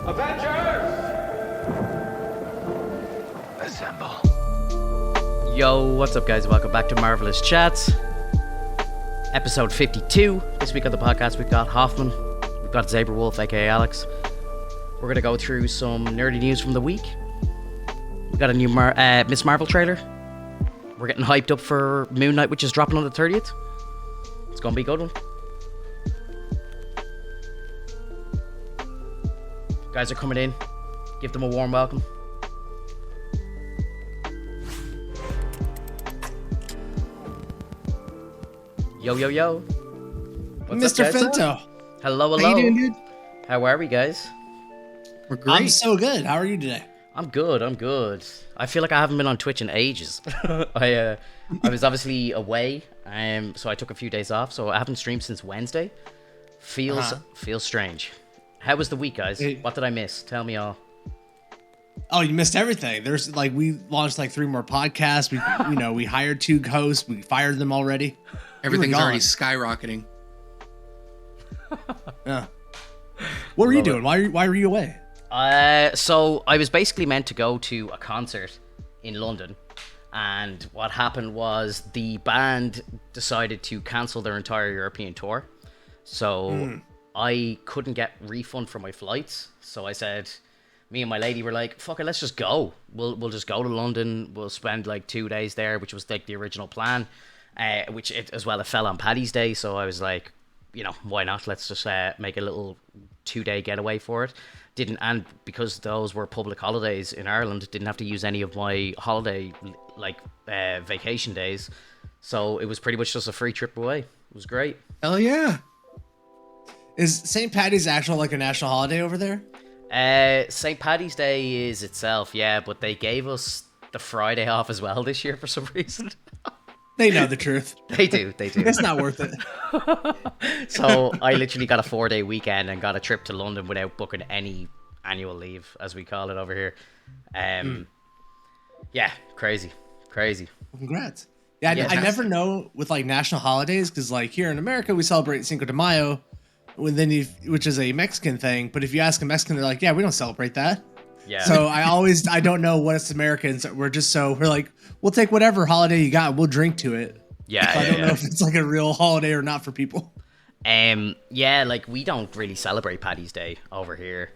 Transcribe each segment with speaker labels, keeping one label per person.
Speaker 1: Avengers! Assemble.
Speaker 2: Yo, what's up guys? Welcome back to Marvelous Chats. Episode 52. This week on the podcast we've got Hofmvn, we've got Zabrewulf, aka Alex. We're going to go through some nerdy news from the week. We've got a new Miss Marvel trailer. We're getting hyped up for Moon Knight, which is dropping on the 30th. It's going to be a good one. Guys are coming in. Give them a warm welcome. Yo, yo, yo. What's
Speaker 3: Mr.
Speaker 2: up, guys?
Speaker 3: Finto.
Speaker 2: Hello, hello.
Speaker 3: How you doing, dude?
Speaker 2: How are we, guys?
Speaker 4: We're great.
Speaker 3: I'm so good. How are you today?
Speaker 2: I'm good. I feel like I haven't been on Twitch in ages. I was obviously away, so I took a few days off, so I haven't streamed since Wednesday. Feels strange. How was the week, guys? What did I miss? Tell me all.
Speaker 3: Oh, you missed everything. There's we launched 3 more podcasts. We hired 2 hosts. We fired them already.
Speaker 4: Everything's already skyrocketing.
Speaker 3: Yeah. What were you doing? Why were you away?
Speaker 2: So I was basically meant to go to a concert in London, and what happened was the band decided to cancel their entire European tour. So I couldn't get refund for my flights. So I said, me and my lady were like, fuck it, let's just go. We'll just go to London. We'll spend 2 days there, which was the original plan. It fell on Paddy's Day. So I was like, why not? Let's just make a little 2-day getaway for it. And because those were public holidays in Ireland, didn't have to use any of my holiday vacation days. So it was pretty much just a free trip away. It was great.
Speaker 4: Hell yeah.
Speaker 3: Is St. Paddy's actual a national holiday over there?
Speaker 2: St. Paddy's Day is itself, yeah, but they gave us the Friday off as well this year for some reason.
Speaker 3: They know the truth.
Speaker 2: They do.
Speaker 3: It's not worth it.
Speaker 2: So I literally got a 4-day weekend and got a trip to London without booking any annual leave, as we call it over here. Yeah, crazy.
Speaker 3: Congrats. Yeah, I never know with national holidays, because here in America we celebrate Cinco de Mayo, which is a Mexican thing. But if you ask a Mexican, they're like, yeah, we don't celebrate that.
Speaker 2: Yeah.
Speaker 3: So I don't know what it's Americans. We're like, we'll take whatever holiday you got. We'll drink to it.
Speaker 2: Yeah.
Speaker 3: So I don't know if it's a real holiday or not for people.
Speaker 2: Yeah, we don't really celebrate Paddy's Day over here.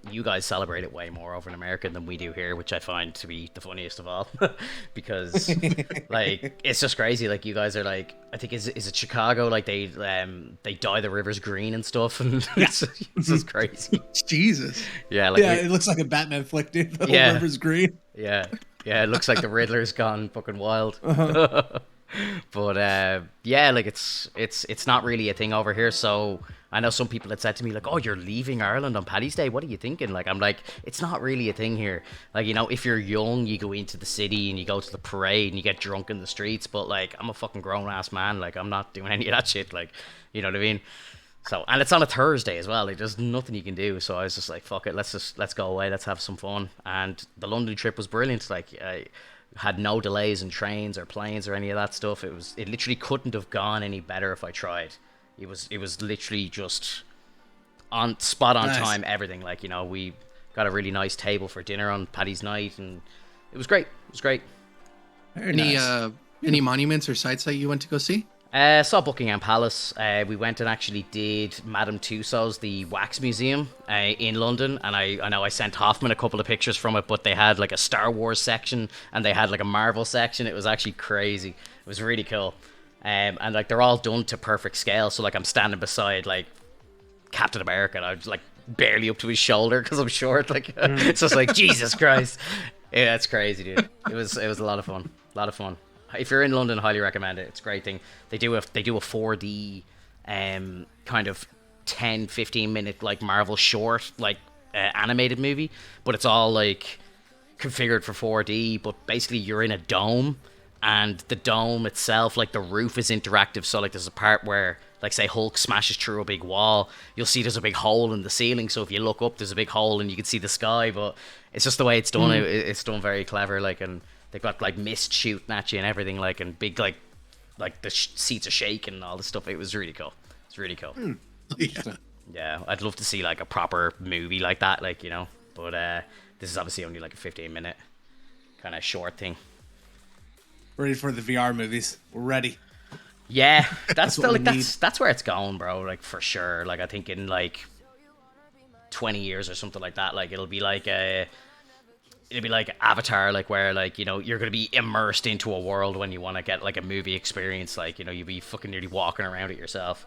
Speaker 2: You guys celebrate it way more over in America than we do here, which I find to be the funniest of all. Because it's just crazy. You guys are I think is it Chicago? They dye the rivers green and stuff, and it's just crazy.
Speaker 3: Jesus.
Speaker 2: Yeah,
Speaker 3: it looks like a Batman flick, dude. The whole river's green.
Speaker 2: Yeah, it looks like the Riddler's gone fucking wild. But it's not really a thing over here. So I know some people had said to me oh, you're leaving Ireland on Paddy's Day, what are you thinking? I'm like, it's not really a thing here. If you're young, you go into the city and you go to the parade and you get drunk in the streets, but I'm a fucking grown-ass man, I'm not doing any of that shit, you know what I mean? So, and it's on a Thursday as well, there's nothing you can do. So I was just like, fuck it, let's go away, let's have some fun. And the London trip was brilliant. I had no delays in trains or planes or any of that stuff. It literally couldn't have gone any better if I tried. It was literally just on spot on time, everything. We got a really nice table for dinner on Paddy's night, and it was great.
Speaker 4: Any monuments or sites that you went to go see?
Speaker 2: Saw Buckingham Palace. We went and actually did Madame Tussauds, the wax museum in London, and I know I sent Hofmvn a couple of pictures from it, but they had a Star Wars section and they had a Marvel section. It was actually crazy. It was really cool. And they're all done to perfect scale. So I'm standing beside Captain America, and I was barely up to his shoulder because I'm short. It's just Jesus Christ. Yeah, it's crazy, dude. It was a lot of fun. If you're in London, highly recommend it. It's a great thing. They do a 4D kind of 10-15 minute Marvel short animated movie, but it's all configured for 4D. But basically, you're in a dome, and the dome itself, the roof is interactive. So there's a part where say Hulk smashes through a big wall, you'll see there's a big hole in the ceiling. So if you look up, there's a big hole and you can see the sky. But it's just the way it's done. It's done very clever. And they've got mist shooting at you and everything, and big the seats are shaking and all this stuff. It was really cool. It's really cool.
Speaker 4: Yeah.
Speaker 2: Yeah, I'd love to see like a proper movie like that, like, you know. But this is obviously only like a 15-minute kind of short thing.
Speaker 3: Ready for the VR movies? We're ready.
Speaker 2: Yeah, that's
Speaker 3: what we need.
Speaker 2: that's where it's going, bro. Like for sure. Like I think in like 20 years or something like that, like it'll be like Avatar, like where like, you know, you're gonna be immersed into a world when you want to get like a movie experience, like, you know, you'll be fucking nearly walking around it yourself.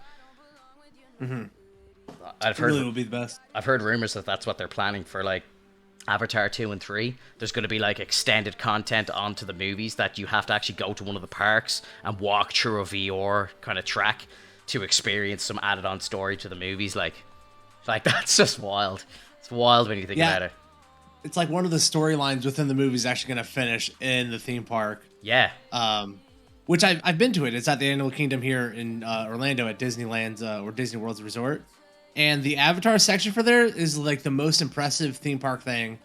Speaker 2: I've heard
Speaker 3: Really will be the best.
Speaker 2: I've heard rumors that that's what they're planning for like Avatar 2 and 3. There's going to be like extended content onto the movies that you have to actually go to one of the parks and walk through a VR kind of track to experience some added on story to the movies. Like that's just wild. It's wild when you think about it.
Speaker 3: It's like one of the storylines within the movie is actually going to finish in the theme park.
Speaker 2: Yeah.
Speaker 3: Which I've been to it. It's at the Animal Kingdom here in Orlando at Disneyland's or Disney World's resort. And the Avatar section for there is like the most impressive theme park thing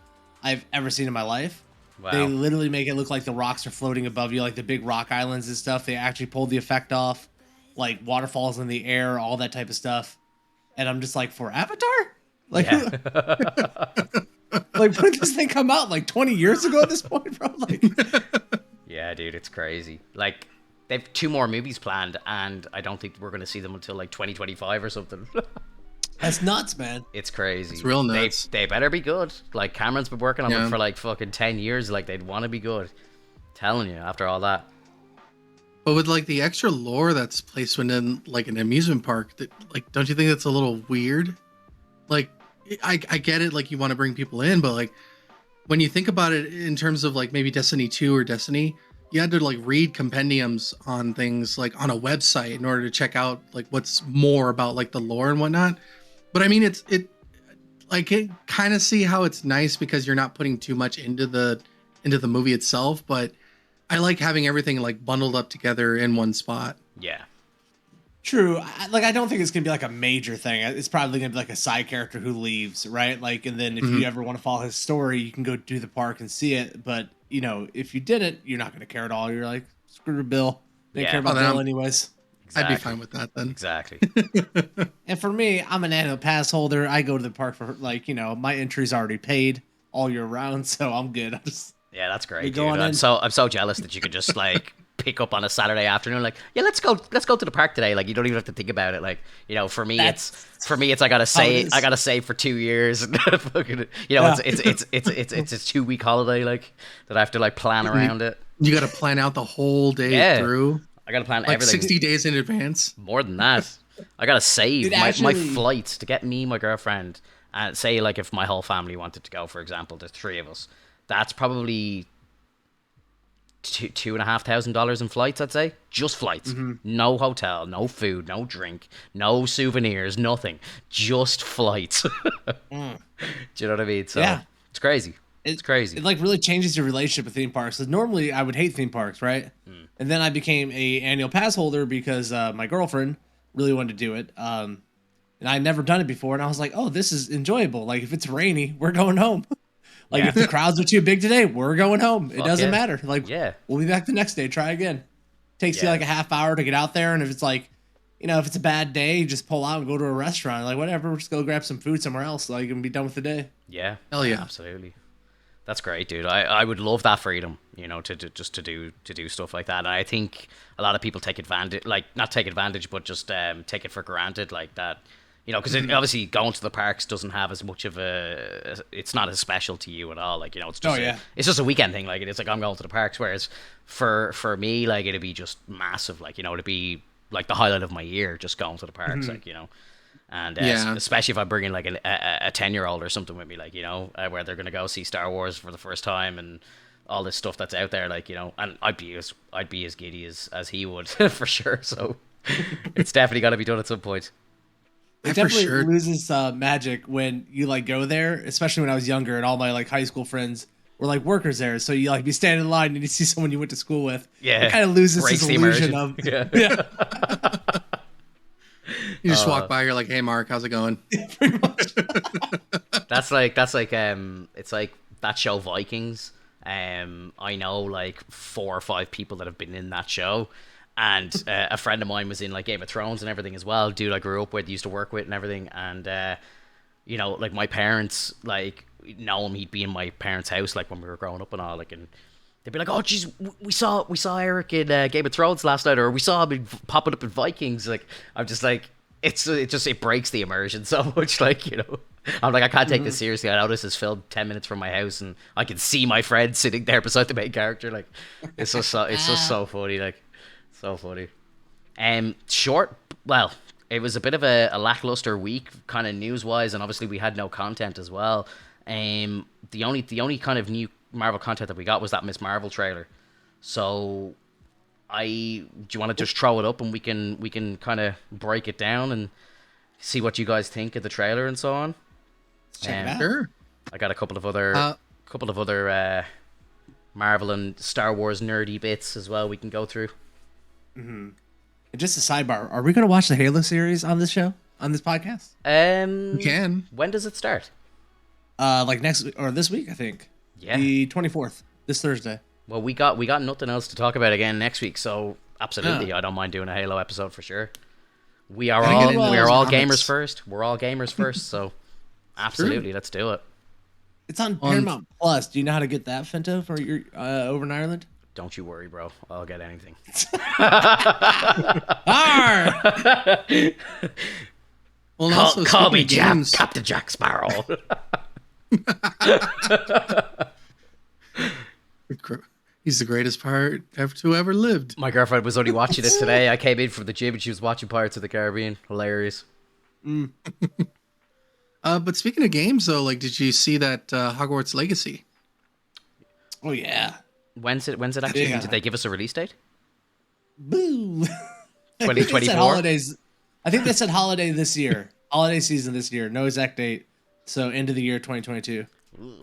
Speaker 3: I've ever seen in my life. Wow. They literally make it look like the rocks are floating above you, like the big rock islands and stuff. They actually pulled the effect off, like waterfalls in the air, all that type of stuff. And I'm just like, for Avatar? Like,
Speaker 2: yeah.
Speaker 3: like when did this thing come out? Like 20 years ago at this point, bro? Like,
Speaker 2: yeah, dude, it's crazy. Like, they've 2 more movies planned, and I don't think we're going to see them until like 2025 or something.
Speaker 3: That's nuts, man.
Speaker 2: It's crazy.
Speaker 4: It's real nuts.
Speaker 2: They better be good. Like, Cameron's been working on them for like fucking 10 years. Like, they'd want to be good. Telling you, after all that.
Speaker 4: But with like the extra lore that's placed within like an amusement park, that, like, don't you think that's a little weird? Like, I get it, like you want to bring people in, but like when you think about it in terms of like maybe Destiny 2 or Destiny, you had to like read compendiums on things like on a website in order to check out like what's more about like the lore and whatnot. But I mean, I can kind of see how it's nice because you're not putting too much into the movie itself, but I like having everything like bundled up together in one spot.
Speaker 2: Yeah.
Speaker 3: True. I don't think it's going to be like a major thing. It's probably going to be like a side character who leaves, right? Like, and then if you ever want to follow his story, you can go to the park and see it. But, you know, if you didn't, you're not going to care at all. You're like, screw Bill. Didn't care about Bill anyways.
Speaker 2: Exactly.
Speaker 4: I'd be fine with that then.
Speaker 2: Exactly.
Speaker 3: And for me, I'm an annual pass holder. I go to the park for like, you know, my entry's already paid all year round, so I'm good.
Speaker 2: Yeah, that's great, dude. I'm so jealous that you could just like pick up on a Saturday afternoon, like, yeah, let's go to the park today. Like, you don't even have to think about it. Like, you know, for me it's I gotta save for 2 years. And fucking, you know, it's a 2-week holiday, like, that I have to like plan around it.
Speaker 4: You got to plan out the whole day through.
Speaker 2: I gotta plan
Speaker 4: like
Speaker 2: everything
Speaker 4: 60 days in advance.
Speaker 2: More than that. I gotta save my flights to get me, my girlfriend, and say like if my whole family wanted to go, for example, there's 3 of us. That's probably $2,500 in flights, I'd say. Just flights. No hotel, no food, no drink, no souvenirs, nothing. Just flights. Do you know what I mean? So it's crazy. It's crazy.
Speaker 3: It like really changes your relationship with theme parks. So normally I would hate theme parks, right? And then I became a annual pass holder because my girlfriend really wanted to do it. And I'd never done it before. And I was like, oh, this is enjoyable. Like, if it's rainy, we're going home. Like, if the crowds are too big today, we're going home. It doesn't matter. Like, we'll be back the next day. Try again. Takes you like a half hour to get out there. And if it's like, you know, if it's a bad day, you just pull out and go to a restaurant. Like, whatever, we'll just go grab some food somewhere else. Like, and be done with the day.
Speaker 2: Yeah.
Speaker 4: Hell yeah.
Speaker 2: Absolutely. That's great, dude. I would love that freedom, you know, to do stuff like that. And I think a lot of people take advantage, like, not take advantage, but just take it for granted, like that. You know, because obviously going to the parks doesn't have as much of it's not as special to you at all. Like, you know, it's just it's just a weekend thing. Like, it's like I'm going to the parks. Whereas for me, like, it'd be just massive. Like, you know, it'd be like the highlight of my year, just going to the parks. Like, you know, and especially if I bring in like a 10-year-old or something with me, like, you know, where they're gonna go see Star Wars for the first time and all this stuff that's out there, like, you know, and I'd be as giddy as he would for sure. So it's definitely got to be done at some point.
Speaker 3: It definitely loses magic when you like go there, especially when I was younger and all my like high school friends were like workers there. So you like be standing in line and you see someone you went to school with. Yeah, it kind of loses this illusion of
Speaker 4: You just walk by, you're like, "Hey, Mark, how's it going?"
Speaker 3: Pretty much.
Speaker 2: That's like it's like that show Vikings. I know like 4 or 5 people that have been in that show, And a friend of mine was in like Game of Thrones and everything as well. Dude I grew up with, used to work with and everything. And you know, like my parents like know him. He'd be in my parents' house like when we were growing up and all. Like, and they'd be like, "Oh, geez, we saw Eric in Game of Thrones last night, or we saw him popping up in Vikings." Like, I'm just like, it breaks the immersion so much. Like, you know, I'm like, I can't take this seriously. I know this is filmed 10 minutes from my house, and I can see my friend sitting there beside the main character. Like, it's just so funny. Like, so funny. Short. Well, it was a bit of a lackluster week, kind of news wise, and obviously we had no content as well. The only kind of new Marvel content that we got was that Miss Marvel trailer. So, do you want to just throw it up and we can kind of break it down and see what you guys think of the trailer and so on?
Speaker 3: Check it out.
Speaker 4: Sure.
Speaker 2: I got a couple of other Marvel and Star Wars nerdy bits as well we can go through.
Speaker 3: Mm-hmm. And just a sidebar: are we going to watch the Halo series on this show, on this podcast?
Speaker 4: We can.
Speaker 2: When does it start?
Speaker 3: Like next or this week, I think.
Speaker 2: Yeah.
Speaker 3: The 24th, this Thursday.
Speaker 2: Well, we got nothing else to talk about again next week, so absolutely, I don't mind doing a Halo episode for sure. We are all gamers first. We're all gamers first, so absolutely, let's do it.
Speaker 3: It's on Paramount Plus. Do you know how to get that, Finto, for your over in Ireland?
Speaker 2: Don't you worry, bro. I'll get anything.
Speaker 4: Well,
Speaker 2: call me Captain Jack Sparrow.
Speaker 4: He's the greatest pirate to ever lived.
Speaker 2: My girlfriend was only watching it today. I came in from the gym and she was watching Pirates of the Caribbean. Hilarious.
Speaker 4: But speaking of games, though, like, did you see that Hogwarts Legacy?
Speaker 3: Oh yeah.
Speaker 2: When's it actually? Yeah. Did they give us a release date?
Speaker 3: Boo.
Speaker 2: 2024.
Speaker 3: Holidays. I think they said holiday this year. Holiday season this year. No exact date. So end of the year 2022.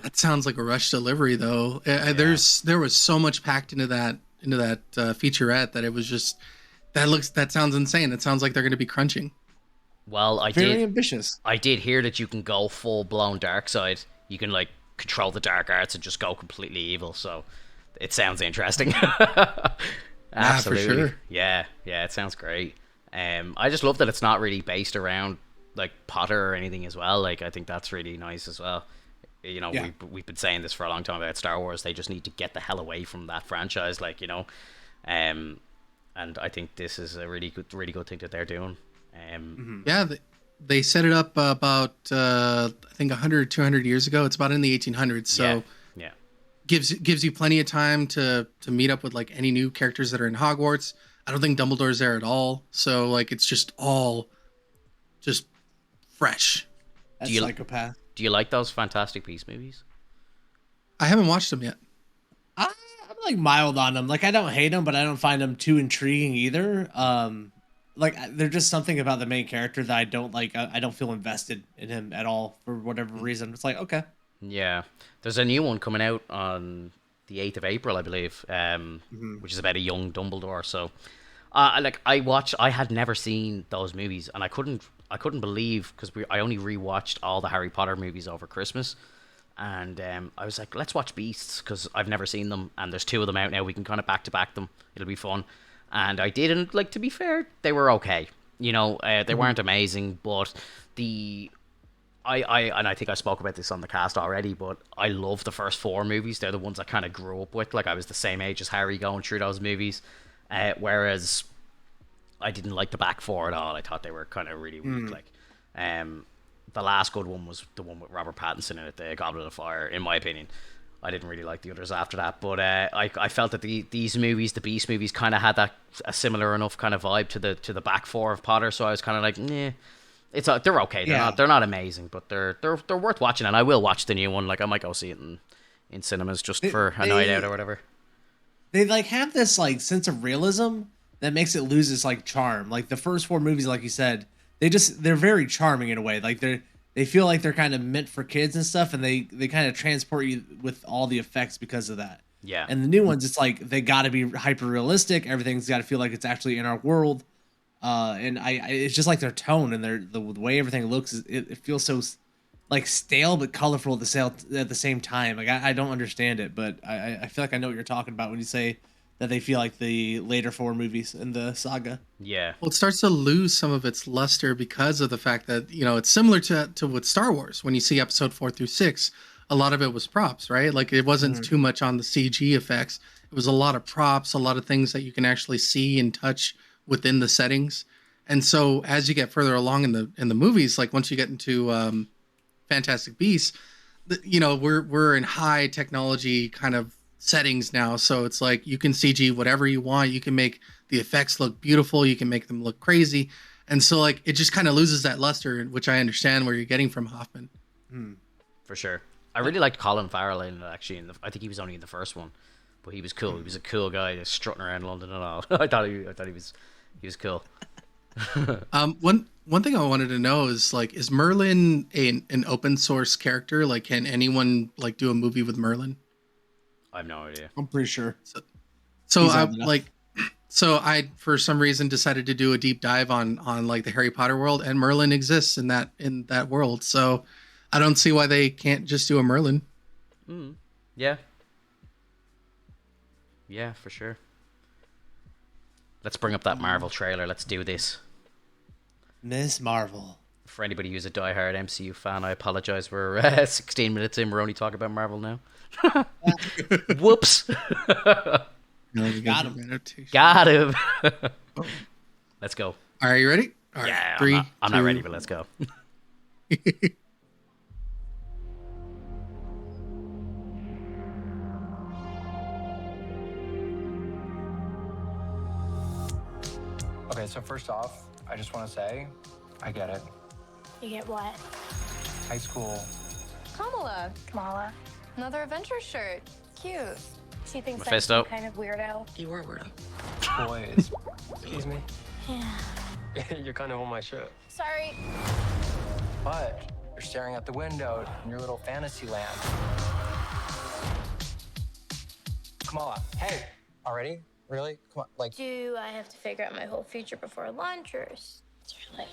Speaker 4: That sounds like a rush delivery, though. Yeah. There was so much packed into that featurette that it was just that sounds insane. It sounds like they're going to be crunching.
Speaker 2: Well,
Speaker 3: very ambitious.
Speaker 2: I did hear that you can go full blown dark side. You can like control the dark arts and just go completely evil. So it sounds interesting. Absolutely.
Speaker 4: For sure.
Speaker 2: Yeah, it sounds great. I just love that it's not really based around like Potter or anything as well. Like, I think that's really nice as well. You know, we've been saying this for a long time about Star Wars. They just need to get the hell away from that franchise, like, you know. And I think this is a really good thing that they're doing.
Speaker 4: Yeah, they set it up about I think 100, 200 years ago. It's about in the 1800s, so
Speaker 2: yeah.
Speaker 4: gives you plenty of time to meet up with like any new characters that are in Hogwarts. I don't think Dumbledore's there at all, so like it's just all just fresh.
Speaker 3: That's psychopath.
Speaker 2: Do you like those Fantastic Beasts movies?
Speaker 4: I haven't watched them yet.
Speaker 3: I'm like mild on them. Like, I don't hate them, but I don't find them too intriguing either. Like, there's just something about the main character that I don't like. I don't feel invested in him at all for whatever reason. It's like, okay.
Speaker 2: Yeah. There's a new one coming out on the 8th of April, I believe, which is about a young Dumbledore. So, I had never seen those movies, and I couldn't believe, because I only rewatched all the Harry Potter movies over Christmas, and I was like, let's watch Beasts, because I've never seen them, and there's 2 of them out now. We can kind of back to back them. It'll be fun. And I did, and like, to be fair, they were okay. You know, they weren't amazing, but I think I spoke about this on the cast already, but I love the first 4 movies. They're the ones I kind of grew up with. Like, I was the same age as Harry going through those movies, whereas I didn't like the back 4 at all. I thought they were kind of really weak. Like, the last good one was the one with Robert Pattinson in it, the Goblet of Fire, in my opinion. I didn't really like the others after that, but I felt that these movies, the Beast movies, kind of had a similar enough kind of vibe to the back 4 of Potter. So I was kind of like, they're okay. They're not amazing, but they're worth watching, and I will watch the new one. Like, I might go see it in cinemas just for a night out or whatever.
Speaker 3: They like have this like sense of realism that makes it lose its like charm. Like the first 4 movies, like you said, they're very charming in a way. Like they feel like they're kind of meant for kids and stuff, and they kind of transport you with all the effects because of that.
Speaker 2: Yeah.
Speaker 3: And the new ones, it's like they got to be hyper realistic. Everything's got to feel like it's actually in our world. And it's just like their tone and the way everything looks. It feels so like stale but colorful at the same time. Like I don't understand it, but I feel like I know what you're talking about when you say that they feel like the later 4 movies in the saga.
Speaker 2: Yeah.
Speaker 4: Well, it starts to lose some of its luster because of the fact that, you know, it's similar to with Star Wars. When you see episode 4 through 6, a lot of it was props, right? Like it wasn't too much on the CG effects. It was a lot of props, a lot of things that you can actually see and touch within the settings. And so as you get further along in the movies, like once you get into Fantastic Beasts, you know, we're in high technology kind of settings now, so it's like you can CG whatever you want. You can make the effects look beautiful, you can make them look crazy, and so like it just kind of loses that luster, which I understand where you're getting from Hoffman.
Speaker 2: For sure. I really liked Colin Farrell in it, actually. I think he was only in the first one, but he was cool. He was a cool guy, just strutting around London and all. I thought he was cool.
Speaker 4: One thing I wanted to know is like, is Merlin an open source character? Like, can anyone like do a movie with Merlin?
Speaker 2: I have no idea.
Speaker 3: I'm pretty sure.
Speaker 4: So I for some reason decided to do a deep dive on like the Harry Potter world, and Merlin exists in that world. So I don't see why they can't just do a Merlin.
Speaker 2: Yeah. Yeah, for sure. Let's bring up that Marvel trailer. Let's do this.
Speaker 3: Miss Marvel.
Speaker 2: For anybody who's a diehard MCU fan, I apologize. We're 16 minutes in. We're only talking about Marvel now. Whoops.
Speaker 3: Got him.
Speaker 2: Got him. Let's go.
Speaker 4: Are you ready? All right,
Speaker 2: Yeah, I'm not ready, but let's go.
Speaker 1: Okay, so first off, I just want to say, I get it.
Speaker 5: You get what?
Speaker 1: High school.
Speaker 5: Kamala.
Speaker 6: Another adventure shirt. Cute.
Speaker 5: She thinks
Speaker 2: Mephisto.
Speaker 5: I'm some kind of weirdo.
Speaker 7: You were weirdo.
Speaker 1: Boys. Excuse me.
Speaker 5: Yeah.
Speaker 1: You're kind of on my ship.
Speaker 5: Sorry.
Speaker 1: But you're staring out the window in your little fantasy land. Kamala, hey. Already? Really? Come on, like...
Speaker 5: Do I have to figure out my whole future before lunch, or is there like...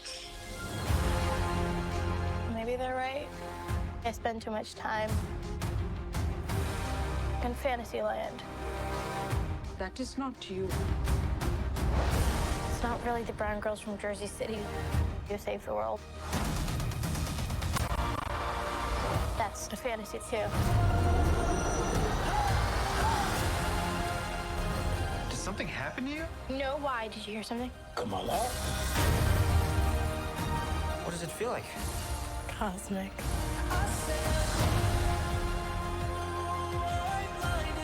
Speaker 5: Maybe they're right. I spend too much time in Fantasyland.
Speaker 7: That is not you.
Speaker 5: It's not really the brown girls from Jersey City who save the world. That's the fantasy too.
Speaker 1: Did something happen to you?
Speaker 5: No, why? Did you hear something?
Speaker 1: Kamala? What does it feel like?
Speaker 5: Cosmic.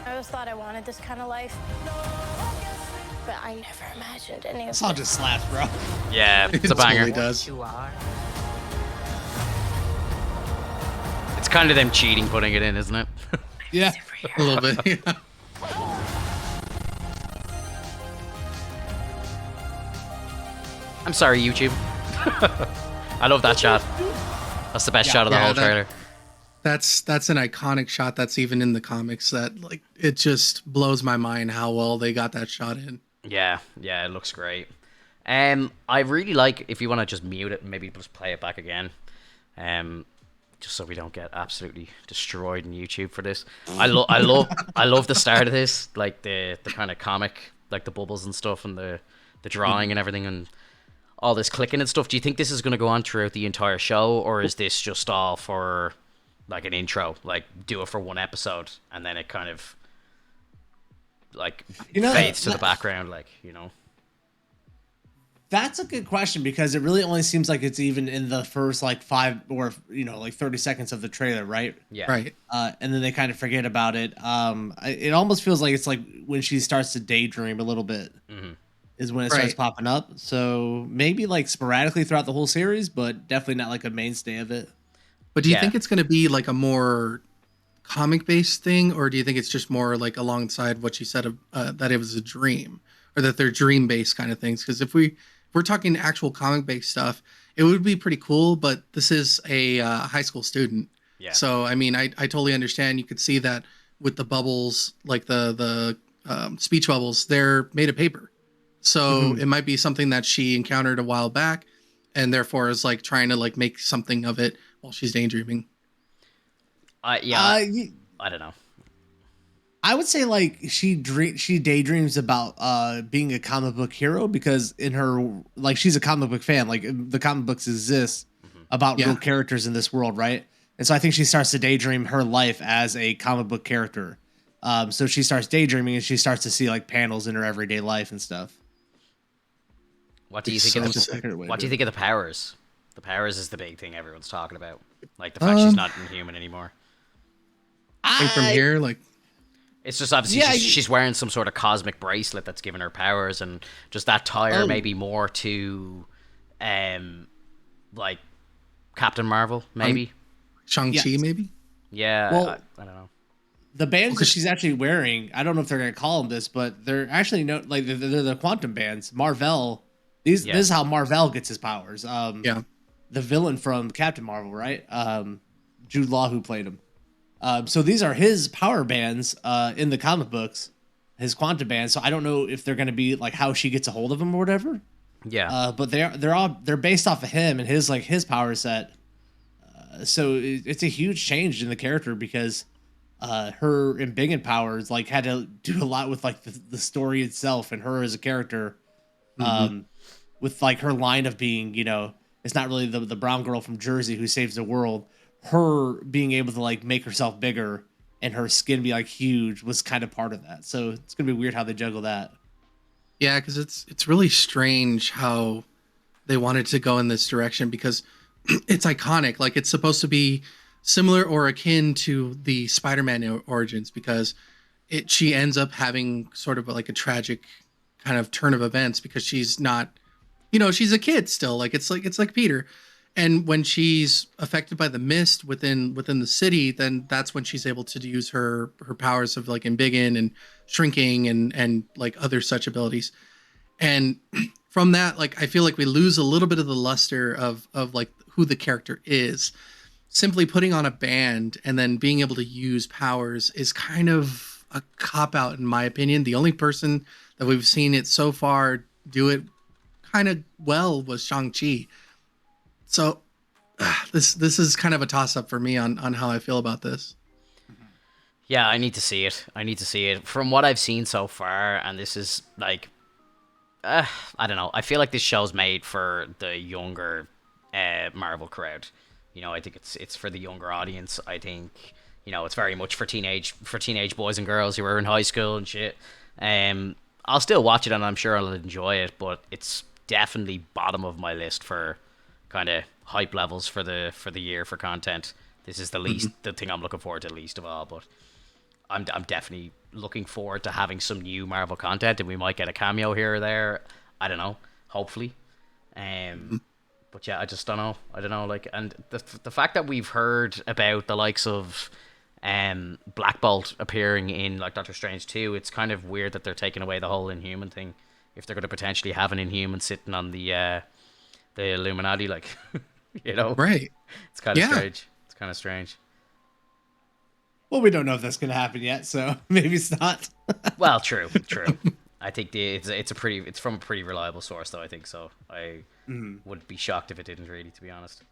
Speaker 5: I always thought I wanted this kind of life, but I never imagined any of
Speaker 3: This all
Speaker 5: it.
Speaker 3: just slaps, bro.
Speaker 2: Yeah, it's a
Speaker 4: It
Speaker 2: banger.
Speaker 4: totally does.
Speaker 7: You are.
Speaker 2: It's kind of them cheating putting it in, isn't it?
Speaker 3: Yeah.
Speaker 4: A little bit. Yeah.
Speaker 2: I'm sorry, YouTube. I love that shot. That's the best shot of the whole trailer.
Speaker 4: That's an iconic shot that's even in the comics that like it just blows my mind how well they got that shot in.
Speaker 2: Yeah, it looks great. I really like, if you want to just mute it and maybe just play it back again, just so we don't get absolutely destroyed in YouTube for this. I love the start of this, like the kind of comic, like the bubbles and stuff, and the drawing and everything, and all this clicking and stuff. Do you think this is going to go on throughout the entire show, or is this just all for like an intro, like do it for one episode and then it kind of like fades to the background, like, you know?
Speaker 3: That's a good question, because it really only seems like it's even in the first like 5 or like 30 seconds of the trailer, right?
Speaker 2: Yeah.
Speaker 4: Right.
Speaker 3: And then they kind of forget about it. It almost feels like it's like when she starts to daydream a little bit is when it starts popping up. So maybe like sporadically throughout the whole series, but definitely not like a mainstay of it.
Speaker 4: But do you think it's going to be like a more comic-based thing, or do you think it's just more like alongside what you said that it was a dream, or that they're dream-based kind of things? Because if we're talking actual comic-based stuff, it would be pretty cool. But this is a high school student, so I mean, I totally understand. You could see that with the bubbles, like the speech bubbles, they're made of paper, so it might be something that she encountered a while back, and therefore is like trying to like make something of it while she's daydreaming.
Speaker 2: I don't know.
Speaker 3: I would say like she daydreams about being a comic book hero because in her like she's a comic book fan. Like the comic books exist about real characters in this world, right? And so I think she starts to daydream her life as a comic book character. So she starts daydreaming and she starts to see like panels in her everyday life and stuff.
Speaker 2: What do you think of the powers? The powers is the big thing everyone's talking about. Like the fact she's not inhuman anymore.
Speaker 4: I think from here, like
Speaker 2: it's just obviously she's wearing some sort of cosmic bracelet that's giving her powers, and just that tie her maybe more to, like Captain Marvel, maybe
Speaker 4: Shang-Chi, maybe.
Speaker 2: Yeah,
Speaker 3: well,
Speaker 2: I don't know.
Speaker 3: The bands that she's actually wearing, I don't know if they're gonna call them this, but they're actually they're the quantum bands. Marvel, this is how Marvel gets his powers. The villain from Captain Marvel, right? Jude Law, who played him. So these are his power bands in the comic books, his quantum bands. So I don't know if they're going to be like how she gets a hold of them or whatever.
Speaker 2: Yeah.
Speaker 3: But they're based off of him and his power set. So it's a huge change in the character because her embiggen powers like had to do a lot with like the story itself and her as a character. With like her line of being, it's not really the brown girl from Jersey who saves the world. Her being able to like make herself bigger and her skin be like huge was kind of part of that. So it's gonna be weird how they juggle that.
Speaker 4: Yeah, because it's really strange how they wanted to go in this direction because it's iconic. Like it's supposed to be similar or akin to the Spider-Man origins because she ends up having sort of like a tragic kind of turn of events because she's not, she's a kid still. Like it's like Peter. And when she's affected by the mist within the city, then that's when she's able to use her powers of like embiggen and shrinking and like other such abilities. And from that, like I feel like we lose a little bit of the luster of like who the character is. Simply putting on a band and then being able to use powers is kind of a cop out in my opinion. The only person that we've seen it so far do it kind of well was Shang-Chi. So this is kind of a toss-up for me on how I feel about this.
Speaker 2: Yeah, I need to see it. From what I've seen so far, and this is like, I don't know. I feel like this show's made for the younger Marvel crowd. I think it's for the younger audience. I think, it's very much for teenage boys and girls who are in high school and shit. I'll still watch it and I'm sure I'll enjoy it, but it's definitely bottom of my list for kind of hype levels for the year for content. This is the thing I'm looking forward to least of all, but I'm definitely looking forward to having some new Marvel content, and we might get a cameo here or there. I don't know, hopefully. But yeah, I just don't know. I don't know, like, and the fact that we've heard about the likes of Black Bolt appearing in like Doctor Strange 2, it's kind of weird that they're taking away the whole Inhuman thing. If they're going to potentially have an Inhuman sitting on the Illuminati, like,
Speaker 4: right?
Speaker 2: It's kind of strange. It's kind of strange.
Speaker 3: Well, we don't know if that's going to happen yet, so maybe it's not.
Speaker 2: Well, true. I think it's from a pretty reliable source, though. I think so. I would be shocked if it didn't, really, to be honest.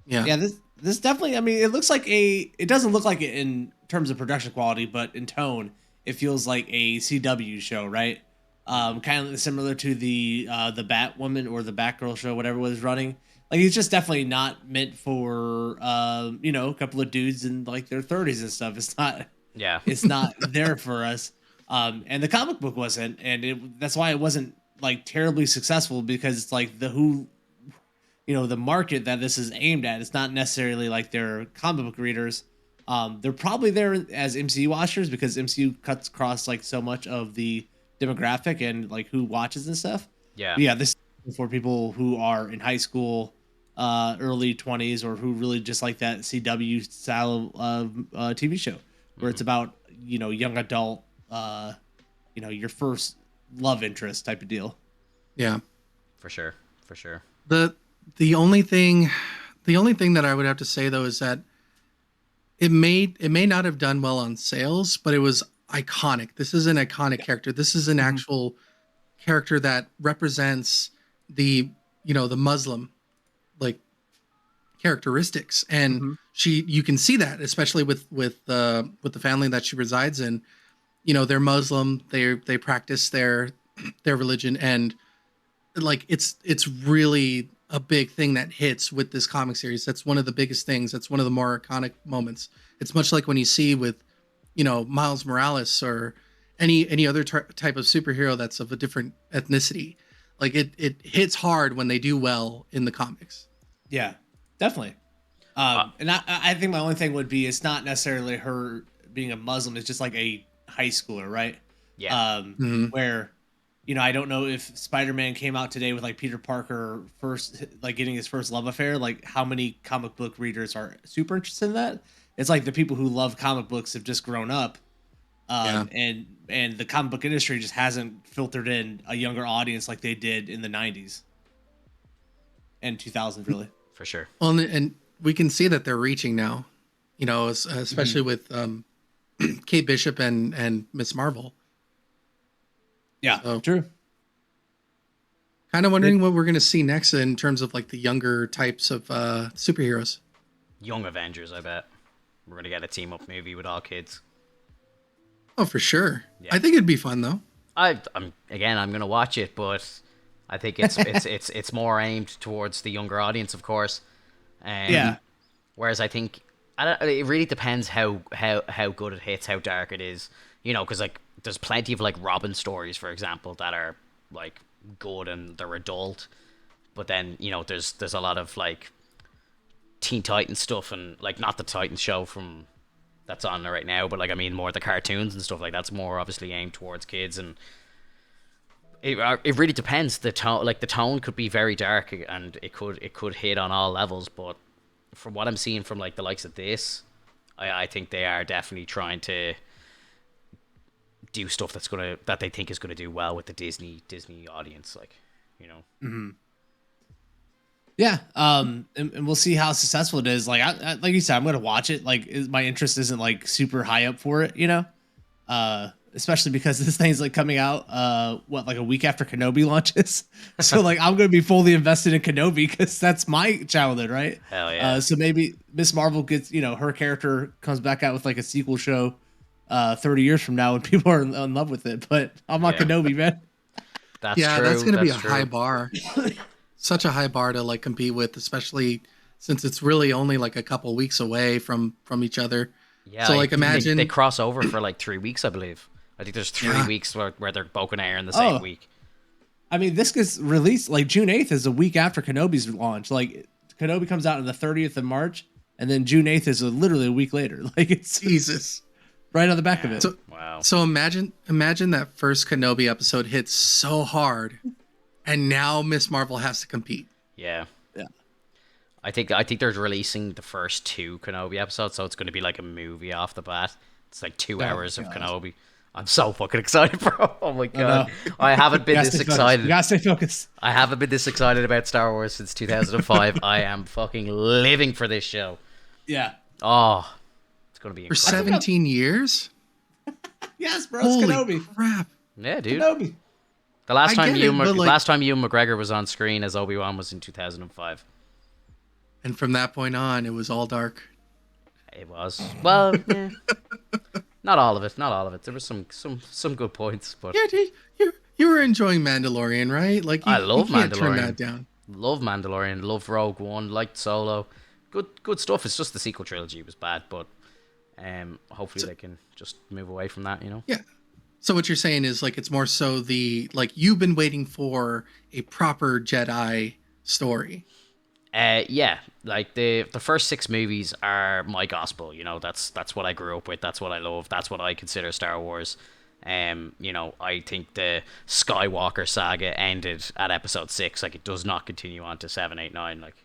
Speaker 3: Yeah. This definitely. I mean, it looks like it doesn't look like it in terms of production quality, but in tone, it feels like a CW show, right? Kind of similar to the Batwoman or the Batgirl show, whatever was running. Like, it's just definitely not meant for a couple of dudes in like their 30s and stuff. It's not.
Speaker 2: Yeah.
Speaker 3: It's not there for us. And the comic book wasn't, and that's why it wasn't like terribly successful because it's like the market that this is aimed at. It's not necessarily like they're comic book readers. They're probably there as MCU watchers because MCU cuts across like so much of the demographic and like who watches and stuff.
Speaker 2: Yeah.
Speaker 3: But yeah, this is for people who are in high school, early 20s, or who really just like that CW style of TV show where it's about, young adult, your first love interest type of deal.
Speaker 4: Yeah,
Speaker 2: for sure.
Speaker 4: The only thing that I would have to say though is that it may not have done well on sales, but it was iconic. This is an iconic character. This is an actual character that represents the Muslim like characteristics, and you can see that especially with the family that she resides in. they're Muslim, they practice their religion, and like it's really a big thing that hits with this comic series. That's one of the biggest things. That's one of the more iconic moments. It's much like when you see with, Miles Morales or any other type of superhero that's of a different ethnicity. Like it hits hard when they do well in the comics.
Speaker 3: Yeah, definitely. And I think my only thing would be it's not necessarily her being a Muslim. It's just like a high schooler, right?
Speaker 2: Yeah.
Speaker 3: Where, I don't know if Spider-Man came out today with like Peter Parker first, like getting his first love affair. Like how many comic book readers are super interested in that? It's like the people who love comic books have just grown up, and the comic book industry just hasn't filtered in a younger audience like they did in the 90s and 2000s, really.
Speaker 2: For sure.
Speaker 4: Well, and we can see that they're reaching now, especially with Kate Bishop and Miss Marvel.
Speaker 3: Yeah,
Speaker 4: So,
Speaker 3: true.
Speaker 4: kind of wondering what we're going to see next in terms of like the younger types of superheroes.
Speaker 2: Young Avengers, I bet. We're going to get a team-up movie with all kids.
Speaker 4: Oh, for sure.
Speaker 2: Yeah.
Speaker 4: I think it'd be fun though.
Speaker 2: I'm going to watch it, but I think it's more aimed towards the younger audience, of course.
Speaker 3: Yeah.
Speaker 2: Whereas I think it really depends how good it hits, how dark it is. Because like there's plenty of like Robin stories, for example, that are like good and they're adult. But then there's a lot of like Teen Titans stuff, and like not the Titans show from that's on right now, but like I mean more the cartoons and stuff like that's more obviously aimed towards kids, and it really depends. The tone could be very dark, and it could hit on all levels. But from what I'm seeing from like the likes of this, I think they are definitely trying to do stuff that they think is gonna do well with the Disney audience, like.
Speaker 3: Mm-hmm. Yeah, and we'll see how successful it is. Like, like you said, I'm gonna watch it. Like, my interest isn't like super high up for it, especially because this thing's like coming out, like a week after Kenobi launches. So like, I'm gonna be fully invested in Kenobi because that's my childhood, right?
Speaker 2: Hell yeah.
Speaker 3: So maybe Miss Marvel gets, her character comes back out with like a sequel show, 30 years from now when people are in love with it. But I'm not Kenobi, man.
Speaker 2: That's true.
Speaker 4: That's gonna be a
Speaker 2: true.
Speaker 4: high bar. Such a high bar to like compete with, especially since it's really only like a couple weeks away from each other.
Speaker 2: Yeah.
Speaker 4: So like imagine
Speaker 2: they cross over for like 3 weeks, I believe. I think there's 3 weeks where they're both gonna air in the same week.
Speaker 3: I mean, this gets released like June 8th is a week after Kenobi's launch. Like Kenobi comes out on the 30th of March, and then June 8th is literally a week later. Like it's
Speaker 4: Jesus.
Speaker 3: Right on the back of it.
Speaker 4: So,
Speaker 2: wow.
Speaker 4: So imagine that first Kenobi episode hits so hard, and now Miss Marvel has to compete.
Speaker 2: Yeah.
Speaker 3: Yeah.
Speaker 2: I think they're releasing the first 2 Kenobi episodes, so it's going to be like a movie off the bat. It's like 2 hours of Kenobi. I'm so fucking excited, bro. Oh my god. I haven't been this excited.
Speaker 3: You gotta stay focused.
Speaker 2: I haven't been this excited about Star Wars since 2005. I am fucking living for this show.
Speaker 3: Yeah.
Speaker 2: Oh, it's going to be incredible.
Speaker 4: For 17 years?
Speaker 3: Yes, bro. It's
Speaker 4: Holy
Speaker 3: Kenobi.
Speaker 4: crap.
Speaker 2: Yeah, dude.
Speaker 3: Kenobi.
Speaker 2: The last time
Speaker 4: last
Speaker 2: time Ewan McGregor was on screen as Obi-Wan was in 2005.
Speaker 4: And from that point on, it was all dark.
Speaker 2: It was. Well, yeah. Not all of it. There were some good points, but
Speaker 4: You were enjoying Mandalorian, right? Like
Speaker 2: I love
Speaker 4: you can't
Speaker 2: Mandalorian.
Speaker 4: turn that down.
Speaker 2: Love Mandalorian, love Rogue One, liked Solo. Good stuff. It's just the sequel trilogy was bad, but hopefully they can just move away from that,
Speaker 4: Yeah. So what you're saying is like it's more so the like you've been waiting for a proper Jedi story.
Speaker 2: Yeah, like the first 6 movies are my gospel. That's what I grew up with. That's what I love. That's what I consider Star Wars. I think the Skywalker saga ended at Episode 6. Like it does not continue on to 7, 8, 9. Like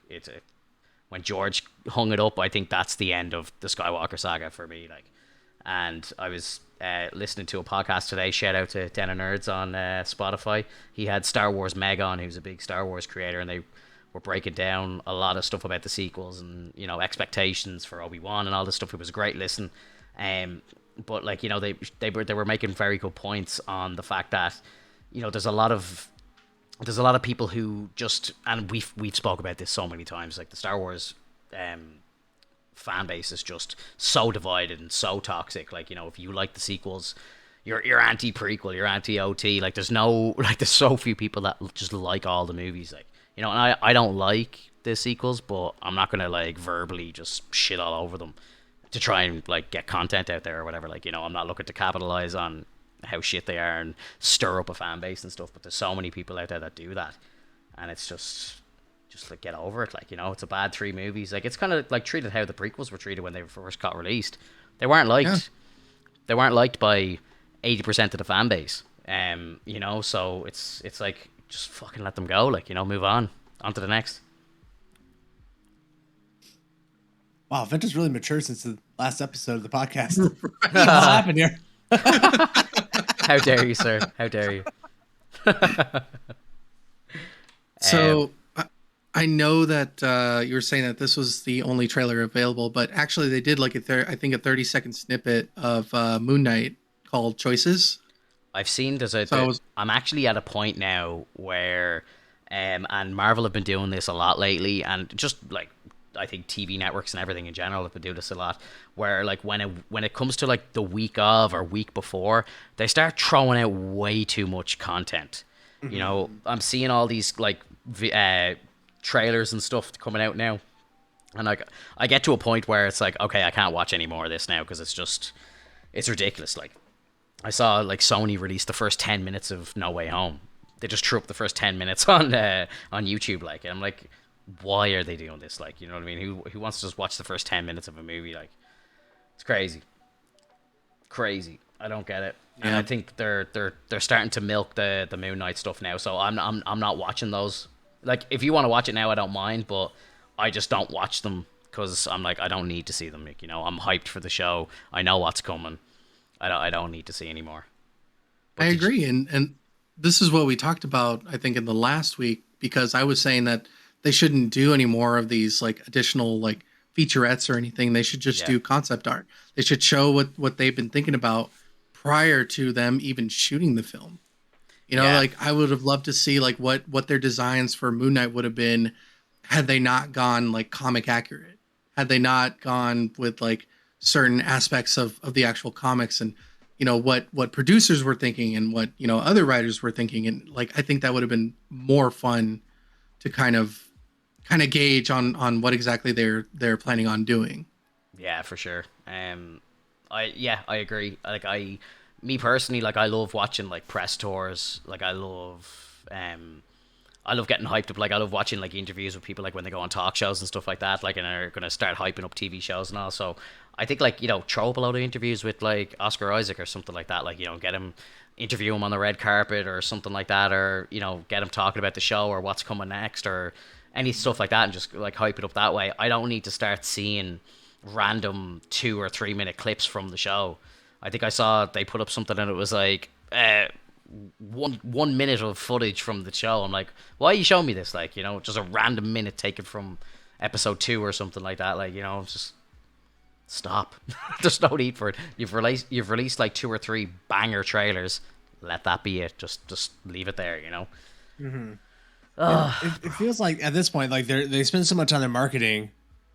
Speaker 2: when George hung it up, I think that's the end of the Skywalker saga for me. Like, and I was listening to a podcast today. Shout out to Den of Nerds on Spotify. He had Star Wars Meg on, who's a big Star Wars creator, and they were breaking down a lot of stuff about the sequels and expectations for Obi-Wan and all this stuff. It was a great listen. But like they were making very good points on the fact that there's a lot of people who just, and we've spoke about this so many times, like the Star Wars fan base is just so divided and so toxic. Like if you like the sequels, you're anti prequel, you're anti OT. Like there's so few people that just like all the movies. Like, you know, and I don't like the sequels, but I'm not gonna like verbally just shit all over them to try and like get content out there or whatever. Like, you know, I'm not looking to capitalize on how shit they are and stir up a fan base and stuff. But there's so many people out there that do that, and it's just like get over it. Like, you know, it's a bad 3 movies. Like, it's kind of like treated how the prequels were treated when they first got released. They weren't liked. Yeah. They weren't liked by 80% of the fan base. You know, so it's like just fucking let them go. Like, you know, move on to the next.
Speaker 3: Wow, Finto's really matured since the last episode of the podcast. What happened here?
Speaker 2: How dare you, sir? How dare you?
Speaker 4: So I know that you were saying that this was the only trailer available, but actually they did like I think a 30-second snippet of Moon Knight called Choices.
Speaker 2: I've seen I'm actually at a point now where and Marvel have been doing this a lot lately, and just like I think TV networks and everything in general have been doing this a lot, where like when it comes to like the week of or week before, they start throwing out way too much content. Mm-hmm. You know, I'm seeing all these like trailers and stuff coming out now, and like I get to a point where it's like, okay, I can't watch any more of this now because it's ridiculous. Like I saw like Sony release the first 10 minutes of No Way Home. They just threw up the first 10 minutes on YouTube, like, and I'm like, why are they doing this? Like, you know what I mean? Who wants to just watch the first 10 minutes of a movie? Like, it's crazy. I don't get it. Yeah. And I think they're starting to milk the Moon Knight stuff now. So I'm not watching those. Like, if you want to watch it now, I don't mind, but I just don't watch them because I'm like, I don't need to see them. Like, you know, I'm hyped for the show. I know what's coming. I don't need to see anymore.
Speaker 4: But I agree, and this is what we talked about, I think, in the last week, because I was saying that they shouldn't do any more of these like additional like featurettes or anything. They should just do concept art. They should show what they've been thinking about prior to them even shooting the film. You know, like I would have loved to see like what their designs for Moon Knight would have been had they not gone like comic accurate, had they not gone with like certain aspects of the actual comics, and you know what producers were thinking and what, you know, other writers were thinking. And like I think that would have been more fun to kind of gauge on what exactly they're planning on doing.
Speaker 2: Yeah, for sure. I agree. Like me personally, like I love watching like press tours. Like I love getting hyped up. Like I love watching like interviews with people, like when they go on talk shows and stuff like that. Like, and are gonna start hyping up TV shows and all. So I think like, you know, throw up a load of interviews with like Oscar Isaac or something like that. Like, you know, interview him on the red carpet or something like that, or, you know, get him talking about the show or what's coming next or any stuff like that, and just like hype it up that way. I don't need to start seeing random 2 or 3 minute clips from the show. I think I saw they put up something and it was like 1 minute of footage from the show. I'm like, why are you showing me this? Like, you know, just a random minute taken from episode 2 or something like that. Like, you know, just stop. There's no need for it. You've released like 2 or 3 banger trailers. Let that be it. Just leave it there, you know.
Speaker 3: Mm-hmm. It feels like at this point, like they spend so much on their marketing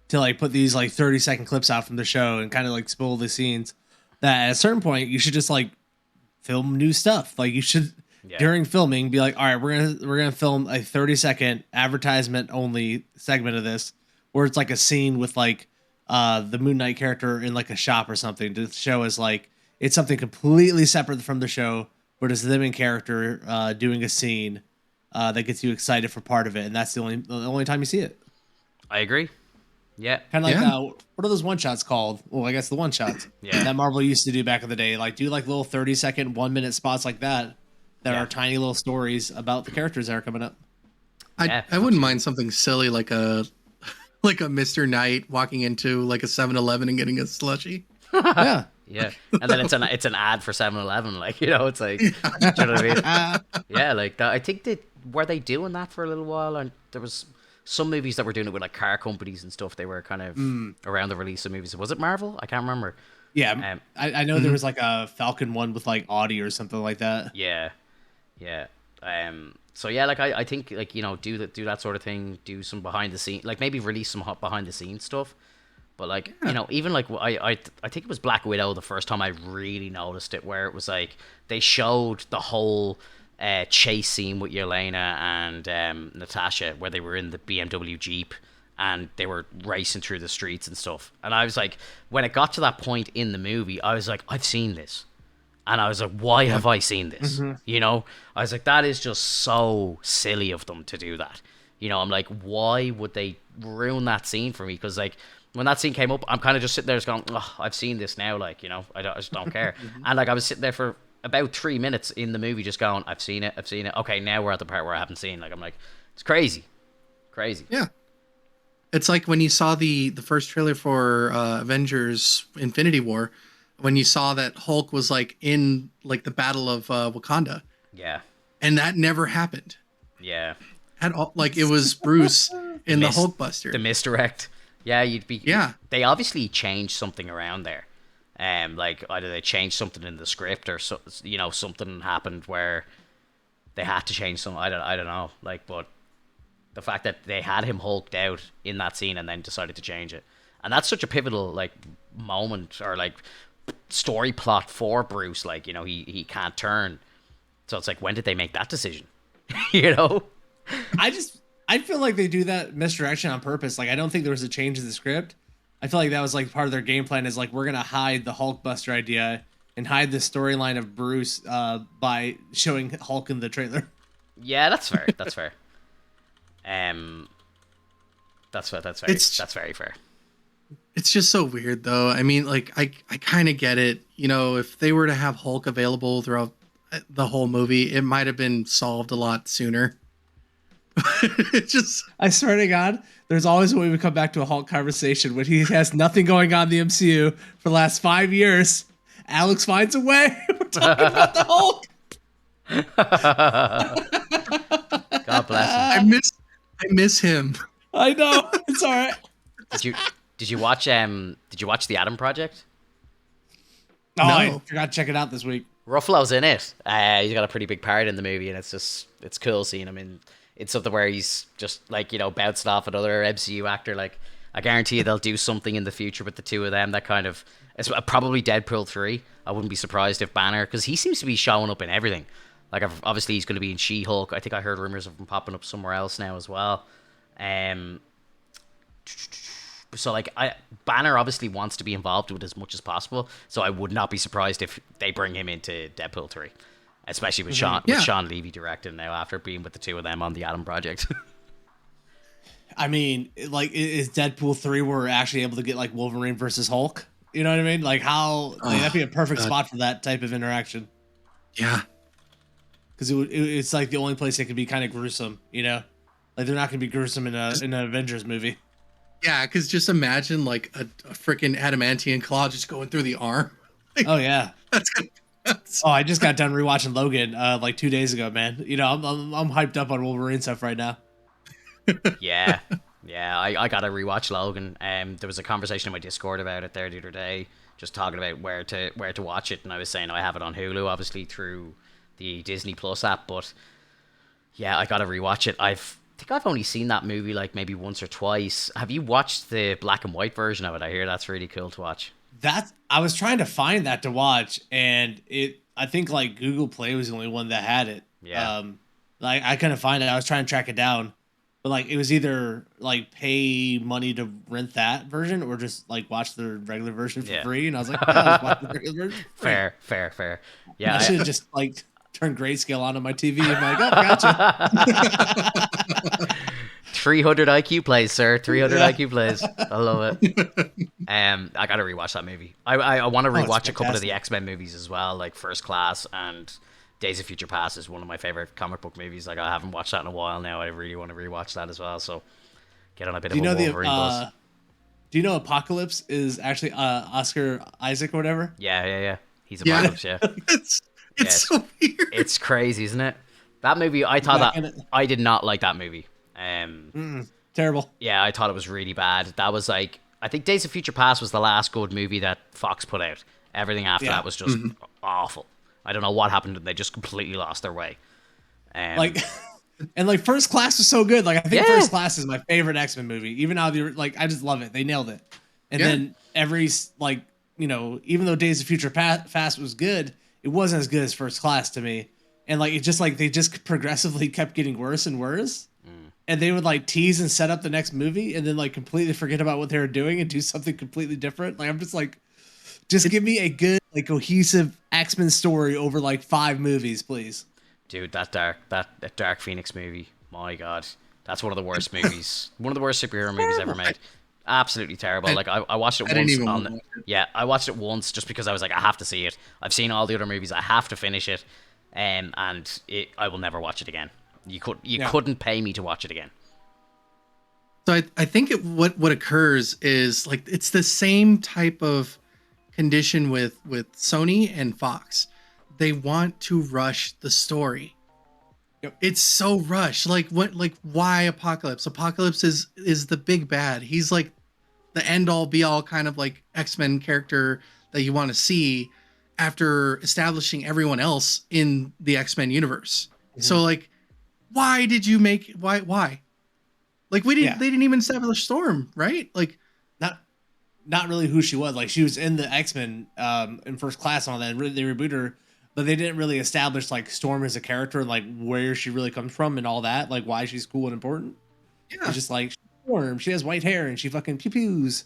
Speaker 3: to like put these like 30-second clips out from the show and kind of like spoil the scenes, that at a certain point you should just like film new stuff. Like you should during filming be like, all right, we're gonna film a 30-second advertisement only segment of this, where it's like a scene with like the Moon Knight character in like a shop or something, to show as like it's something completely separate from the show, but it's them in character doing a scene that gets you excited for part of it, and that's the only time you see it.
Speaker 2: I agree. Yeah.
Speaker 3: Kind of like what are those one shots called? Well, I guess the one shots. That Marvel used to do back in the day, like do like little 30-second, 1 minute spots like that are tiny little stories about the characters that are coming up.
Speaker 4: I wouldn't mind something silly like a Mr. Knight walking into like a 7-Eleven and getting a slushie.
Speaker 3: Yeah.
Speaker 2: Yeah, and then it's an ad for 7-Eleven, like, you know, it's like, do you know what I mean? Yeah, like that. I think were they doing that for a little while, and there was some movies that were doing it with like car companies and stuff. They were kind of around the release of movies. Was it Marvel? I can't remember.
Speaker 3: Yeah, I know there was like a Falcon one with like Audi or something like that.
Speaker 2: Yeah. So yeah, like I think like, you know, do that sort of thing. Do some behind the scene, like maybe release some behind the scenes stuff. But like, you know, even like I think it was Black Widow the first time I really noticed it, where it was like they showed the whole chase scene with Yelena and Natasha, where they were in the BMW Jeep and they were racing through the streets and stuff. And I was like, when it got to that point in the movie, I was like, I've seen this. And I was like, why have I seen this? You know, I was like, that is just so silly of them to do that. You know, I'm like, why would they ruin that scene for me? Because like, when that scene came up, I'm kind of just sitting there just going, oh, I've seen this now. Like, you know, I just don't care. And like, I was sitting there for about 3 minutes in the movie just going, I've seen it. Okay, now we're at the part where I haven't seen. Like, I'm like, it's crazy.
Speaker 4: Yeah. It's like when you saw the first trailer for Avengers Infinity War, when you saw that Hulk was like in like the Battle of Wakanda.
Speaker 2: Yeah.
Speaker 4: And that never happened.
Speaker 2: Yeah.
Speaker 4: At all, like it was Bruce in the Hulkbuster.
Speaker 2: The misdirect. Yeah, you'd be.
Speaker 4: Yeah.
Speaker 2: They obviously changed something around there. Like either they changed something in the script or so, you know, something happened where they had to change something. I don't know. Like, but the fact that they had him hulked out in that scene and then decided to change it, and that's such a pivotal like moment or like story plot for Bruce. Like, you know, he can't turn. So it's like, when did they make that decision? You know.
Speaker 3: I feel like they do that misdirection on purpose. Like, I don't think there was a change in the script. I feel like that was like part of their game plan is like, we're going to hide the Hulkbuster idea and hide the storyline of Bruce by showing Hulk in the trailer.
Speaker 2: Yeah, that's fair. That's fair. That's fair. That's very fair.
Speaker 4: It's just so weird though. I mean, like I kind of get it. You know, if they were to have Hulk available throughout the whole movie, it might have been solved a lot sooner. It's just,
Speaker 3: I swear to God, there's always a way we come back to a Hulk conversation when he has nothing going on in the MCU for the last 5 years. Alex finds a way. We're talking about the Hulk.
Speaker 2: God bless him.
Speaker 4: I miss him.
Speaker 3: I know. It's all right.
Speaker 2: Did you watch the Adam Project?
Speaker 3: Oh,
Speaker 4: No.
Speaker 3: I forgot to check it out this week.
Speaker 2: Ruffalo's in it. He's got a pretty big part in the movie, and it's cool seeing him in. It's something where he's just like, you know, bouncing off another MCU actor. Like, I guarantee you they'll do something in the future with the two of them that kind of, it's probably Deadpool 3. I wouldn't be surprised if Banner, because he seems to be showing up in everything. Like, obviously he's going to be in She-Hulk. I think I heard rumors of him popping up somewhere else now as well. So like, Banner obviously wants to be involved with as much as possible. So I would not be surprised if they bring him into Deadpool 3. Especially with Sean Levy directing now after being with the two of them on the Adam Project.
Speaker 3: I mean, like, is Deadpool 3 where we're actually able to get like Wolverine versus Hulk? You know what I mean? Like, how that'd be a perfect spot for that type of interaction.
Speaker 4: Yeah.
Speaker 3: Because it's like the only place it could be kind of gruesome, you know? Like, they're not going to be gruesome in an Avengers movie.
Speaker 4: Yeah, because just imagine like a freaking adamantium claw just going through the arm. Like,
Speaker 3: Oh, yeah.
Speaker 4: that's good.
Speaker 3: Oh, I just got done rewatching Logan like 2 days ago, man. You know, I'm hyped up on Wolverine stuff right now.
Speaker 2: Yeah. I gotta rewatch Logan. There was a conversation in my Discord about it there the other day, just talking about where to watch it, and I was saying I have it on Hulu, obviously through the Disney Plus app, but yeah, I gotta rewatch it. I think I've only seen that movie like maybe once or twice. Have you watched the black and white version of it? I hear that's really cool to watch.
Speaker 3: I was trying to find that to watch, and I think like Google Play was the only one that had it.
Speaker 2: Yeah.
Speaker 3: Like I couldn't find it. I was trying to track it down, but like it was either like pay money to rent that version or just like watch the regular version for free. And I was like, let's watch the regular version.
Speaker 2: Fair. Yeah.
Speaker 3: I should have just like turned grayscale on my TV and like, oh, gotcha.
Speaker 2: 300 IQ plays, sir. 300 IQ plays. I love it. I gotta rewatch that movie. I want to rewatch a couple of the X-Men movies as well, like First Class and Days of Future Past is one of my favorite comic book movies. Like, I haven't watched that in a while now. I really want to rewatch that as well. So get on a bit of a Wolverine buzz.
Speaker 3: Do you know Apocalypse is actually Oscar Isaac or whatever?
Speaker 2: Yeah. He's Apocalypse. Yeah.
Speaker 4: It's so weird.
Speaker 2: It's crazy, isn't it? That movie, I did not like that movie.
Speaker 3: Terrible.
Speaker 2: Yeah, I thought it was really bad. That was like, I think Days of Future Past was the last good movie that Fox put out. Everything after that was just awful. I don't know what happened. They just completely lost their way.
Speaker 3: Like, and like First Class was so good. Like, I think First Class is my favorite X-Men movie. Even now, like, I just love it. They nailed it. And then like, you know, even though Days of Future Past was good, it wasn't as good as First Class to me. And like, it just like, they just progressively kept getting worse and worse. And they would like tease and set up the next movie and then like completely forget about what they were doing and do something completely different. Like, I'm just like, just give me a good, like, cohesive X-Men story over like 5 movies, please.
Speaker 2: Dude, that Dark Phoenix movie, my God, that's one of the worst movies, one of the worst superhero movies ever made. Absolutely terrible. Like, I watched it once. Yeah, I watched it once just because I was like, I have to see it. I've seen all the other movies. I have to finish it, and I will never watch it again. You couldn't pay me to watch it again.
Speaker 4: So I think what occurs is like it's the same type of condition with Sony and Fox. They want to rush the story.
Speaker 3: Yep.
Speaker 4: It's so rushed. Like why Apocalypse? Apocalypse is the big bad. He's like the end all be all kind of like X-Men character that you want to see after establishing everyone else in the X-Men universe. Mm-hmm. So like, why did you make why? Like they didn't even establish Storm, right? Like
Speaker 3: not really who she was. Like, she was in the X-Men in First Class and all that. They rebooted her, but they didn't really establish like Storm as a character, like where she really comes from and all that, like why she's cool and important. Yeah, it's just like Storm. She has white hair and she fucking pew pews.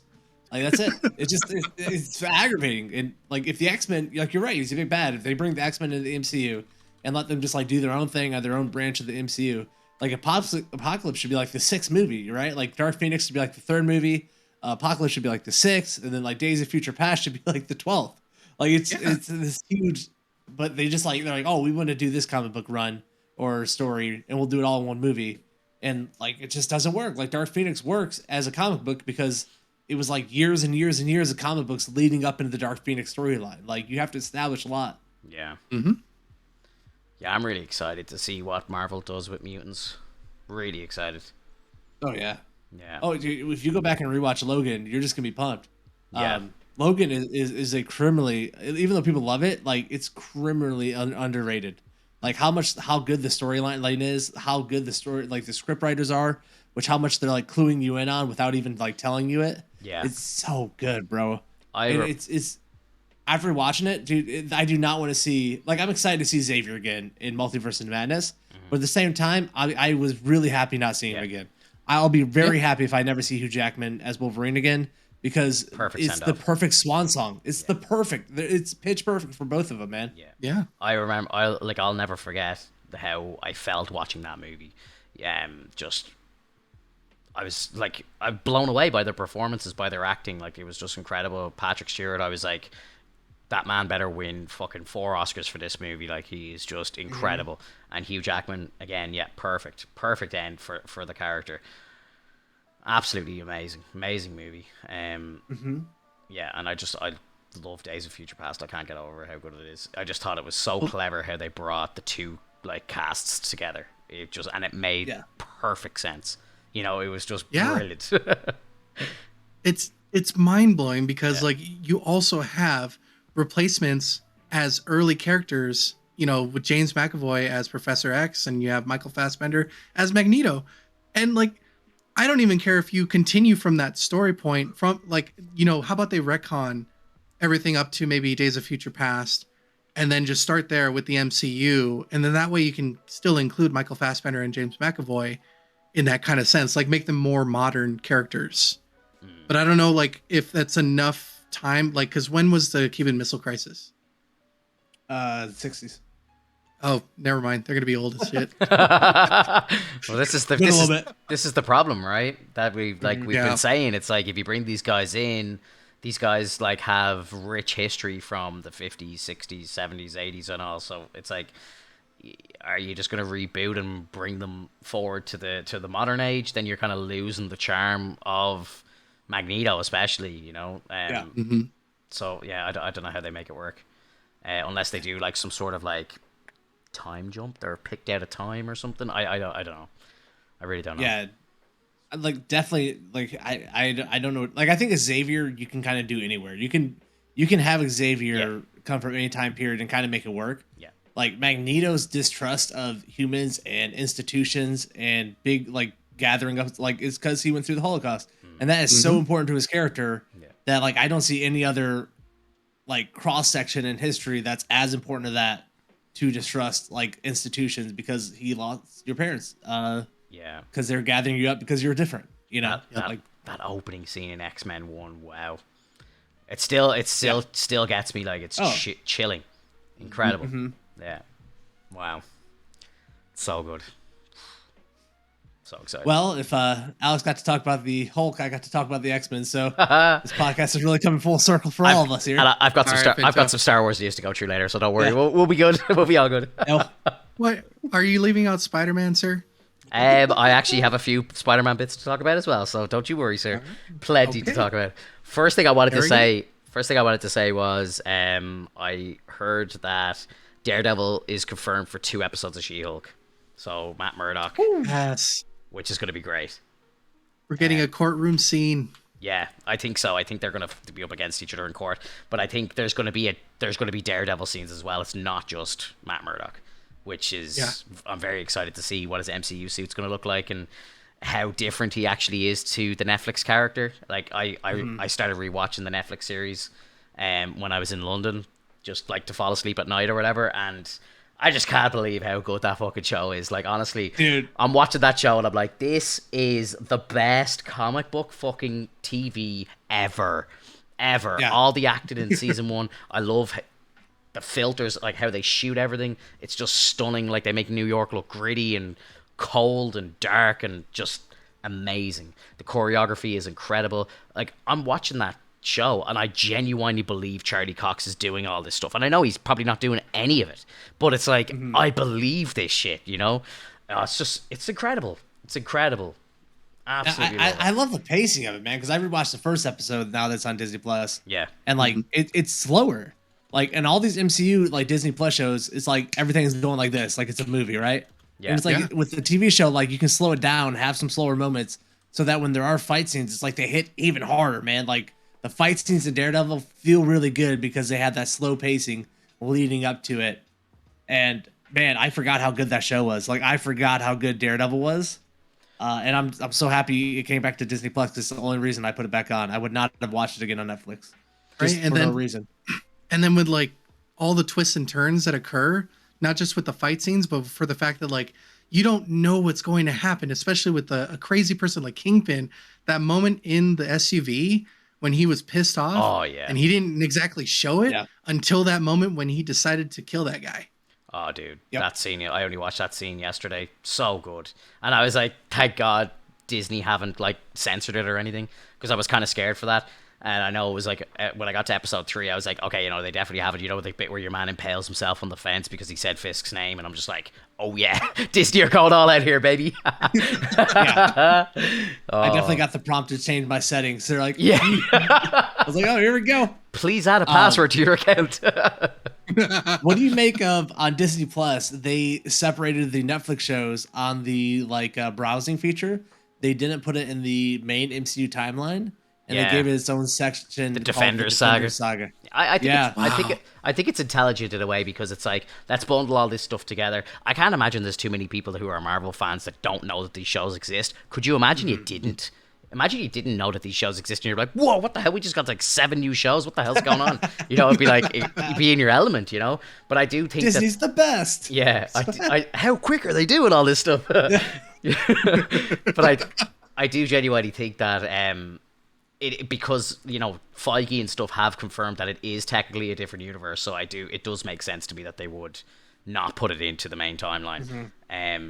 Speaker 3: Like, that's it. It's aggravating. And like, if the X-Men, like, you're right, he's a big bad. If they bring the X-Men into the MCU and let them just like do their own thing on their own branch of the MCU, like Apocalypse should be like the 6th movie, right? Like Dark Phoenix should be like the 3rd movie. Apocalypse should be like the 6th, and then like Days of Future Past should be like the 12th. Like, it's this huge, but they're like, oh, we want to do this comic book run or story, and we'll do it all in one movie, and like, it just doesn't work. Like, Dark Phoenix works as a comic book because it was like years and years and years of comic books leading up into the Dark Phoenix storyline. Like, you have to establish a lot.
Speaker 2: Yeah.
Speaker 4: Mm-hmm.
Speaker 2: Yeah, I'm really excited to see what Marvel does with mutants. Really excited.
Speaker 3: Oh yeah.
Speaker 2: Yeah.
Speaker 3: Oh, dude, if you go back and rewatch Logan, you're just gonna be pumped.
Speaker 2: Yeah.
Speaker 3: Logan is a criminally, even though people love it, like, it's criminally underrated. Like, how good the storyline is, how good the story, like, the script writers are, how much they're like cluing you in on without even like telling you it.
Speaker 2: Yeah.
Speaker 3: It's so good, bro. It's after watching it, dude, I do not want to see, like, I'm excited to see Xavier again in Multiverse of Madness, but at the same time, I was really happy not seeing him again. I'll be very happy if I never see Hugh Jackman as Wolverine again, because it's the perfect swan song. It's it's pitch perfect for both of them, man.
Speaker 2: Yeah. I remember, I'll never forget how I felt watching that movie. I was like, I'm blown away by their performances, by their acting. Like, it was just incredible. Patrick Stewart, I was like, that man better win fucking 4 Oscars for this movie. Like, he is just incredible. And Hugh Jackman, again, perfect end for the character. Absolutely amazing movie. Yeah, and I love Days of Future Past. I can't get over how good it is. I just thought it was so clever how they brought the two like casts together. It made perfect sense. You know, it was just brilliant.
Speaker 4: It's mind blowing because like, you also have replacements as early characters, you know, with James McAvoy as Professor X, and you have Michael Fassbender as Magneto. And like, I don't even care if you continue from that story point from, like, you know, how about they retcon everything up to maybe Days of Future Past and then just start there with the MCU. And then that way you can still include Michael Fassbender and James McAvoy in that kind of sense, like make them more modern characters. But I don't know, like, if that's enough time, like, because when was the Cuban Missile Crisis?
Speaker 3: 60s.
Speaker 4: Oh, never mind. They're gonna be old as shit.
Speaker 2: Well, this is the problem, right? That we've been saying. It's like, if you bring these guys in, these guys like have rich history from the 50s, 60s, 70s, 80s, and all. So it's like, are you just going to reboot and bring them forward to the modern age? Then you're kind of losing the charm of Magneto, especially, you know. So yeah, I don't know how they make it work, unless they do like some sort of like time jump. They're picked out of time or something. I don't know. I really don't know.
Speaker 3: Yeah, like, definitely, like, I don't know. Like, I think a Xavier you can kind of do anywhere. You can have a Xavier come from any time period and kind of make it work.
Speaker 2: Yeah.
Speaker 3: Like, Magneto's distrust of humans and institutions and big, like, gathering up, like, it's because he went through the Holocaust, and that is so important to his character. that like I don't see any other like cross section in history that's as important to that to distrust like institutions because he lost your parents.
Speaker 2: Yeah.
Speaker 3: Because they're gathering you up because you're different. You know,
Speaker 2: That opening scene in X-Men 1, wow. It still gets me, like, it's chilling. Incredible. Yeah. Wow. So good. So excited.
Speaker 3: Well, if Alex got to talk about the Hulk, I got to talk about the X-Men. So this podcast is really coming full circle for all of us here.
Speaker 2: And I've got
Speaker 4: All right,
Speaker 2: some Star Wars news to go through later, so don't worry. Yeah. We'll be good. We'll be all good.
Speaker 3: No.
Speaker 4: What are you leaving out Spider-Man, sir?
Speaker 2: I actually have a few Spider-Man bits to talk about as well, so don't you worry, sir. Plenty to talk about. First thing I wanted to say was I heard that Daredevil is confirmed for 2 episodes of She-Hulk. So Matt Murdock,
Speaker 4: Yes,
Speaker 2: which is going to be great.
Speaker 4: we're getting a courtroom scene.
Speaker 2: Yeah, I think so. I think they're going to be up against each other in court, but I think there's going to be Daredevil scenes as well. It's not just Matt Murdock, which is I'm very excited to see what his MCU suit's going to look like and how different he actually is to the Netflix character. Like I started rewatching the Netflix series when I was in London, just like to fall asleep at night or whatever, and I just can't believe how good that fucking show is. Like, honestly,
Speaker 3: dude,
Speaker 2: I'm watching that show and I'm like, this is the best comic book fucking TV ever. Yeah. All the acting in season 1. I love the filters, like how they shoot everything. It's just stunning. Like, they make New York look gritty and cold and dark and just amazing. The choreography is incredible. Like, I'm watching that show and I genuinely believe Charlie Cox is doing all this stuff, and I know he's probably not doing any of it, but it's like I believe this shit, you know. It's incredible. Absolutely.
Speaker 3: I love the pacing of it, man, because I rewatched the first episode now that's on Disney Plus.
Speaker 2: Yeah,
Speaker 3: and like it's slower, like, and all these MCU like Disney Plus shows, it's like everything's going like this, like it's a movie, right?
Speaker 2: Yeah,
Speaker 3: and it's like with the TV show, like you can slow it down, have some slower moments, so that when there are fight scenes, it's like they hit even harder, man. Like, the fight scenes in Daredevil feel really good because they have that slow pacing leading up to it. And man, I forgot how good that show was. Like, I forgot how good Daredevil was. And I'm so happy it came back to Disney Plus. It's the only reason I put it back on. I would not have watched it again on Netflix. Just
Speaker 4: Right, and
Speaker 3: for
Speaker 4: then,
Speaker 3: no reason.
Speaker 4: And then with like all the twists and turns that occur, not just with the fight scenes, but for the fact that like you don't know what's going to happen, especially with a crazy person like Kingpin. That moment in the SUV when he was pissed off, and he didn't exactly show it until that moment when he decided to kill that guy.
Speaker 2: Oh, dude, that scene, I only watched that scene yesterday. So good. And I was like, thank God Disney haven't like censored it or anything, because I was kind of scared for that. And I know it was like, when I got to episode 3, I was like, okay, you know, they definitely have it. You know, the bit where your man impales himself on the fence because he said Fisk's name. And I'm just like, oh yeah, Disney are going all out here, baby.
Speaker 3: I definitely got the prompt to change my settings. They're like, I was like, oh, here we go.
Speaker 2: Please add a password to your account.
Speaker 3: What do you make of on Disney Plus? They separated the Netflix shows on the like browsing feature. They didn't put it in the main MCU timeline. And they gave it its own section.
Speaker 2: The Defenders Saga. I think it's intelligent in a way, because it's like, let's bundle all this stuff together. I can't imagine there's too many people who are Marvel fans that don't know that these shows exist. Could you imagine you didn't? Imagine you didn't know that these shows exist and you're like, whoa, what the hell? We just got like 7 new shows. What the hell's going on? You know, it'd be like, it'd be in your element, you know? But I do think
Speaker 3: Disney's the best.
Speaker 2: Yeah. How quick are they doing all this stuff? But I do genuinely think that because, you know, Feige and stuff have confirmed that it is technically a different universe, so it does make sense to me that they would not put it into the main timeline.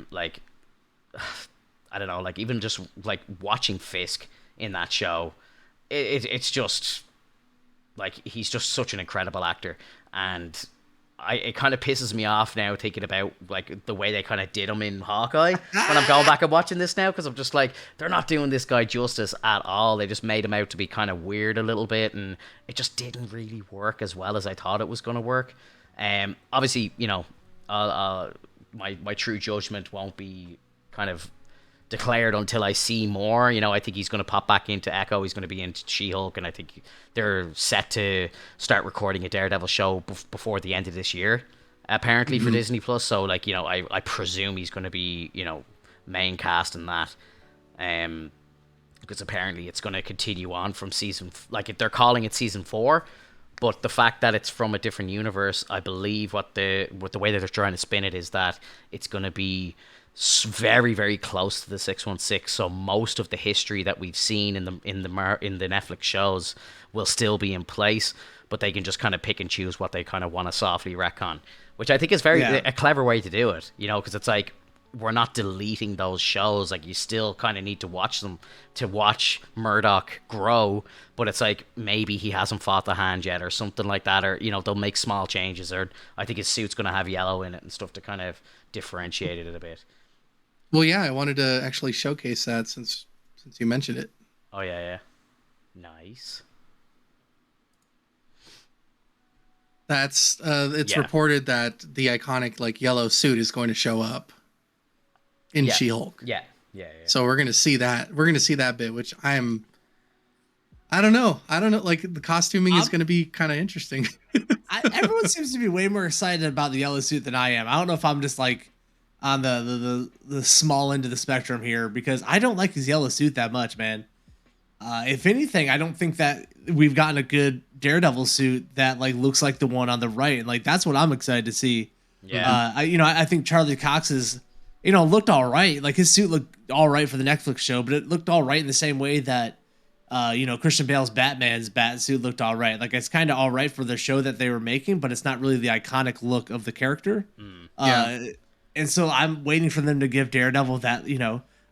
Speaker 2: Like, I don't know, like, even just like watching Fisk in that show, it's just like, he's just such an incredible actor, and it kind of pisses me off now thinking about like the way they kind of did him in Hawkeye when I'm going back and watching this now, because I'm just like, they're not doing this guy justice at all. They just made him out to be kind of weird a little bit, and it just didn't really work as well as I thought it was going to work. Obviously, you know, my true judgment won't be kind of declared until I see more. You know, I think he's going to pop back into Echo. He's going to be in She-Hulk, and I think they're set to start recording a Daredevil show before the end of this year, apparently, for Disney Plus. So, like, you know, I presume he's going to be, you know, main cast in that. because apparently it's going to continue on from like they're calling it season 4, but the fact that it's from a different universe, I believe what the way that they're trying to spin it is that it's going to be very, very close to the 616. So most of the history that we've seen in the Netflix shows will still be in place, but they can just kind of pick and choose what they kind of want to softly retcon, which I think is a clever way to do it. Because it's like, we're not deleting those shows. Like, you still kind of need to watch them to watch Murdoch grow, but it's like, maybe he hasn't fought the hand yet or something like that, or they'll make small changes, or I think his suit's going to have yellow in it and stuff to kind of differentiate it a bit.
Speaker 4: Well, yeah, I wanted to actually showcase that since you mentioned it.
Speaker 2: Oh yeah, nice.
Speaker 4: That's it's reported that the iconic like yellow suit is going to show up in She-Hulk.
Speaker 2: Yeah.
Speaker 4: So we're gonna see that. We're gonna see that bit, which I don't know. Like, the costuming is gonna be kind of interesting.
Speaker 3: Everyone seems to be way more excited about the yellow suit than I am. I don't know if I'm just like on the small end of the spectrum here, because I don't like his yellow suit that much, man. If anything, I don't think that we've gotten a good Daredevil suit that like looks like the one on the right, and like that's what I'm excited to see.
Speaker 2: Yeah.
Speaker 3: I think Charlie Cox's looked all right. Like, his suit looked all right for the Netflix show, but it looked all right in the same way that Christian Bale's Batman's bat suit looked all right. Like, it's kind of all right for the show that they were making, but it's not really the iconic look of the character. And so I'm waiting for them to give Daredevil that,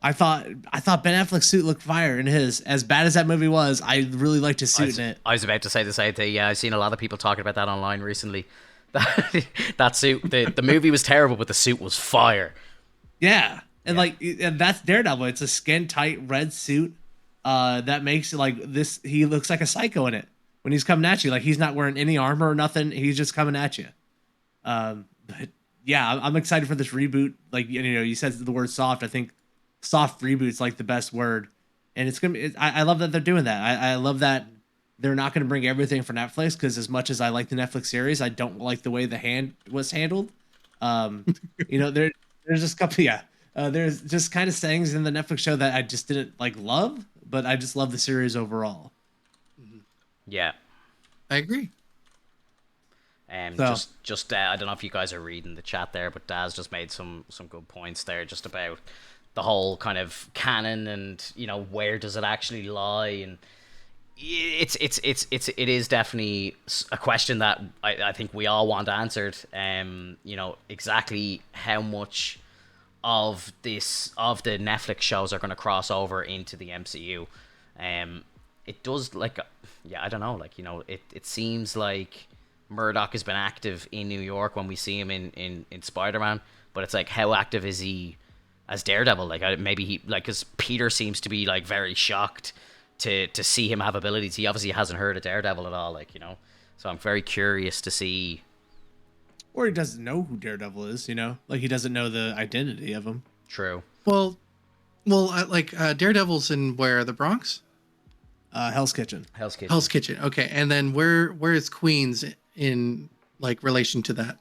Speaker 3: I thought Ben Affleck's suit looked fire in his. As bad as that movie was, I really liked his suit in it.
Speaker 2: I was about to say the same thing. Yeah, I've seen a lot of people talking about that online recently. That suit, the movie was terrible, but the suit was fire.
Speaker 3: Yeah. And that's Daredevil. It's a skin tight red suit that makes it like this. He looks like a psycho in it when he's coming at you. Like, he's not wearing any armor or nothing. He's just coming at you. But yeah, I'm excited for this reboot. Like, you said the word soft. I think soft reboot's like the best word, and it's gonna be. I love that they're doing that. I love that they're not going to bring everything for Netflix, because as much as I like the Netflix series, I don't like the way the hand was handled. There's just a couple. There's just kind of things in the Netflix show that I just didn't like love, but I just love the series overall.
Speaker 2: Yeah,
Speaker 4: I agree.
Speaker 2: Just I don't know if you guys are reading the chat there, but Daz just made some good points there, just about the whole kind of canon and where does it actually lie, and it is definitely a question that I think we all want answered. Exactly how much of the Netflix shows are going to cross over into the MCU. It does, like, I don't know, like, it seems like Murdoch has been active in New York when we see him in Spider-Man, but it's like, how active is he as Daredevil? Like, maybe he, like, because Peter seems to be like very shocked to see him have abilities. He obviously hasn't heard of Daredevil at all, like, so I'm very curious to see.
Speaker 3: Or he doesn't know who Daredevil is, like, he doesn't know the identity of him.
Speaker 2: True.
Speaker 4: Well, Daredevil's in where? The Bronx?
Speaker 3: Hell's Kitchen.
Speaker 2: Hell's Kitchen.
Speaker 4: Okay, and then where is Queens in like relation to that?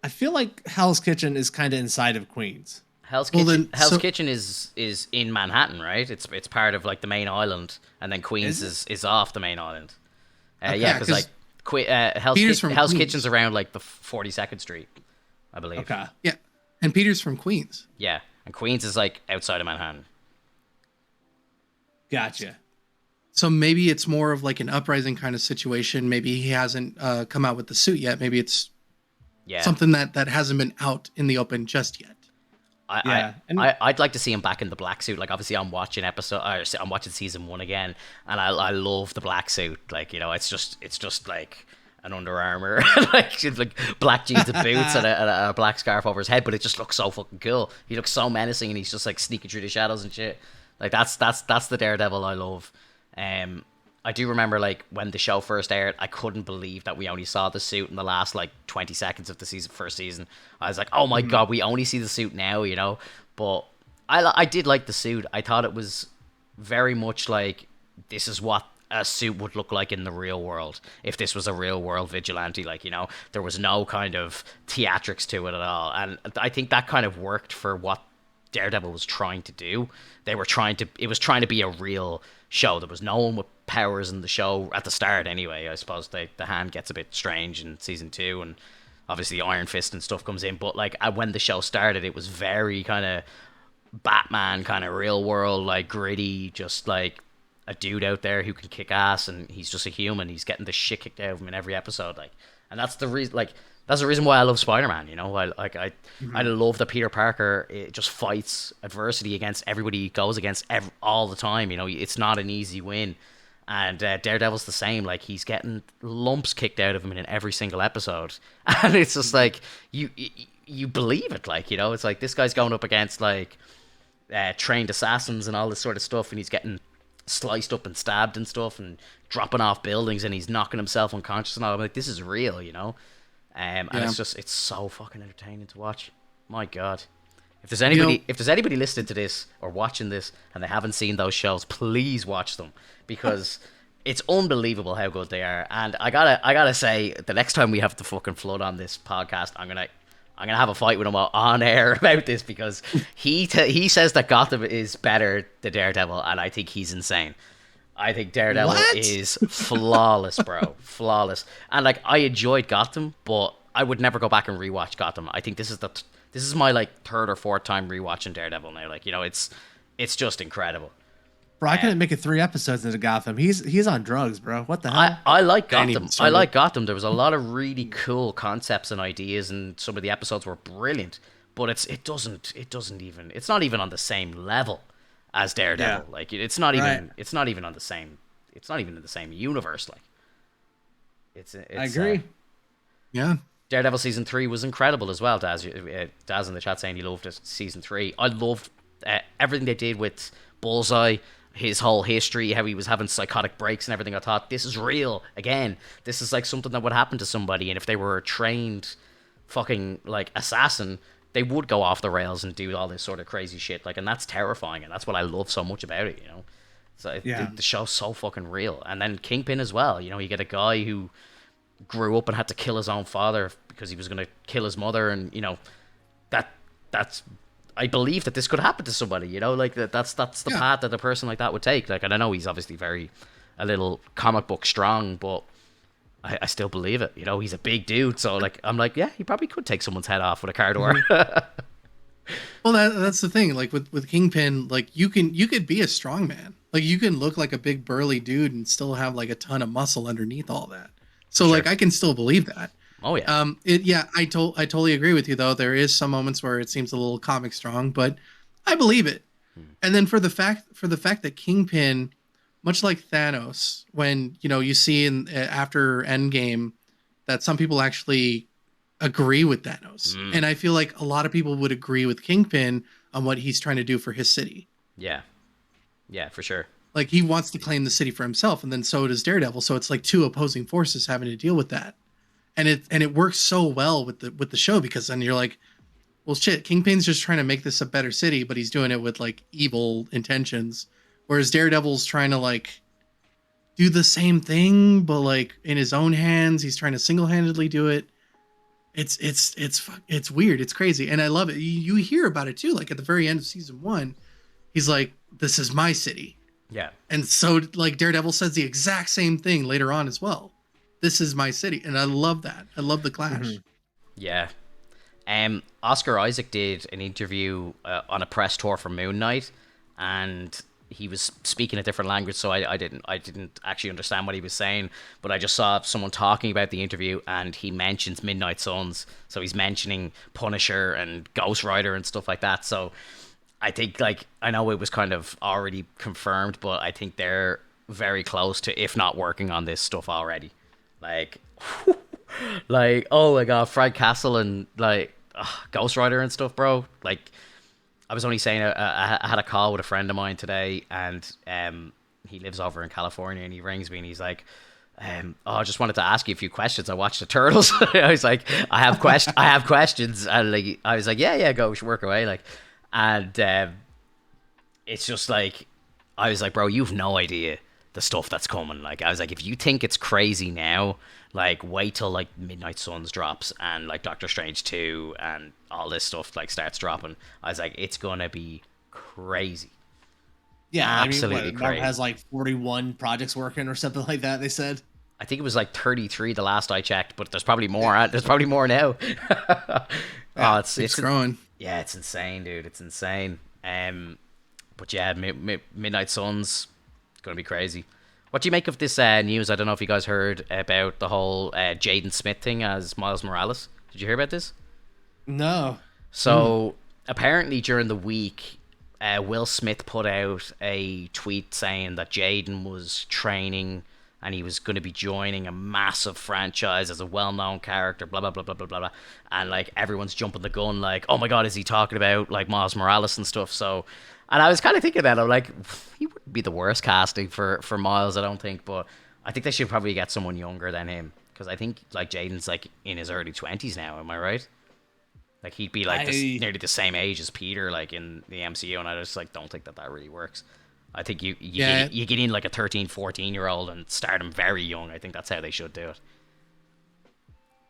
Speaker 3: I feel like Hell's Kitchen is kind of inside of Queens.
Speaker 2: Hell's Kitchen is in Manhattan, right? It's part of like the main island, and then Queens is off the main island. Yeah, because like Hell's Kitchen's around like the 42nd Street, I believe.
Speaker 3: Okay.
Speaker 4: Yeah, and Peter's from Queens.
Speaker 2: Yeah, and Queens is like outside of Manhattan.
Speaker 3: Gotcha.
Speaker 4: So maybe it's more of like an uprising kind of situation. Maybe he hasn't come out with the suit yet. Maybe it's something that hasn't been out in the open just yet.
Speaker 2: I'd like to see him back in the black suit. Like, obviously, I'm watching season 1 again, and I love the black suit. Like, it's just like an Under Armour, like black jeans and boots and a black scarf over his head. But it just looks so fucking cool. He looks so menacing, and he's just like sneaking through the shadows and shit. Like, that's the Daredevil I love. I do remember, like, when the show first aired, I couldn't believe that we only saw the suit in the last like 20 seconds of the first season. I was like, oh my god, we only see the suit now, But I did like the suit. I thought it was very much like, this is what a suit would look like in the real world if this was a real world vigilante. Like, there was no kind of theatrics to it at all, and I think that kind of worked for what Daredevil was trying to do. It was trying to be a real show. There was no one with powers in the show at the start anyway. I suppose the hand gets a bit strange in season 2, and obviously Iron Fist and stuff comes in. But like when the show started, it was very kind of Batman, kind of real world, like gritty, just like a dude out there who can kick ass, and he's just a human. He's getting the shit kicked out of him in every episode, like, and that's the reason. Like, that's the reason why I love Spider-Man. You know, I love that Peter Parker just fights adversity against everybody he goes against all the time. You know, it's not an easy win, and Daredevil's the same. Like, he's getting lumps kicked out of him in every single episode, and it's just like you believe it. Like, you know, it's like this guy's going up against like trained assassins and all this sort of stuff, and he's getting sliced up and stabbed and stuff and dropping off buildings, and he's knocking himself unconscious and all. I'm like, this is real, you know? And it's so fucking entertaining to watch. My God. If there's anybody listening to this or watching this and they haven't seen those shows, please watch them, because it's unbelievable how good they are. And I gotta say, the next time we have the fucking flood on this podcast, I'm gonna have a fight with him on air about this, because he says that Gotham is better than Daredevil, and I think he's insane. I think Daredevil is flawless, bro. Flawless. And like, I enjoyed Gotham, but I would never go back and rewatch Gotham. I think this is my like third or fourth time rewatching Daredevil now. Like, you know, it's just incredible.
Speaker 3: Bro, I couldn't make it 3 episodes into Gotham. He's on drugs, bro. What the hell?
Speaker 2: I like Gotham. I like Gotham. There was a lot of really cool concepts and ideas, and some of the episodes were brilliant. But it's not even on the same level as Daredevil. Yeah. Like, it's not even in the same universe. Like, it's I
Speaker 3: agree.
Speaker 4: Yeah.
Speaker 2: Daredevil season 3 was incredible as well. Daz in the chat saying he loved it. Season 3. I loved everything they did with Bullseye, his whole history, how he was having psychotic breaks and everything. I thought, this is real. Again, this is like something that would happen to somebody, and if they were a trained fucking like assassin, they would go off the rails and do all this sort of crazy shit. Like, and that's terrifying, and that's what I love so much about it, you know. So the show's so fucking real. And then Kingpin as well. You know, you get a guy who grew up and had to kill his own father because he was going to kill his mother, and you know, that's I believe that this could happen to somebody, you know, like that's the path that a person like that would take. Like, and I know he's obviously a little comic book strong, but I still believe it. You know, he's a big dude, so like, I'm like, yeah, he probably could take someone's head off with a car door.
Speaker 4: Well, that's the thing. Like with Kingpin, like you could be a strong man. Like, you can look like a big burly dude and still have like a ton of muscle underneath all that. So like, I can still believe that.
Speaker 2: Oh yeah.
Speaker 4: I totally agree with you though. There is some moments where it seems a little comic strong, but I believe it. And then for the fact that Kingpin, much like Thanos, when you know you see after Endgame that some people actually agree with Thanos, and I feel like a lot of people would agree with Kingpin on what he's trying to do for his city.
Speaker 2: Yeah, for sure.
Speaker 4: Like, he wants to claim the city for himself, and then so does Daredevil. So it's like two opposing forces having to deal with that. And it works so well with the show, because then you're like, well, shit, Kingpin's just trying to make this a better city, but he's doing it with like evil intentions, whereas Daredevil's trying to like do the same thing, but like in his own hands. He's trying to single-handedly do it. It's weird. It's crazy, and I love it. You hear about it too. Like at the very end of season 1, he's like, "This is my city."
Speaker 2: Yeah, and
Speaker 4: so like Daredevil says the exact same thing later on as well. This is my city, and I love that. I love the clash.
Speaker 2: Mm-hmm. Yeah. Oscar Isaac did an interview on a press tour for Moon Knight, and he was speaking a different language, so I didn't actually understand what he was saying, but I just saw someone talking about the interview, and he mentions Midnight Suns, so he's mentioning Punisher and Ghost Rider and stuff like that. So I think, like, I know it was kind of already confirmed, but I think they're very close to, if not working on this stuff already. Like, like, oh my god, Frank Castle and like Ghost Rider and stuff, bro. Like, I was only saying, I had a call with a friend of mine today, and he lives over in California, and he rings me and he's like, I just wanted to ask you a few questions. I watched the Turtles. I was like, I have questions, and like, I was like, yeah, go, we should work away, like, and it's just like, I was like, bro, you've no idea the stuff that's coming. Like, I was like, if you think it's crazy now, like, wait till like Midnight Suns drops and like Doctor Strange 2 and all this stuff like starts dropping. I was like, it's gonna be crazy.
Speaker 3: Yeah,
Speaker 2: Absolutely
Speaker 3: I mean, Marvel
Speaker 2: crazy.
Speaker 3: has like 41 projects working or something like that. They said.
Speaker 2: I think it was like 33 the last I checked, but there's probably more. There's probably more now. Oh,
Speaker 4: It's growing.
Speaker 2: yeah, it's insane, dude. It's insane. But yeah, Midnight Suns gonna be crazy. What do you make of this news? I don't know if you guys heard about the whole Jaden Smith thing as Miles Morales. Did you hear about this?
Speaker 3: No.
Speaker 2: So apparently during the week, Will Smith put out a tweet saying that Jaden was training and he was going to be joining a massive franchise as a well-known character, blah, blah, blah, blah, blah, blah, blah. And, like, everyone's jumping the gun, like, oh my god, is he talking about, like, Miles Morales and stuff? So, and I was kind of thinking about it, I'm like, he wouldn't be the worst casting for Miles, I don't think, but I think they should probably get someone younger than him, because I think, like, Jaden's, like, in his early 20s now, am I right? Like, he'd be, like, nearly the same age as Peter, like, in the MCU, and I just, like, don't think that really works. I think you get in like a 13, 14-year-old and start him very young. I think that's how they should do it.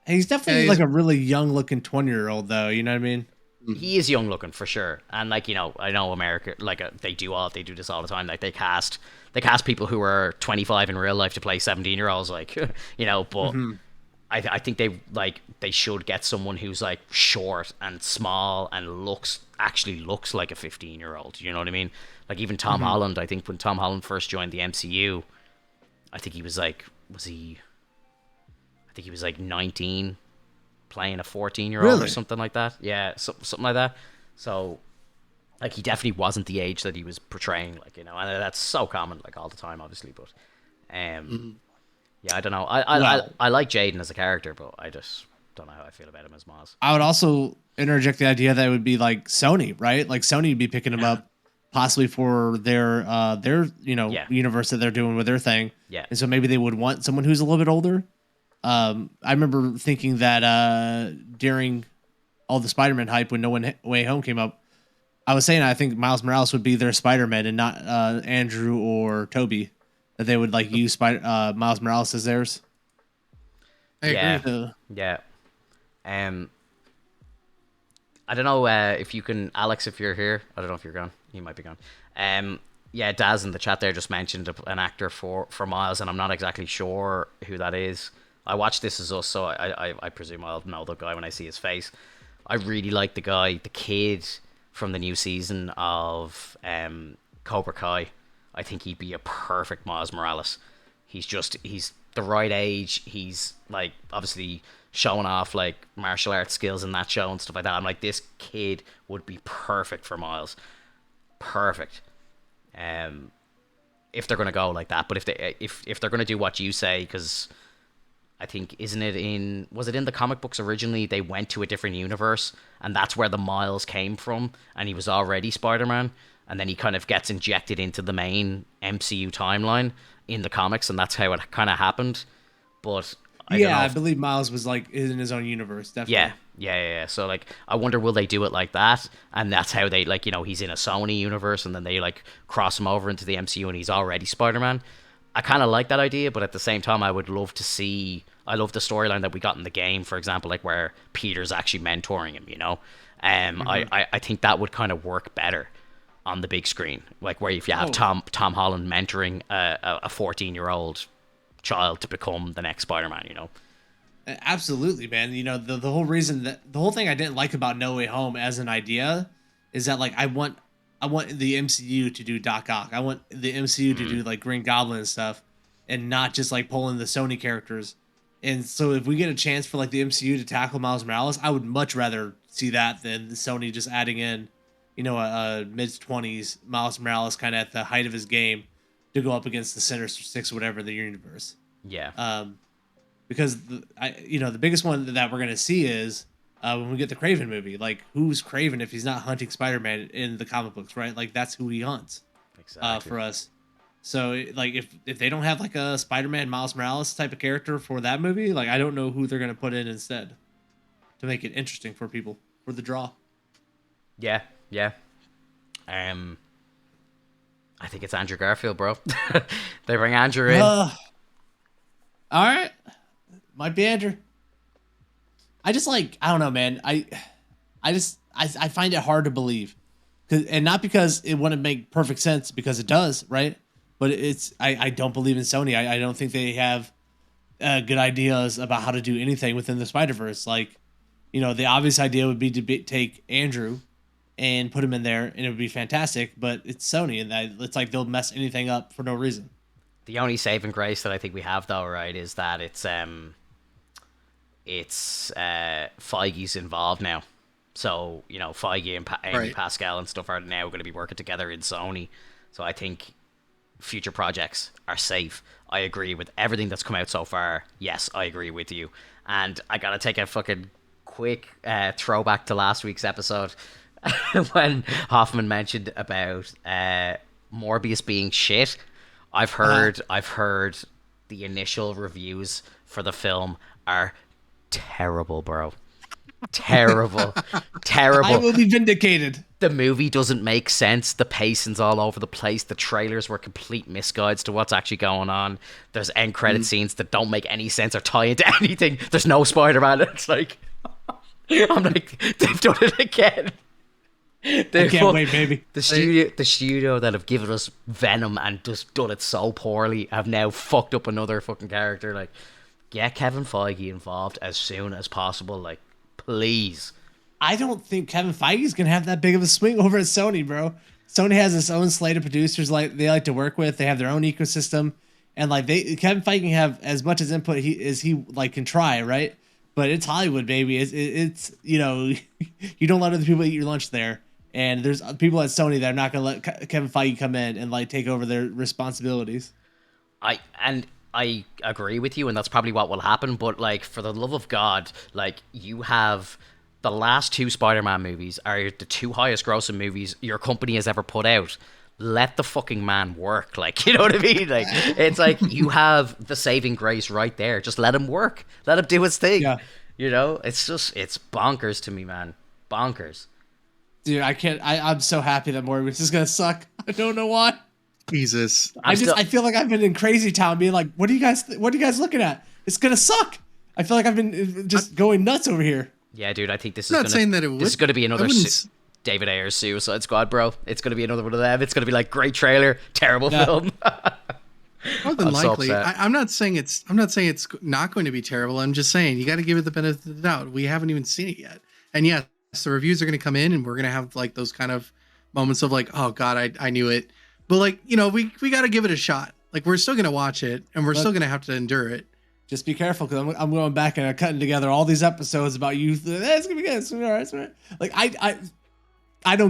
Speaker 3: He's definitely like a really young looking 20-year-old though, you know what I mean?
Speaker 2: He is young looking for sure. And like, you know, I know America, like they do this all the time. Like they cast people who are 25 in real life to play 17-year-olds, like, you know, but I think they should get someone who's like short and small and actually looks like a 15-year-old. You know what I mean? Like even Tom Holland, I think when Tom Holland first joined the MCU, I think he was like, I think he was like 19 playing a 14-year-old or something like that. Yeah, something like that. So like he definitely wasn't the age that he was portraying, like, you know, and that's so common like all the time obviously, but yeah, I don't know. I like Jaden as a character, but I just don't know how I feel about him as Miles.
Speaker 3: I would also interject the idea that it would be like Sony, right? Like Sony would be picking him up possibly for their universe that they're doing with their thing.
Speaker 2: Yeah.
Speaker 3: And so maybe they would want someone who's a little bit older. I remember thinking that during all the Spider-Man hype when No Way Home came up, I was saying I think Miles Morales would be their Spider-Man and not Andrew or Toby. That they would like use Miles Morales as theirs.
Speaker 4: I agree.
Speaker 2: Yeah. I don't know if you can, Alex, if you're here. I don't know if you're gone. You might be gone. Yeah, Daz in the chat there just mentioned an actor for Miles, and I'm not exactly sure who that is. I watched This Is Us, so I presume I'll know the guy when I see his face. I really like the guy, the kid from the new season of Cobra Kai. I think he'd be a perfect Miles Morales. He's the right age. He's like obviously showing off like martial arts skills in that show and stuff like that. I'm like, this kid would be perfect for Miles. Perfect. If they're gonna go like that, but if they're gonna do what you say, because I think was it in the comic books originally? They went to a different universe, and that's where the Miles came from, and he was already Spider-Man. And then he kind of gets injected into the main MCU timeline in the comics, and that's how it kind of happened. But I
Speaker 3: believe Miles was like in his own universe, definitely.
Speaker 2: Yeah. So like, I wonder, will they do it like that? And that's how they, like, you know, he's in a Sony universe, and then they like cross him over into the MCU, and he's already Spider-Man. I kind of like that idea, but at the same time, I would love to see. I love the storyline that we got in the game, for example, like where Peter's actually mentoring him. You know, I think that would kind of work better on the big screen, like where if you have Tom Holland mentoring a 14-year-old child to become the next Spider-Man, you know.
Speaker 3: Absolutely, man. You know, the whole reason that the whole thing I didn't like about No Way Home as an idea is that like I want the MCU to do Doc Ock. I want the MCU to do like Green Goblin and stuff, and not just like pulling the Sony characters. And so if we get a chance for like the MCU to tackle Miles Morales, I would much rather see that than Sony just adding in, you know, a mid-20s Miles Morales kind of at the height of his game to go up against the Sinister Six or whatever the universe.
Speaker 2: Yeah.
Speaker 3: Because the biggest one that we're gonna see is when we get the Kraven movie. Like, who's Kraven if he's not hunting Spider-Man in the comic books, right? Like, that's who he hunts.
Speaker 2: Exactly.
Speaker 3: For us. So like if they don't have like a Spider-Man Miles Morales type of character for that movie, like I don't know who they're gonna put in instead to make it interesting for people for the draw.
Speaker 2: Yeah. I think it's Andrew Garfield, bro. They bring Andrew in.
Speaker 3: All right, might be Andrew. I just I don't know, man. I find it hard to believe, and not because it wouldn't make perfect sense, because it does, right? But I don't believe in Sony. I don't think they have good ideas about how to do anything within the Spider-Verse. Like, the obvious idea would be to take Andrew and put him in there, and it would be fantastic. But it's Sony, and it's like they'll mess anything up for no reason.
Speaker 2: The only saving grace that I think we have, though, right, is that it's Feige's involved now. So, Feige and Amy Pascal and stuff are now going to be working together in Sony. So I think future projects are safe. I agree with everything that's come out so far. Yes, I agree with you. And I got to take a fucking quick throwback to last week's episode when Hofmvn mentioned about Morbius being shit. I've heard the initial reviews for the film are terrible, bro. Terrible.
Speaker 3: I will be vindicated.
Speaker 2: The movie doesn't make sense. The pacing's all over the place. The trailers were complete misguides to what's actually going on. There's end credit scenes that don't make any sense or tie into anything. There's no Spider-Man. It's like, I'm like, they've done it again.
Speaker 3: I can't wait, baby.
Speaker 2: The studio that have given us Venom and just done it so poorly have now fucked up another fucking character. Like, get Kevin Feige involved as soon as possible. Like, please.
Speaker 3: I don't think Kevin Feige's gonna have that big of a swing over at Sony, bro. Sony has its own slate of producers they like to work with. They have their own ecosystem, and Kevin Feige can have as much as input as he can try, right? But it's Hollywood, baby. It's you don't let other people eat your lunch there. And there's people at Sony that are not going to let Kevin Feige come in and take over their responsibilities.
Speaker 2: I agree with you, and that's probably what will happen. But for the love of God, you have the last two Spider-Man movies are the two highest grossing movies your company has ever put out. Let the fucking man work. You know what I mean? It's you have the saving grace right there. Just let him work. Let him do his thing. Yeah. It's bonkers to me, man. Bonkers.
Speaker 3: Dude, I can't. I'm so happy that Morbius is gonna suck. I don't know why.
Speaker 4: Jesus,
Speaker 3: I feel like I've been in crazy town, being like, "What are you guys looking at? It's gonna suck." I feel like I've been just going nuts over here.
Speaker 2: Yeah, dude. I think this is
Speaker 4: not saying that it would.
Speaker 2: This is gonna be another David Ayer's Suicide Squad, bro. It's gonna be another one of them. It's gonna be great trailer, terrible film.
Speaker 4: More than likely. So I'm not saying it's not going to be terrible. I'm just saying you got to give it the benefit of the doubt. We haven't even seen it yet, and yeah. So reviews are going to come in and we're going to have those kind of moments of oh God, I knew it. But we got to give it a shot. We're still going to watch it and we're still going to have to endure it.
Speaker 3: Just be careful, because I'm going back and I'm cutting together all these episodes about you. It's going to be good. It's all right. It's all right. I do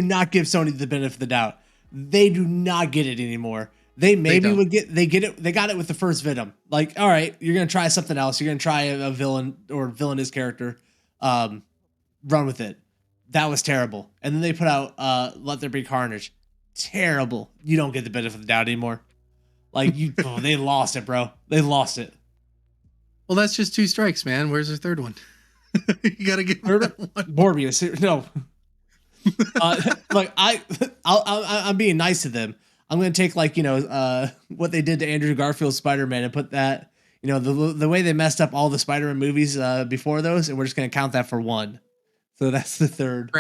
Speaker 3: not give Sony the benefit of the doubt. They do not get it anymore. They would get it. They got it with the first Venom. All right, you're going to try something else. You're going to try a villain or villainous character. Run with it. That was terrible. And then they put out Let There Be Carnage. Terrible. You don't get the benefit of the doubt anymore. They lost it, bro. They lost it.
Speaker 4: Well, that's just two strikes, man. Where's the third one? You gotta get that one.
Speaker 3: Morbius. No. I'm being nice to them. I'm gonna take what they did to Andrew Garfield's Spider-Man and put that, the way they messed up all the Spider-Man movies before those, and we're just gonna count that for one. So that's the third.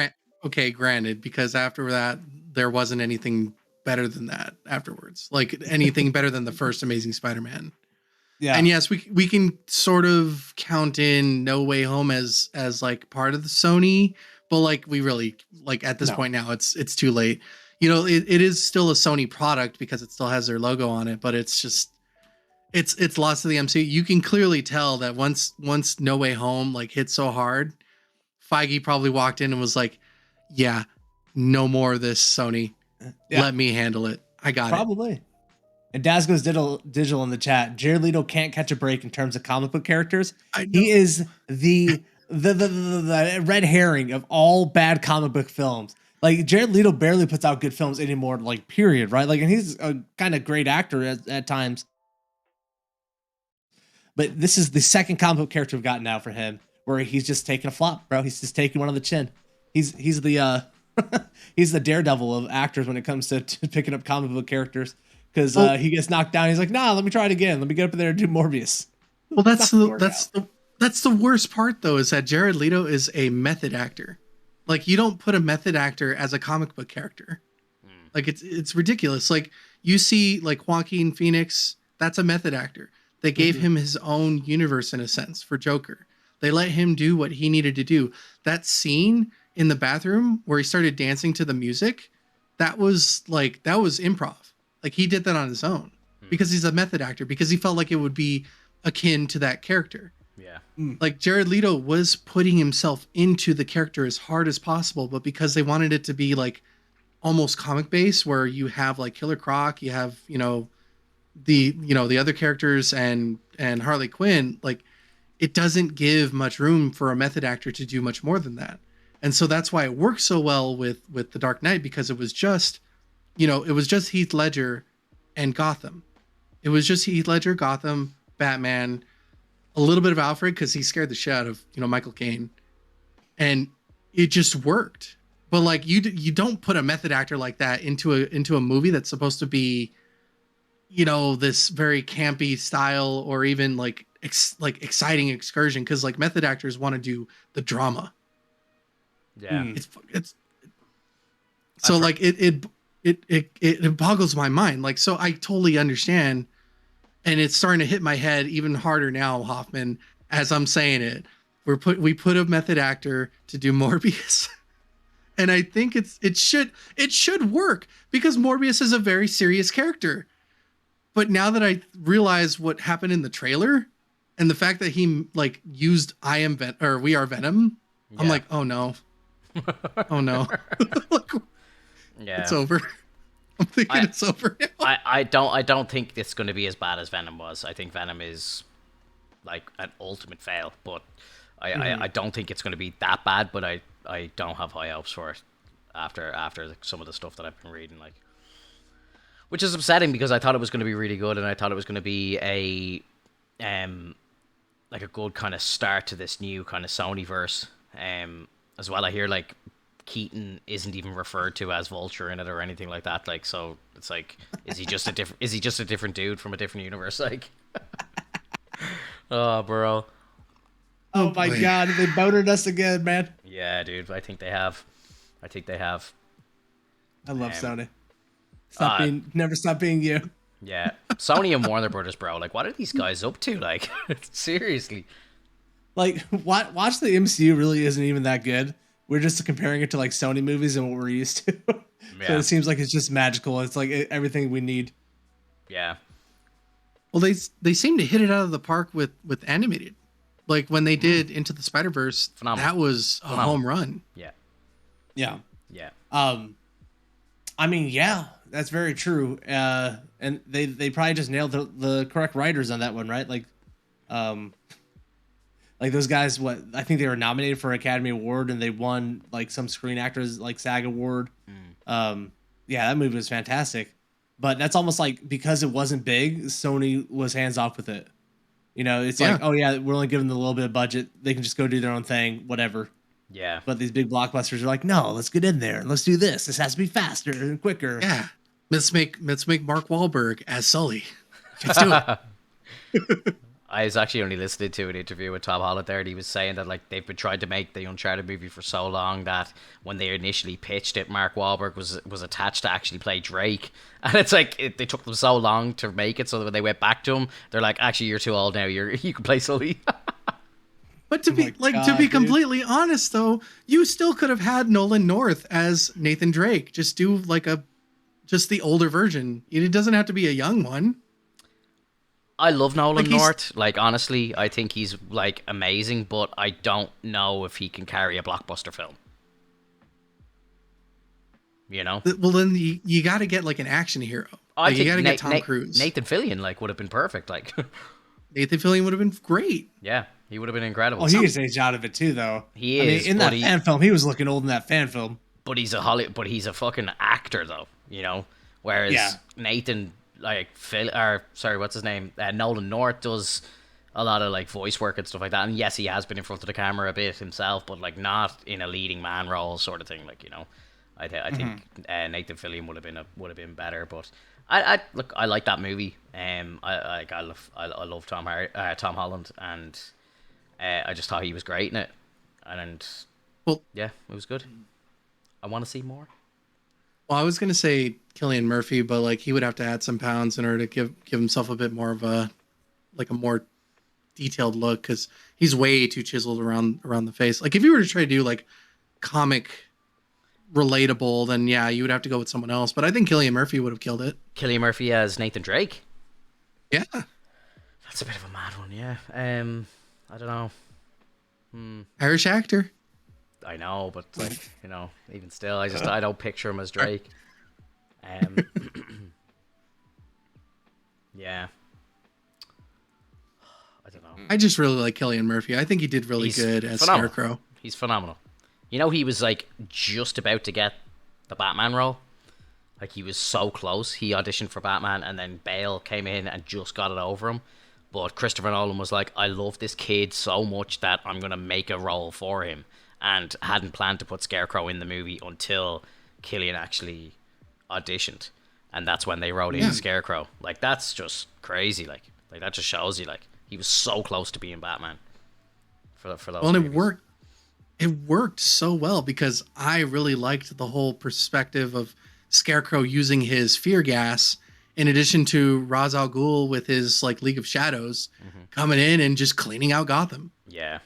Speaker 4: Okay, granted, because after that, there wasn't anything better than that afterwards. Anything better than the first Amazing Spider-Man. Yeah. And yes, we can sort of count in No Way Home as part of the Sony, but we really at this point now it's too late. It is still a Sony product because it still has their logo on it, but it's just it's lost to the MCU. You can clearly tell that once No Way Home hit so hard, Feige probably walked in and was like, yeah, no more of this, Sony. Yeah. Let me handle it. I got it.
Speaker 3: Probably. And Daz goes digital in the chat. Jared Leto can't catch a break in terms of comic book characters. He is the red herring of all bad comic book films. Jared Leto barely puts out good films anymore, period, right? And he's a kind of great actor at times. But this is the second comic book character we've gotten now for him, where he's just taking a flop, bro. He's just taking one on the chin. He's the He's the Daredevil of actors when it comes to picking up comic book characters. Because he gets knocked down. He's like, nah, let me try it again. Let me get up there and do Morbius.
Speaker 4: Well, that's the worst part though, is that Jared Leto is a method actor. Like, you don't put a method actor as a comic book character. Like, it's ridiculous. Like, you see like Joaquin Phoenix, that's a method actor. They gave him his own universe in a sense for Joker. They let him do what he needed to do. That scene in the bathroom where he started dancing to the music, that was improv. Like, he did that on his own because he's a method actor, because he felt like it would be akin to that character.
Speaker 2: Yeah.
Speaker 4: Like, Jared Leto was putting himself into the character as hard as possible, but because they wanted it to be like almost comic based, where you have like Killer Croc, you have, the other characters and Harley Quinn, like, it doesn't give much room for a method actor to do much more than that. And so that's why it works so well with The Dark Knight, because it was just Heath Ledger and Gotham. It was just Heath Ledger, Gotham, Batman, a little bit of Alfred because he scared the shit out of Michael Caine, and it just worked. But like, you don't put a method actor like that into a movie that's supposed to be, this very campy style, or even like exciting excursion, because like method actors want to do the drama.
Speaker 2: Yeah.
Speaker 4: It's so like it boggles my mind. Like, so I totally understand. And it's starting to hit my head even harder now, Hoffman, as I'm saying it. We put a method actor to do Morbius. And I think it should work, because Morbius is a very serious character. But now that I realize what happened in the trailer, and the fact that he like used We Are Venom, yeah. I'm like, oh no. Oh no. Like,
Speaker 2: yeah.
Speaker 4: It's over. I'm thinking it's over now.
Speaker 2: I don't think it's going to be as bad as Venom was. I think Venom is like an ultimate fail, but I don't think it's going to be that bad. But I don't have high hopes for it after some of the stuff that I've been reading, like, which is upsetting, because I thought it was going to be really good, and I thought it was going to be a good kind of start to this new kind of Sony verse. As well, I hear like Keaton isn't even referred to as Vulture in it or anything like that. Like, so it's like, is he just a different dude from a different universe? Like, oh, bro.
Speaker 3: Oh my God, they boated us again, man.
Speaker 2: Yeah, dude. I think they have. I
Speaker 3: love Sony. Never stop being you.
Speaker 2: Yeah, Sony and Warner Brothers, bro. Like, what are these guys up to? Like, seriously.
Speaker 3: Like, watch the MCU really isn't even that good. We're just comparing it to like Sony movies and what we're used to.
Speaker 2: Yeah.
Speaker 3: So it seems like it's just magical. It's like everything we need.
Speaker 2: Yeah.
Speaker 4: Well, they seem to hit it out of the park with animated. Like when they did Into the Spider-Verse, that was a home run.
Speaker 2: Yeah.
Speaker 3: Yeah.
Speaker 2: Yeah.
Speaker 3: I mean, yeah, that's very true. And they probably just nailed the correct writers on that one, right? Like those guys, I think they were nominated for an Academy Award, and they won like some Screen Actors like SAG Award. Yeah, that movie was fantastic. But that's almost like, because it wasn't big, Sony was hands off with it. It's like, oh yeah, we're only giving them a little bit of budget. They can just go do their own thing, whatever.
Speaker 2: Yeah.
Speaker 3: But these big blockbusters are like, no, let's get in there and let's do this. This has to be faster and quicker.
Speaker 4: Yeah. Let's make Mark Wahlberg as Sully. Let's do it.
Speaker 2: I was actually only listening to an interview with Tom Holland there, and he was saying that like they've been trying to make the Uncharted movie for so long that when they initially pitched it, Mark Wahlberg was attached to actually play Drake, and it's like they took them so long to make it, so that when they went back to him, they're like, actually, you're too old now. You can play Sully.
Speaker 4: But to be completely honest, though, you still could have had Nolan North as Nathan Drake. Just do like just the older version. It doesn't have to be a young one.
Speaker 2: I love Nolan North. Like, honestly, I think he's like amazing, but I don't know if he can carry a blockbuster film.
Speaker 4: Well, then you got to get like an action hero. You got to get Tom Cruise.
Speaker 2: Nathan Fillion would have been perfect. Like,
Speaker 4: Nathan Fillion would have been great.
Speaker 2: Yeah, he would have been incredible.
Speaker 3: Oh, he gets aged out of it too, though.
Speaker 2: He is.
Speaker 3: In that fan film, he was looking old in that fan film.
Speaker 2: But he's a fucking actor, though. Whereas Nathan. Like what's his name? Nolan North does a lot of like voice work and stuff like that. And yes, he has been in front of the camera a bit himself, but like not in a leading man role sort of thing. Like, I think Nathan Fillion would have been better, but I look, I like that movie. I love Tom Holland, and I just thought he was great in it, and
Speaker 4: Well,
Speaker 2: yeah, it was good. I want to see more.
Speaker 4: Well, I was gonna say Cillian Murphy, but like he would have to add some pounds in order to give himself a bit more of a more detailed look, because he's way too chiseled around the face. Like if you were to try to do like comic relatable, then yeah, you would have to go with someone else. But I think Cillian Murphy would have killed it.
Speaker 2: Cillian Murphy as Nathan Drake.
Speaker 4: Yeah,
Speaker 2: That's a bit of a mad one, yeah. I don't know.
Speaker 4: Irish actor.
Speaker 2: I know, but like, you know, even still, I don't picture him as Drake. Yeah. I don't know.
Speaker 4: I just really like Cillian Murphy. I think he did really good as
Speaker 2: phenomenal.
Speaker 4: Scarecrow.
Speaker 2: He's phenomenal. You know, he was like just about to get the Batman role. Like he was so close. He auditioned for Batman, and then Bale came in and just got it over him. But Christopher Nolan was like, I love this kid so much that I'm going to make a role for him. And hadn't planned to put Scarecrow in the movie until Cillian actually auditioned. And that's when they wrote in Scarecrow. Like, that's just crazy. Like that just shows you, like, he was so close to being Batman for those
Speaker 4: Well, and
Speaker 2: movies.
Speaker 4: it worked so well, because I really liked the whole perspective of Scarecrow using his fear gas, in addition to Ra's al Ghul with his like League of Shadows coming in and just cleaning out Gotham.
Speaker 2: Yeah,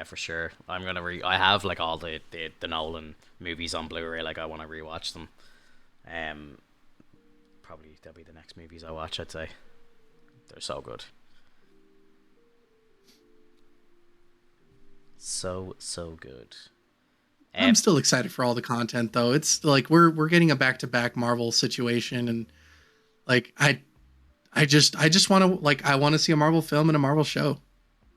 Speaker 2: for sure. I'm gonna I have like all the Nolan movies on Blu-ray. Like I want to rewatch them. Probably they'll be the next movies I watch. I'd say they're so good. So good.
Speaker 4: I'm still excited for all the content, though. It's like we're getting a back-to-back Marvel situation, and like I just want to I want to see a Marvel film and a Marvel show.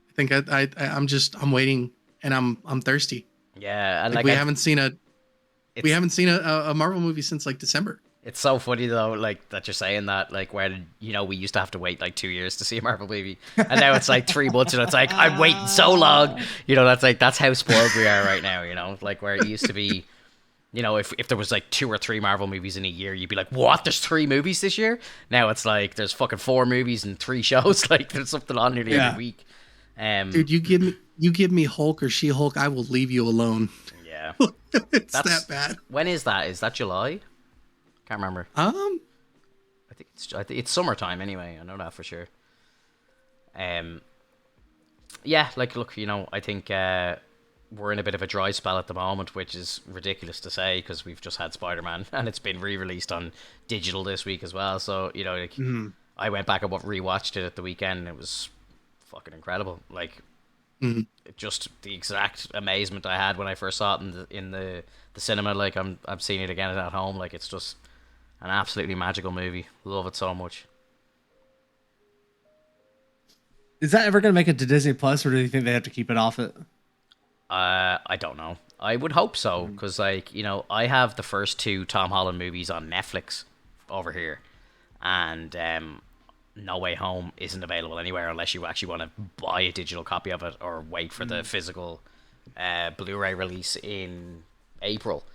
Speaker 4: I think I'm waiting, and I'm thirsty.
Speaker 2: Yeah, and
Speaker 4: we haven't seen a Marvel movie since like December.
Speaker 2: It's so funny though, like that you're saying that, like where we used to have to wait like 2 years to see a Marvel movie, and now it's like 3 months, and it's like I'm waiting so long. That's how spoiled we are right now. Like where it used to be, if there was like 2 or 3 Marvel movies in a year, you'd be like, what? There's 3 movies this year? Now it's like there's fucking 4 movies and 3 shows. Like there's something on nearly every week.
Speaker 4: Dude, you give me Hulk or She-Hulk, I will leave you alone.
Speaker 2: Yeah,
Speaker 4: that's that bad.
Speaker 2: When is that? Is that July? Can't remember. I think it's summertime anyway. I know that for sure. Yeah, like look, I think we're in a bit of a dry spell at the moment, which is ridiculous to say because we've just had Spider-Man and it's been re-released on digital this week as well. So I went back and rewatched it at the weekend. And it was fucking incredible. Like just the exact amazement I had when I first saw it in the cinema. Like I'm seeing it again at home. Like it's just an absolutely magical movie. Love it so much.
Speaker 3: Is that ever going to make it to Disney Plus, or do you think they have to keep it off it?
Speaker 2: I don't know. I would hope so, because I have the first 2 Tom Holland movies on Netflix over here, and No Way Home isn't available anywhere unless you actually want to buy a digital copy of it or wait for the physical Blu-ray release in April.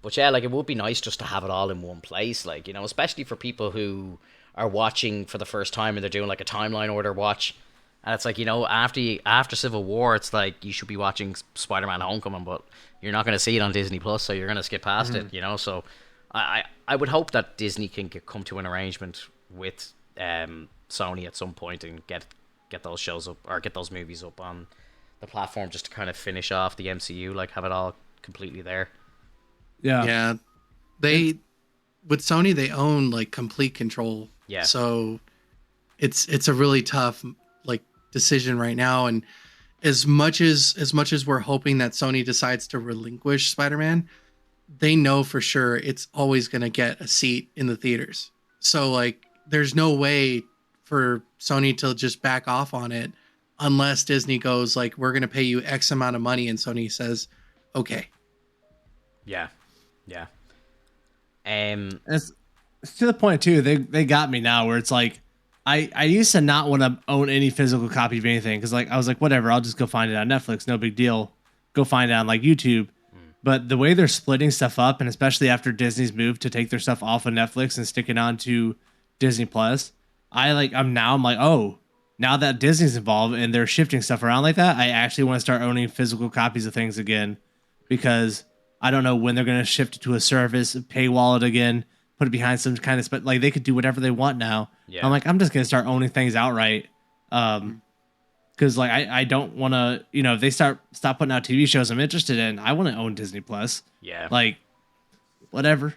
Speaker 2: But yeah, like it would be nice just to have it all in one place, like, especially for people who are watching for the first time and they're doing like a timeline order watch. And it's like, after Civil War, it's like you should be watching Spider-Man Homecoming, but you're not going to see it on Disney Plus, so you're going to skip past it, So I would hope that Disney can come to an arrangement with Sony at some point and get those shows up or get those movies up on the platform just to kind of finish off the MCU, like have it all completely there.
Speaker 3: Yeah.
Speaker 4: They with Sony, they own like complete control.
Speaker 2: Yeah.
Speaker 4: So it's a really tough like decision right now, and as much as we're hoping that Sony decides to relinquish Spider-Man, they know for sure it's always going to get a seat in the theaters. So like there's no way for Sony to just back off on it unless Disney goes like, we're going to pay you X amount of money, and Sony says, okay.
Speaker 2: Yeah.
Speaker 3: It's to the point too. They got me now where it's like I used to not want to own any physical copy of anything because like I was like, whatever, I'll just go find it on Netflix, no big deal. Go find it on like YouTube. But the way they're splitting stuff up, and especially after Disney's move to take their stuff off of Netflix and stick it onto Disney Plus, I'm like, oh, now that Disney's involved and they're shifting stuff around like that, I actually want to start owning physical copies of things again, because I don't know when they're going to shift it to a service, paywall it again, put it behind some kind of like they could do whatever they want now.
Speaker 2: Yeah.
Speaker 3: I'm like, I'm just going to start owning things outright. Because like I don't want to, if they stop putting out TV shows I'm interested in, I want to own Disney Plus.
Speaker 2: Yeah.
Speaker 3: Like, whatever.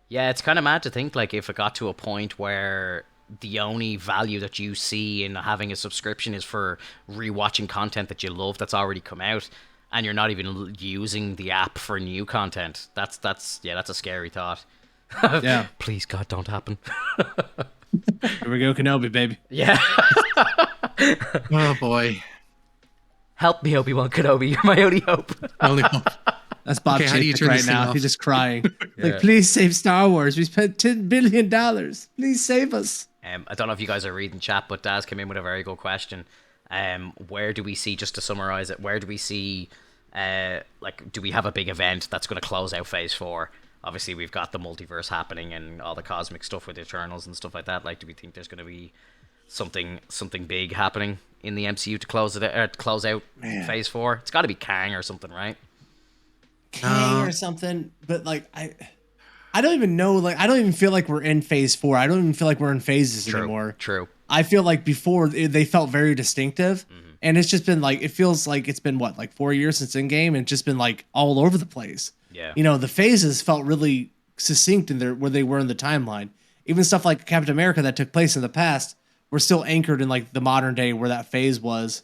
Speaker 2: Yeah, it's kind of mad to think like if it got to a point where the only value that you see in having a subscription is for rewatching content that you love that's already come out, and you're not even using the app for new content. That's a scary thought.
Speaker 3: Yeah.
Speaker 2: Please, God, don't happen.
Speaker 3: Here we go, Kenobi, baby.
Speaker 2: Yeah.
Speaker 4: Oh boy.
Speaker 2: Help me, Obi-Wan Kenobi. You're my only hope.
Speaker 4: Only hope.
Speaker 3: That's Bob
Speaker 4: Okay, how do you
Speaker 3: Chapek
Speaker 4: turn
Speaker 3: right
Speaker 4: this thing
Speaker 3: now.
Speaker 4: off?
Speaker 3: He's just crying.
Speaker 2: Yeah.
Speaker 3: Like, please save Star Wars. We spent $10 billion. Please save us.
Speaker 2: I don't know if you guys are reading chat, but Daz came in with a very good question. Where do we see, just to summarize it, where do we see, do we have a big event that's going to close out Phase 4? Obviously, we've got the multiverse happening and all the cosmic stuff with Eternals and stuff like that. Like, do we think there's going to be something big happening in the MCU to close out Phase 4? It's got to be Kang or something, right?
Speaker 3: Kang or something. But like, I don't even know. Like, I don't even feel like we're in Phase 4. I don't even feel like we're in phases anymore.
Speaker 2: True.
Speaker 3: I feel like before they felt very distinctive, and it's just been like, it feels like it's been what, like 4 years since Endgame, and just been like all over the place.
Speaker 2: Yeah.
Speaker 3: The phases felt really succinct in where they were in the timeline. Even stuff like Captain America that took place in the past were still anchored in like the modern day where that phase was.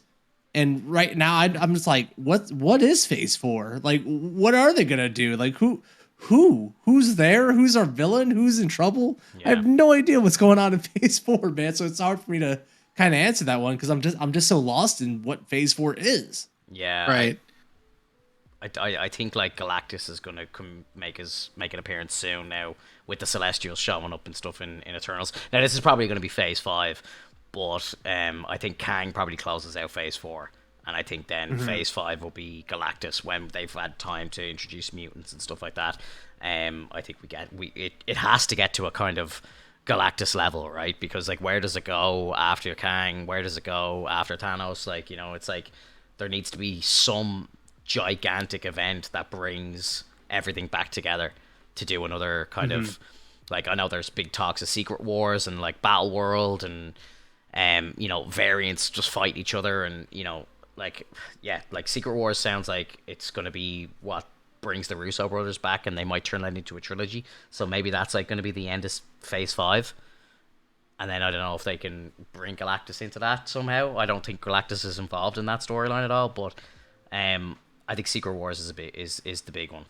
Speaker 3: And right now, I'm just like, what is Phase 4? Like, what are they gonna do? Like, who's there? Who's our villain? Who's in trouble?
Speaker 2: Yeah.
Speaker 3: I have no idea what's going on in Phase 4, man. So it's hard for me to kind of answer that one because I'm just so lost in what Phase 4 is.
Speaker 2: Yeah.
Speaker 4: Right.
Speaker 2: I think like Galactus is gonna make an appearance soon now with the Celestials showing up and stuff in Eternals. Now this is probably gonna be Phase 5, but I think Kang probably closes out Phase 4, and I think then Phase 5 will be Galactus when they've had time to introduce mutants and stuff like that. I think it has to get to a kind of Galactus level, right? Because like, where does it go after Kang? Where does it go after Thanos? Like, it's like there needs to be some gigantic event that brings everything back together to do another kind of, like, I know there's big talks of Secret Wars and like Battle World and variants just fight each other, and like Secret Wars sounds like it's going to be what brings the Russo brothers back, and they might turn that into a trilogy. So maybe that's like going to be the end of Phase 5. And then I don't know if they can bring Galactus into that somehow. I don't think Galactus is involved in that storyline at all, but I think Secret Wars is the big one.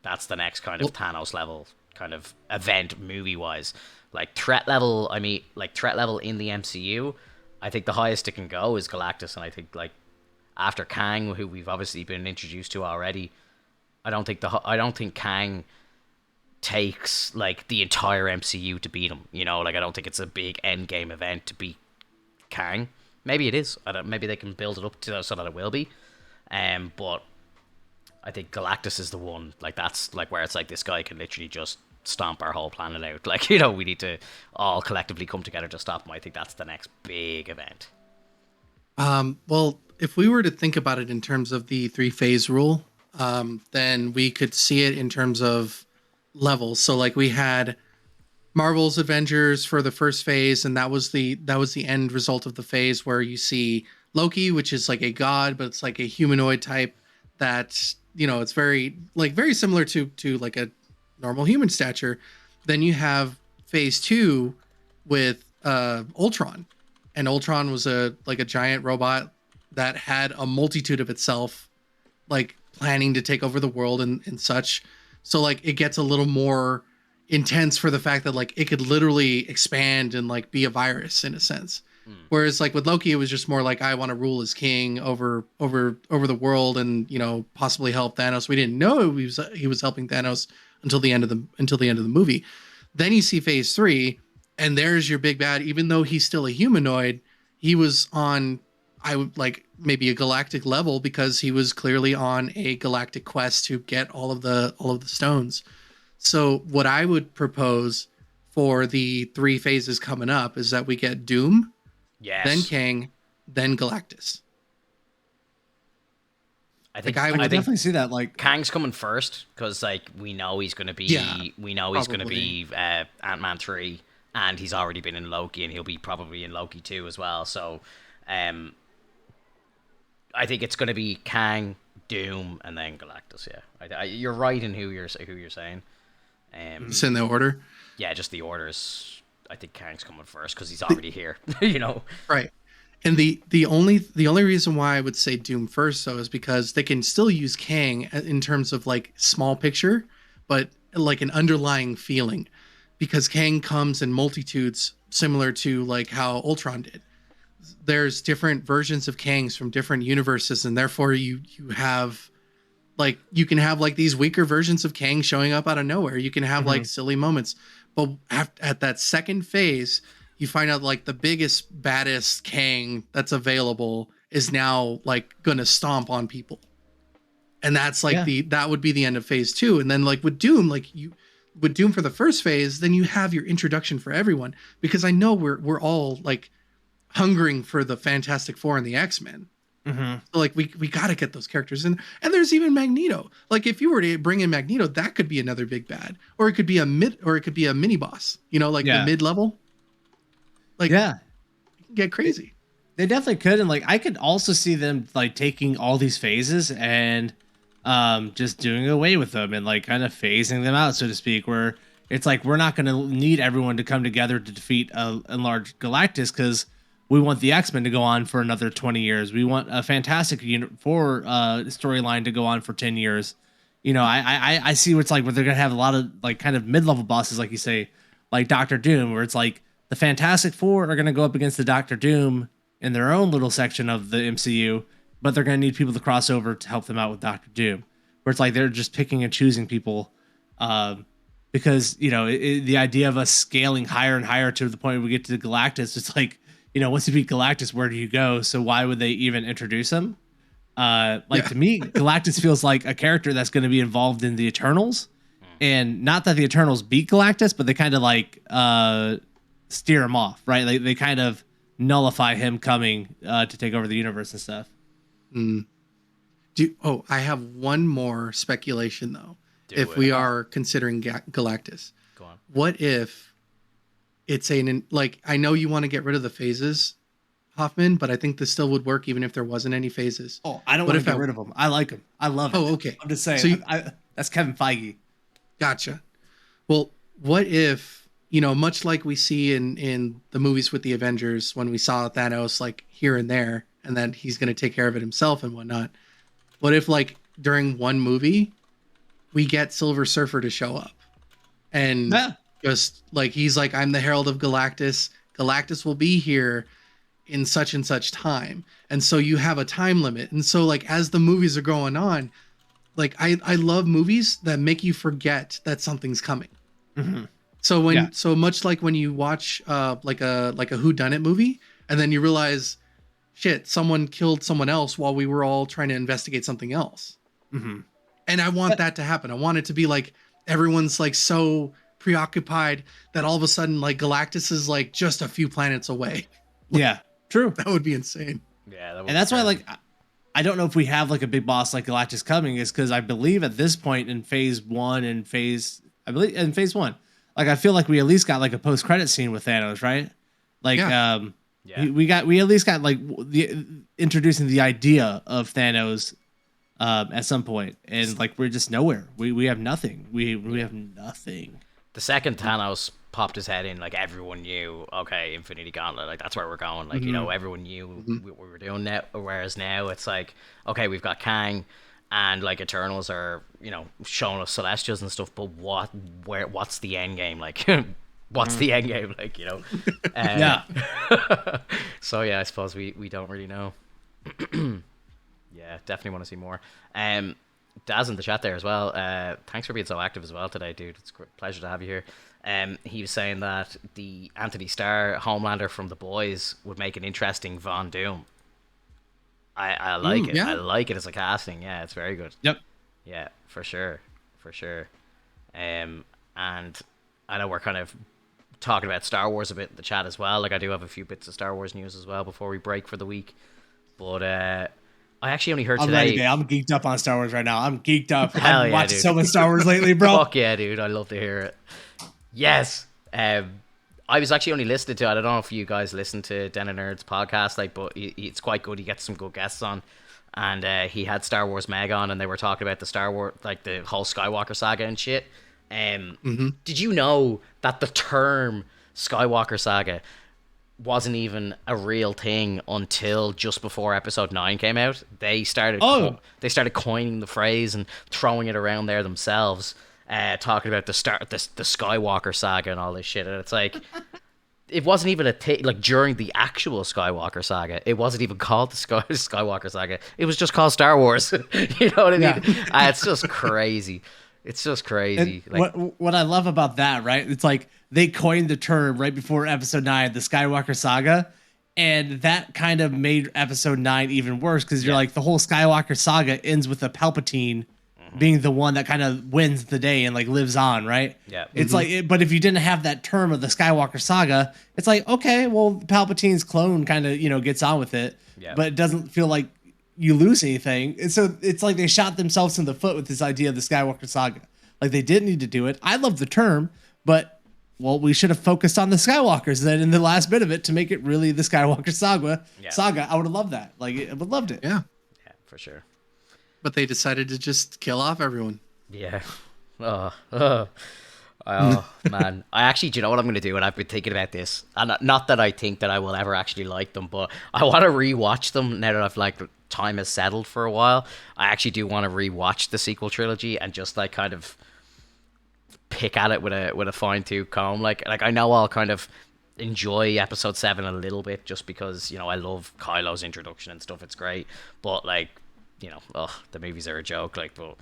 Speaker 2: That's the next kind of Thanos level kind of event movie wise. Like threat level in the MCU, I think the highest it can go is Galactus, and I think like after Kang, who we've obviously been introduced to already, I don't think Kang takes like the entire MCU to beat him. Like I don't think it's a big end game event to beat Kang. Maybe it is. Maybe they can build it up to so that it will be. But I think Galactus is the one. Like that's like where it's like this guy can literally just stomp our whole planet out. Like we need to all collectively come together to stop him. I think that's the next big event.
Speaker 4: Well, if we were to think about it in terms of the 3-phase rule, then we could see it in terms of levels. So like we had Marvel's Avengers for the first phase, and that was the end result of the phase where you see Loki, which is like a god, but it's like a humanoid type that, it's very similar to like a normal human stature. Then you have Phase 2 with Ultron, and Ultron was a giant robot that had a multitude of itself, like planning to take over the world and such. So like it gets a little more intense for the fact that like it could literally expand and like be a virus in a sense. Whereas like with Loki, it was just more like, I want to rule as king over the world and possibly help Thanos. We didn't know he was helping Thanos until the end of the movie. Then you see Phase 3, and there's your big bad. Even though he's still a humanoid, he was on I would like maybe a galactic level because he was clearly on a galactic quest to get all of the stones. So what I would propose for the 3 phases coming up is that we get Doom, then
Speaker 2: Yes.
Speaker 4: Kang, then Galactus.
Speaker 2: I think
Speaker 3: I
Speaker 2: I
Speaker 3: would
Speaker 2: think
Speaker 3: definitely see that. Like,
Speaker 2: Kang's coming first because like we know he's going to be Ant-Man 3, and he's already been in Loki, and he'll be probably in Loki 2 as well. So I think it's going to be Kang, Doom, and then Galactus. Yeah, you're right in who you're saying.
Speaker 4: It's in the order.
Speaker 2: Yeah, just the orders. I think Kang's coming first because he's already here. You know.
Speaker 4: Right. And the only reason why I would say Doom first though is because they can still use Kang in terms of like small picture, but like an underlying feeling, because Kang comes in multitudes, similar to like how Ultron did. There's different versions of Kangs from different universes, and therefore you have like you can have like these weaker versions of Kang showing up out of nowhere. You can have like silly moments, but at that second phase, you find out like the biggest, baddest Kang that's available is now like gonna stomp on people, and that's like that would be the end of phase 2. And then like with Doom, with Doom for the first phase, then you have your introduction for everyone, because I know we're all like hungering for the Fantastic Four and the X-Men. So like we got to get those characters in. And there's even Magneto. Like if you were to bring in Magneto, that could be another big bad, or it could be a mini boss, you know, like the mid level. Like,
Speaker 3: yeah,
Speaker 4: get crazy.
Speaker 3: They definitely could. And like I could also see them like taking all these phases and just doing away with them and like kind of phasing them out, so to speak, where it's like we're not going to need everyone to come together to defeat a large Galactus, because we want the X-Men to go on for another 20 years. We want a Fantastic Four storyline to go on for 10 years. You know, I see what's like where they're going to have a lot of like kind of mid-level bosses, like you say, like Doctor Doom, where it's like the Fantastic Four are going to go up against the Doctor Doom in their own little section of the MCU, but they're going to need people to cross over to help them out with Doctor Doom, where it's like they're just picking and choosing people, because, you know, the idea of us scaling higher and higher to the point where we get to the Galactus, it's like, you know, once you beat Galactus, where do you go? So why would they even introduce him? To me, Galactus feels like a character that's going to be involved in the Eternals, and not that the Eternals beat Galactus, but they kind of like steer him off, right? They kind of nullify him coming to take over the universe and stuff.
Speaker 4: I have one more speculation though. If we are considering Galactus,
Speaker 2: Go on.
Speaker 4: What if it's I know you want to get rid of the phases, Hoffman, but I think this still would work even if there wasn't any phases.
Speaker 3: Oh, I don't want to get rid of them. I like them. I love it.
Speaker 4: Oh, okay.
Speaker 3: I'm just saying.
Speaker 4: So
Speaker 3: that's Kevin Feige.
Speaker 4: Gotcha. Well, what if, you know, much like we see in the movies with the Avengers, when we saw Thanos like here and there, and then he's going to take care of it himself and whatnot. What if like during one movie, we get Silver Surfer to show up and just like, he's like, I'm the Herald of Galactus. Galactus will be here in such and such time. And so you have a time limit. And so like, as the movies are going on, like I love movies that make you forget that something's coming. So much like when you watch like a whodunit movie, and then you realize, shit, someone killed someone else while we were all trying to investigate something else. And I want that to happen. I want it to be like everyone's like so preoccupied that all of a sudden like Galactus is like just a few planets away.
Speaker 3: Yeah, true.
Speaker 4: That would be insane.
Speaker 2: Yeah,
Speaker 3: and that's why like I don't know if we have like a big boss like Galactus coming, is because I believe at this point in phase 1 and phase 1, like I feel like we at least got like a post-credit scene with Thanos, right? Like we at least got like introducing the idea of Thanos at some point, and like we're just nowhere. We have nothing. We have nothing.
Speaker 2: The second Thanos popped his head in, like everyone knew, okay, Infinity Gauntlet, like that's where we're going. Like, you know, everyone knew what we were doing now. Whereas now it's like, okay, we've got Kang, and like Eternals are, you know, showing us Celestials and stuff. But what's the end game? Like, what's the end game? Like, you know, So yeah, I suppose we don't really know. Yeah, definitely want to see more. Daz in the chat there as well. Thanks for being so active as well today, dude. It's a pleasure to have you here. He was saying that the Anthony Starr Homelander from The Boys would make an interesting Von Doom. I like it.
Speaker 4: yeah.
Speaker 2: I like it as a casting. Yeah, it's very good.
Speaker 3: Yep.
Speaker 2: Yeah, for sure. And I know we're kind of talking about Star Wars a bit in the chat as well. Like I do have a few bits of Star Wars news as well before we break for the week. But I actually only heard
Speaker 3: I'm
Speaker 2: today.
Speaker 3: ready, man. I'm geeked up on Star Wars right now. I'm geeked up.
Speaker 2: Hell
Speaker 3: I've
Speaker 2: yeah,
Speaker 3: watched
Speaker 2: dude.
Speaker 3: so much Star Wars lately, bro.
Speaker 2: Fuck yeah, dude. I love to hear it. Yes. I was actually only listening to, I don't know if you guys listen to Den of Nerds podcast, like, but it's quite good. He gets some good guests on. And he had Star Wars Meg on, and they were talking about the Star Wars, like the whole Skywalker saga and shit. Did you know that the term Skywalker saga wasn't even a real thing until just before Episode 9 came out? They started they started coining the phrase and throwing it around there themselves, talking about the Skywalker saga and all this shit. And it's like, it wasn't even a thing, like during the actual Skywalker saga, it wasn't even called the Skywalker saga. It was just called Star Wars. You know what I mean?
Speaker 3: Yeah.
Speaker 2: It's just crazy. It's just crazy.
Speaker 3: And
Speaker 2: Like,
Speaker 3: what I love about that, right? It's like they coined the term right before Episode 9, the Skywalker saga, and that kind of made Episode 9 even worse because you're like, the whole Skywalker saga ends with a Palpatine being the one that kind of wins the day and like lives on, right?
Speaker 2: Yeah.
Speaker 3: It's like, but if you didn't have that term of the Skywalker saga, it's like, okay, well, Palpatine's clone kind of, gets on with it, but it doesn't feel like you lose anything. And so it's like they shot themselves in the foot with this idea of the Skywalker saga. Like they didn't need to do it. I love the term, but we should have focused on the Skywalkers then in the last bit of it to make it really the Skywalker saga. I would have loved that. Like I would have loved it.
Speaker 4: Yeah,
Speaker 2: for sure.
Speaker 4: But they decided to just kill off everyone.
Speaker 2: Yeah. Oh, man. I actually, do you know what I'm going to do? And I've been thinking about this. And not that I think that I will ever actually like them, but I want to rewatch them now that I've like time has settled for a while. I actually do want to rewatch the sequel trilogy and just like kind of pick at it with a fine tooth comb. Like I know I'll kind of enjoy Episode 7 a little bit just because, I love Kylo's introduction and stuff. It's great. But like, the movies are a joke. Like, but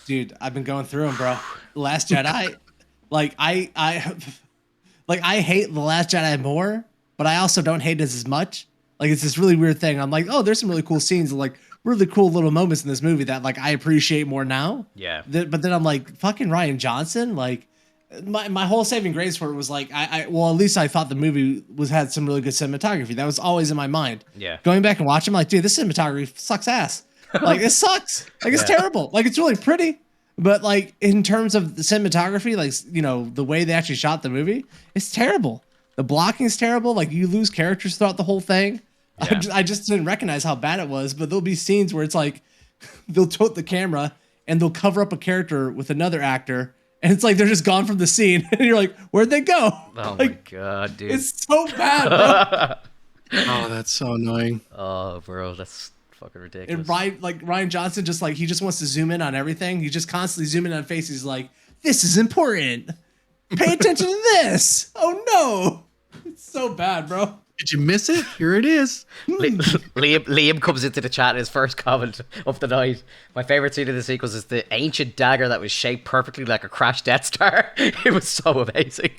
Speaker 3: dude, I've been going through them, bro. Last Jedi, like I hate The Last Jedi more, but I also don't hate it as much. Like it's this really weird thing. I'm like, oh, there's some really cool scenes, and like really cool little moments in this movie that like I appreciate more now.
Speaker 2: Yeah.
Speaker 3: But then I'm like, fucking Rian Johnson, like my whole saving grace for it was like well, at least I thought the movie had some really good cinematography. That was always in my mind.
Speaker 2: Yeah.
Speaker 3: Going back and watching, I'm like, dude, this cinematography sucks ass. Like it sucks. Like it's terrible. Like it's really pretty, but like in terms of the cinematography, like the way they actually shot the movie, it's terrible. The blocking is terrible. Like you lose characters throughout the whole thing. Yeah. I just didn't recognize how bad it was. But there'll be scenes where it's like they'll tilt the camera and they'll cover up a character with another actor, and it's like they're just gone from the scene, and you're like, where'd they go?
Speaker 2: Oh
Speaker 3: like,
Speaker 2: my god, dude!
Speaker 3: It's so bad, bro.
Speaker 4: Oh, that's so annoying.
Speaker 2: Oh, bro, that's fucking ridiculous.
Speaker 3: And Rian Johnson he just wants to zoom in on everything. He just constantly zooming on faces. He's like, this is important. Pay attention to this. Oh no. It's so bad, bro.
Speaker 4: Did you miss it? Here it is.
Speaker 2: Liam comes into the chat, his first comment of the night. My favorite scene of the sequence is the ancient dagger that was shaped perfectly like a crashed Death Star. It was so amazing.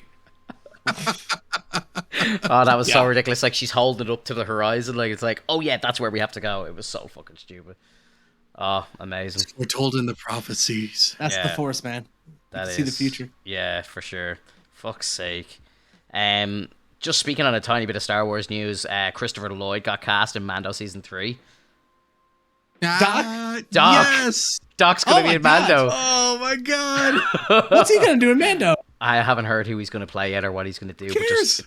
Speaker 2: Oh, that was so ridiculous. Like she's holding it up to the horizon. Like it's like, oh yeah, that's where we have to go. It was so fucking stupid. Oh, amazing.
Speaker 4: We're told in the prophecies.
Speaker 3: That's the Force, man.
Speaker 2: That is
Speaker 3: see the future.
Speaker 2: Yeah, for sure. Fuck's sake. Just speaking on a tiny bit of Star Wars news, Christopher Lloyd got cast in Mando season 3.
Speaker 3: Doc?
Speaker 4: Yes.
Speaker 2: Doc's gonna be in Mando.
Speaker 4: Oh my god.
Speaker 3: What's he gonna do in Mando?
Speaker 2: I haven't heard who he's gonna play yet or what he's gonna do. But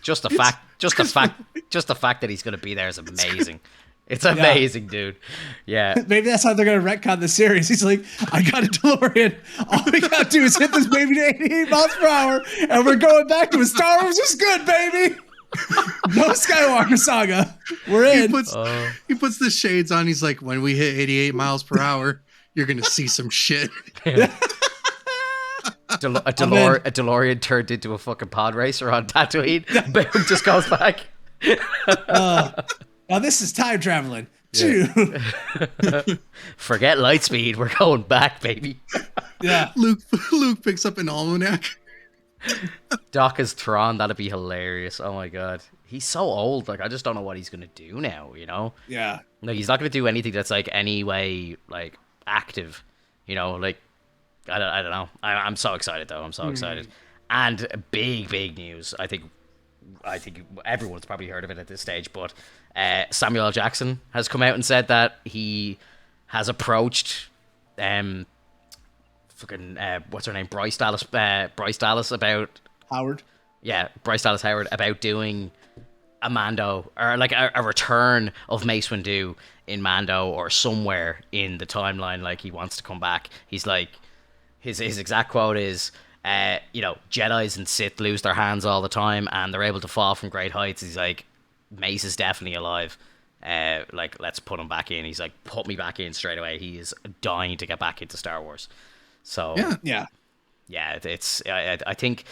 Speaker 2: just the fact that he's gonna be there is amazing. It's amazing, dude. Yeah.
Speaker 3: Maybe that's how they're gonna retcon the series. He's like, I got a DeLorean. All we gotta do is hit this baby to 88 miles per hour, and we're going back to it. Star Wars is good, baby. No Skywalker saga. We're in.
Speaker 4: He puts the shades on. He's like, when we hit 88 miles per hour, you're gonna see some shit.
Speaker 2: A DeLorean turned into a fucking pod racer on Tatooine. Boom, just goes back.
Speaker 3: Now this is time traveling.
Speaker 2: Yeah. Forget light speed. We're going back, baby.
Speaker 3: Yeah.
Speaker 4: Luke picks up an almanac.
Speaker 2: Doc as Tron, that'd be hilarious. Oh my god. He's so old, like I just don't know what he's gonna do now, you know?
Speaker 3: Yeah.
Speaker 2: Like he's not gonna do anything that's like any way like active, you know, like I don't know. I'm so excited though. I'm so excited. And big news. I think everyone's probably heard of it at this stage, but Samuel L. Jackson has come out and said that he has approached what's her name, Bryce Dallas about
Speaker 3: Howard.
Speaker 2: Bryce Dallas Howard about doing a Mando or like a return of Mace Windu in Mando or somewhere in the timeline. Like he wants to come back. He's like his exact quote is. Jedis and Sith lose their hands all the time, and they're able to fall from great heights. He's like, Mace is definitely alive. Like, let's put him back in. He's like, put me back in straight away. He is dying to get back into Star Wars. So
Speaker 3: Yeah.
Speaker 2: It's. I think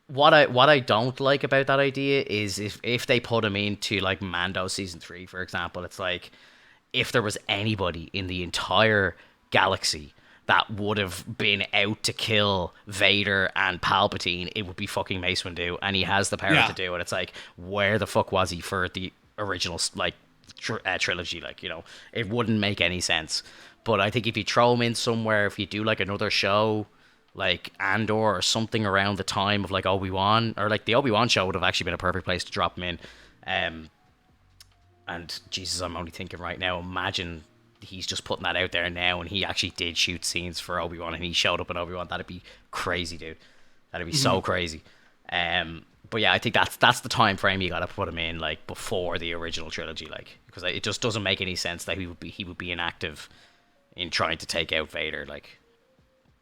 Speaker 2: what I don't like about that idea is if they put him into like Mando season 3, for example, it's like if there was anybody in the entire galaxy that would have been out to kill Vader and Palpatine, it would be fucking Mace Windu, and he has the power to do it. It's like, where the fuck was he for the original like trilogy? Like, you know, it wouldn't make any sense. But I think if you throw him in somewhere, if you do like another show, like Andor or something around the time of like Obi-Wan, or like the Obi-Wan show would have actually been a perfect place to drop him in. And Jesus, I'm only thinking right now, imagine he's just putting that out there now and he actually did shoot scenes for Obi-Wan and he showed up in Obi-Wan. That'd be crazy, dude. That'd be so crazy. But yeah, I think that's the time frame you gotta put him in, like before the original trilogy, like, because it just doesn't make any sense that he would be inactive in trying to take out Vader. Like,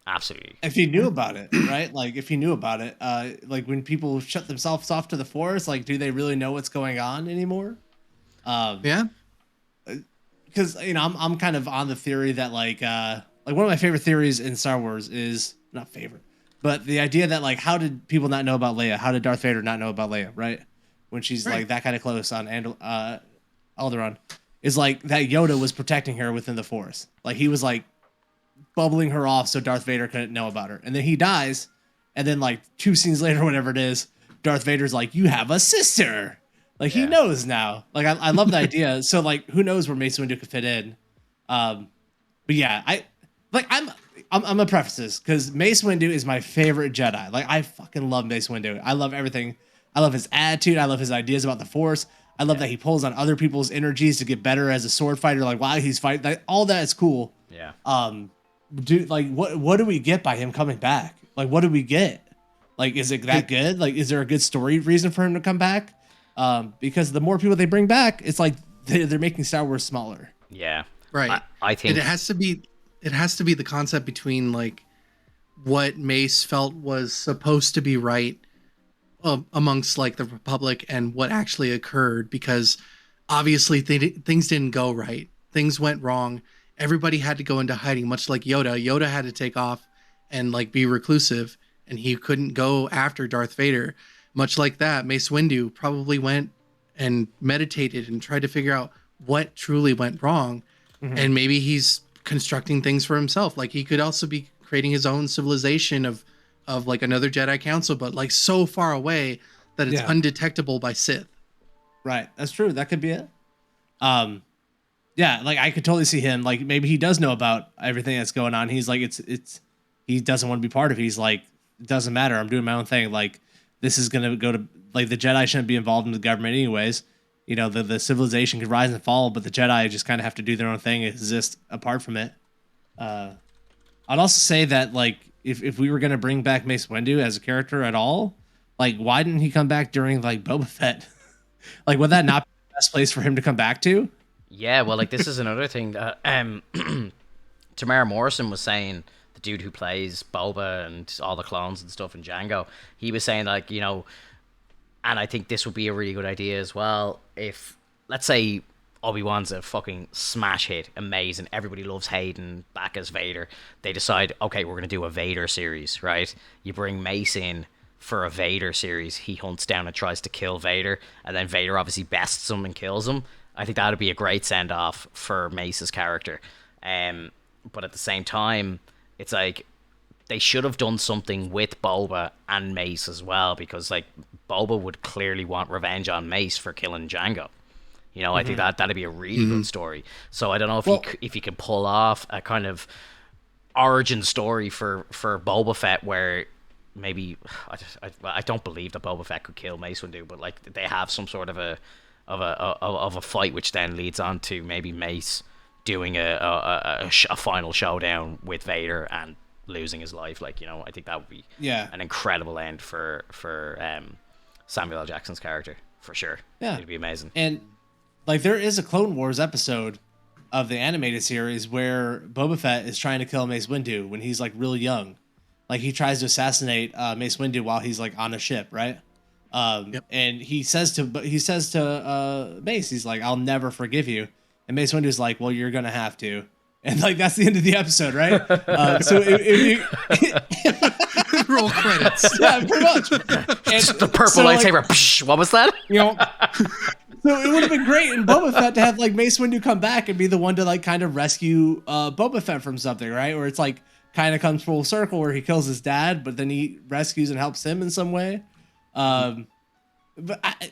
Speaker 2: absolutely.
Speaker 3: If he knew about it, right? Like if he knew about it, like when people shut themselves off to the Force, like do they really know what's going on anymore?
Speaker 4: Yeah.
Speaker 3: Because I'm kind of on the theory that like one of my favorite theories in Star Wars is not favorite, but the idea that like how did people not know about Leia? How did Darth Vader not know about Leia? Right, when she's like that kind of close on Alderaan, is like that Yoda was protecting her within the Force. Like he was like bubbling her off so Darth Vader couldn't know about her, and then he dies, and then like 2 scenes later, whatever it is, Darth Vader's like, "You have a sister." Like he knows now. Like I love the idea. So like who knows where Mace Windu could fit in. But yeah, I'm gonna preface this because Mace Windu is my favorite Jedi. Like I fucking love Mace Windu. I love everything. I love his attitude. I love his ideas about the Force. I love that he pulls on other people's energies to get better as a sword fighter. Like while he's fighting, like, all that is cool.
Speaker 2: Yeah.
Speaker 3: Dude, like what do we get by him coming back? Like what do we get? Like is it that good? Like is there a good story reason for him to come back? Because the more people they bring back, it's like they're making Star Wars smaller.
Speaker 2: Yeah,
Speaker 4: Right.
Speaker 2: I think
Speaker 4: it has to be the concept between like what Mace felt was supposed to be right amongst like the Republic and what actually occurred, because obviously things didn't go right. Things went wrong. Everybody had to go into hiding, much like Yoda. Yoda had to take off and like be reclusive, and he couldn't go after Darth Vader. Much like that, Mace Windu probably went and meditated and tried to figure out what truly went wrong. And maybe he's constructing things for himself. Like he could also be creating his own civilization of like another Jedi Council, but like so far away that it's undetectable by Sith.
Speaker 3: Right. That's true. That could be it. Yeah, like I could totally see him. Like maybe he does know about everything that's going on. He's like, he doesn't want to be part of it. He's like, it doesn't matter. I'm doing my own thing. Like, this is going to go to, like, the Jedi shouldn't be involved in the government anyways. You know, the civilization could rise and fall, but the Jedi just kind of have to do their own thing, exist apart from it. I'd also say that, like, if we were going to bring back Mace Windu as a character at all, like, why didn't he come back during, like, Boba Fett? Like, would that not be the best place for him to come back to?
Speaker 2: Yeah, well, like, this is another thing that Tamara Morrison was saying, the dude who plays Boba and all the clones and stuff in Django, he was saying, like, you know, and I think this would be a really good idea as well, if, let's say, Obi-Wan's a fucking smash hit, amazing, everybody loves Hayden back as Vader, they decide, okay, we're going to do a Vader series, right? You bring Mace in for a Vader series, he hunts down and tries to kill Vader, and then Vader obviously bests him and kills him. I think that would be a great send-off for Mace's character. But at the same time, it's like, they should have done something with Boba and Mace as well, because like Boba would clearly want revenge on Mace for killing Jango. You know, I think that'd be a really good story. So I don't know if you can pull off a kind of origin story for Boba Fett where maybe I don't believe that Boba Fett could kill Mace Windu, but like they have some sort of a fight which then leads on to maybe Mace doing a final showdown with Vader and losing his life. Like, you know, I think that would be an incredible end for Samuel L. Jackson's character for sure.
Speaker 3: Yeah,
Speaker 2: it'd be amazing.
Speaker 3: And like there is a Clone Wars episode of the animated series where Boba Fett is trying to kill Mace Windu when he's like real young. Like he tries to assassinate Mace Windu while he's like on a ship, right? And he says to Mace, he's like, "I'll never forgive you." And Mace Windu's like, "Well, you're gonna have to." And like that's the end of the episode, right?
Speaker 4: Roll credits.
Speaker 3: Yeah, pretty much. And
Speaker 2: the purple lightsaber. Like, what was that?
Speaker 3: You know. So it would have been great in Boba Fett to have like Mace Windu come back and be the one to like kind of rescue Boba Fett from something, right? Or it's like kind of comes full circle where he kills his dad, but then he rescues and helps him in some way. But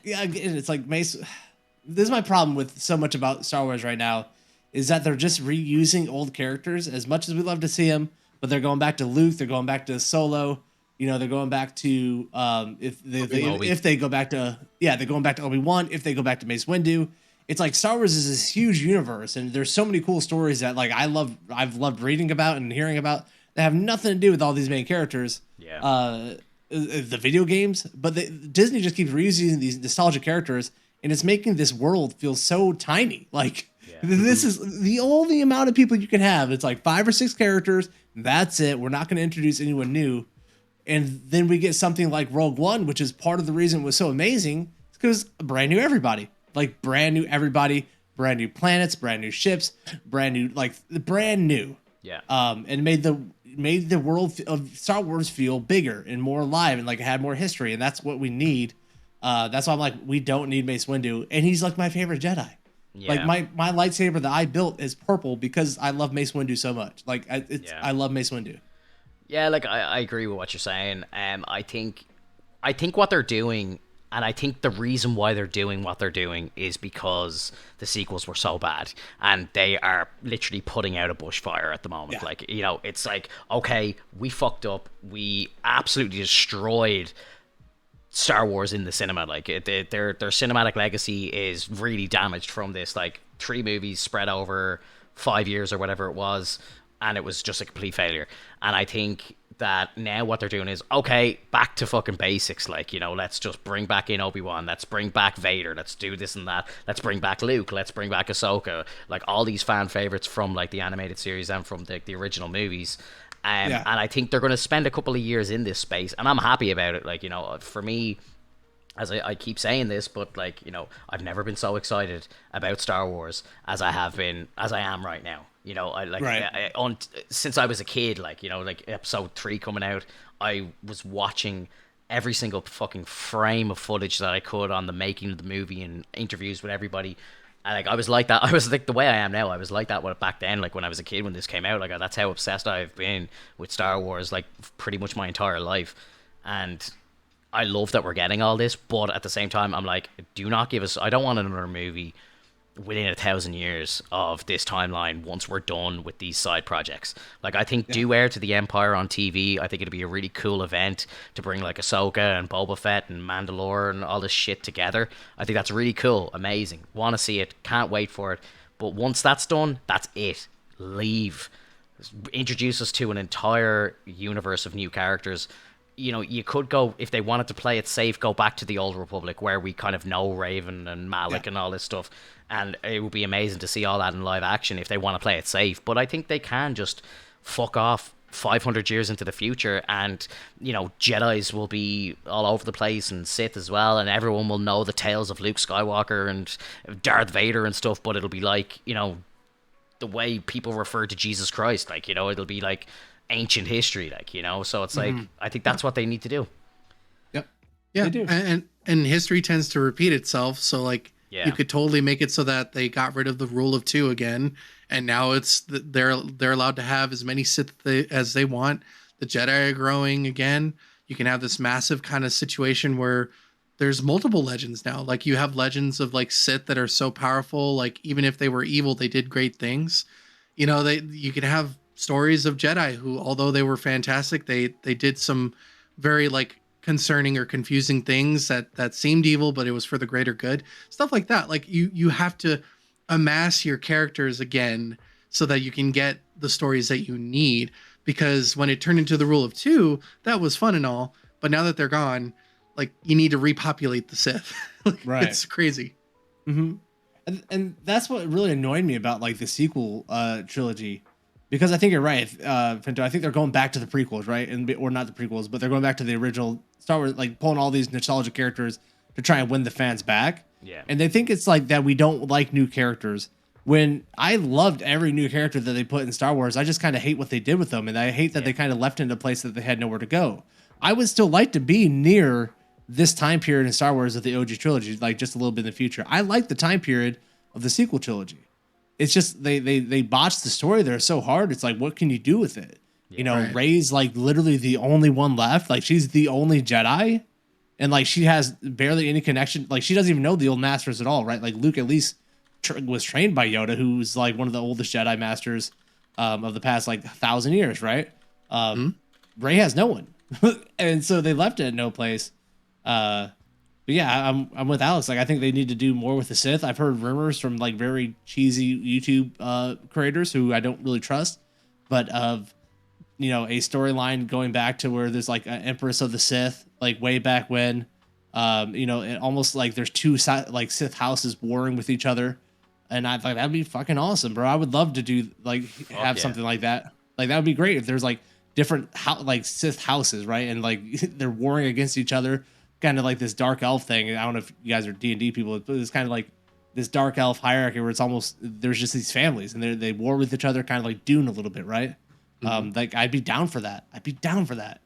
Speaker 3: again, it's like Mace. This is my problem with so much about Star Wars right now, is that they're just reusing old characters as much as we love to see them, but they're going back to Luke, they're going back to Solo. You know, they're going back to if they go back to they're going back to Obi-Wan. If they go back to Mace Windu, it's like Star Wars is this huge universe, and there's so many cool stories that like I've loved reading about and hearing about that have nothing to do with all these main characters. The video games, but Disney just keeps reusing these nostalgic characters, and it's making this world feel so tiny. Like this is the only amount of people you can have. It's like 5 or 6 characters. That's it. We're not going to introduce anyone new. And then we get something like Rogue One, which is part of the reason it was so amazing. It's because brand new everybody, brand new planets, brand new ships, brand new.
Speaker 2: Yeah.
Speaker 3: And made the world of Star Wars feel bigger and more alive and like it had more history. And that's what we need. That's why I'm like, we don't need Mace Windu. And he's like my favorite Jedi. Yeah. Like my lightsaber that I built is purple because I love Mace Windu so much. Like I love Mace Windu.
Speaker 2: Yeah, like I agree with what you're saying. I think what they're doing, and I think the reason why they're doing what they're doing is because the sequels were so bad, and they are literally putting out a bushfire at the moment. Yeah. Like, you know, it's like, okay, we fucked up, we absolutely destroyed Star Wars in the cinema. Like their cinematic legacy is really damaged from this. Like 3 movies spread over 5 years or whatever it was. And it was just a complete failure. And I think that now what they're doing is, okay, back to fucking basics. Like, you know, let's just bring back in Obi-Wan. Let's bring back Vader. Let's do this and that. Let's bring back Luke. Let's bring back Ahsoka. Like, all these fan favorites from, like, the animated series and from the original movies. And I think they're going to spend a couple of years in this space. And I'm happy about it. Like, you know, for me, as I keep saying this, but like, you know, I've never been so excited about Star Wars as I am right now. You know, since I was a kid, like, you know, like episode 3 coming out, I was watching every single fucking frame of footage that I could on the making of the movie and interviews with everybody. And like, I was like that. I was like the way I am now. I was like that back then, like when I was a kid, when this came out. Like, that's how obsessed I've been with Star Wars, like pretty much my entire life. And I love that we're getting all this, but at the same time, I'm like, do not give us. I don't want another movie within 1,000 years of this timeline once we're done with these side projects. Like, I think do Heir to the Empire on TV. I think it'd be a really cool event to bring like Ahsoka and Boba Fett and Mandalore and all this shit together. I think that's really cool, amazing. Want to see it, can't wait for it. But once that's done, that's it. Leave. Introduce us to an entire universe of new characters. You know, you could go, if they wanted to play it safe, go back to the Old Republic where we kind of know Raven and Malik and all this stuff. And it would be amazing to see all that in live action if they want to play it safe. But I think they can just fuck off 500 years into the future, and, you know, Jedis will be all over the place and Sith as well, and everyone will know the tales of Luke Skywalker and Darth Vader and stuff, but it'll be like, you know, the way people refer to Jesus Christ. Like, you know, it'll be like ancient history, like, you know. So it's like, I think that's what they need to do.
Speaker 4: Yep. Yeah. They do. And history tends to repeat itself. So like, you could totally make it so that they got rid of the rule of 2 again, and now it's they're allowed to have as many Sith as they want. the Jedi are growing again. You can have this massive kind of situation where there's multiple legends now. Like you have legends of like Sith that are so powerful, like even if they were evil, they did great things. You know, you can have stories of Jedi who, although they were fantastic, they did some very like concerning or confusing things that seemed evil, but it was for the greater good. Stuff like that. Like you have to amass your characters again so that you can get the stories that you need. Because when it turned into the rule of two, that was fun and all, but now that they're gone, like you need to repopulate the Sith. Like,
Speaker 3: Right.
Speaker 4: It's crazy.
Speaker 3: Mm-hmm. And that's what really annoyed me about like the sequel trilogy, because I think you're right, Finto. I think they're going back to the prequels, right? Or not the prequels, but they're going back to the original Star Wars, like pulling all these nostalgic characters to try and win the fans back.
Speaker 2: Yeah.
Speaker 3: And they think it's like that we don't like new characters. When I loved every new character that they put in Star Wars, I just kind of hate what they did with them, and I hate that they kind of left into a place that they had nowhere to go. I would still like to be near this time period in Star Wars of the OG trilogy, like just a little bit in the future. I like the time period of the sequel trilogy. It's just they botched the story there so hard. It's like, what can you do with it? You know,
Speaker 4: right.
Speaker 3: Rey's like literally the only one left. Like she's the only Jedi, and like she has barely any connection. Like she doesn't even know the old masters at all, right? Like Luke at least was trained by Yoda, who's like one of the oldest Jedi masters of the past like 1,000 years, right? Rey has no one, and so they left it at no place. But yeah, I'm with Alex. Like I think they need to do more with the Sith. I've heard rumors from like very cheesy YouTube creators who I don't really trust, but of a storyline going back to where there's like an Empress of the Sith, like way back when. It almost like there's two like Sith houses warring with each other, and I like that'd be fucking awesome, bro. I would love to do like have something like that. Like that would be great if there's like different like Sith houses, right? And like they're warring against each other, kind of like this dark elf thing. I don't know if you guys are D&D people, but it's kind of like this dark elf hierarchy where it's almost there's just these families and they war with each other, kind of like Dune a little bit, right? Like I'd be down for that.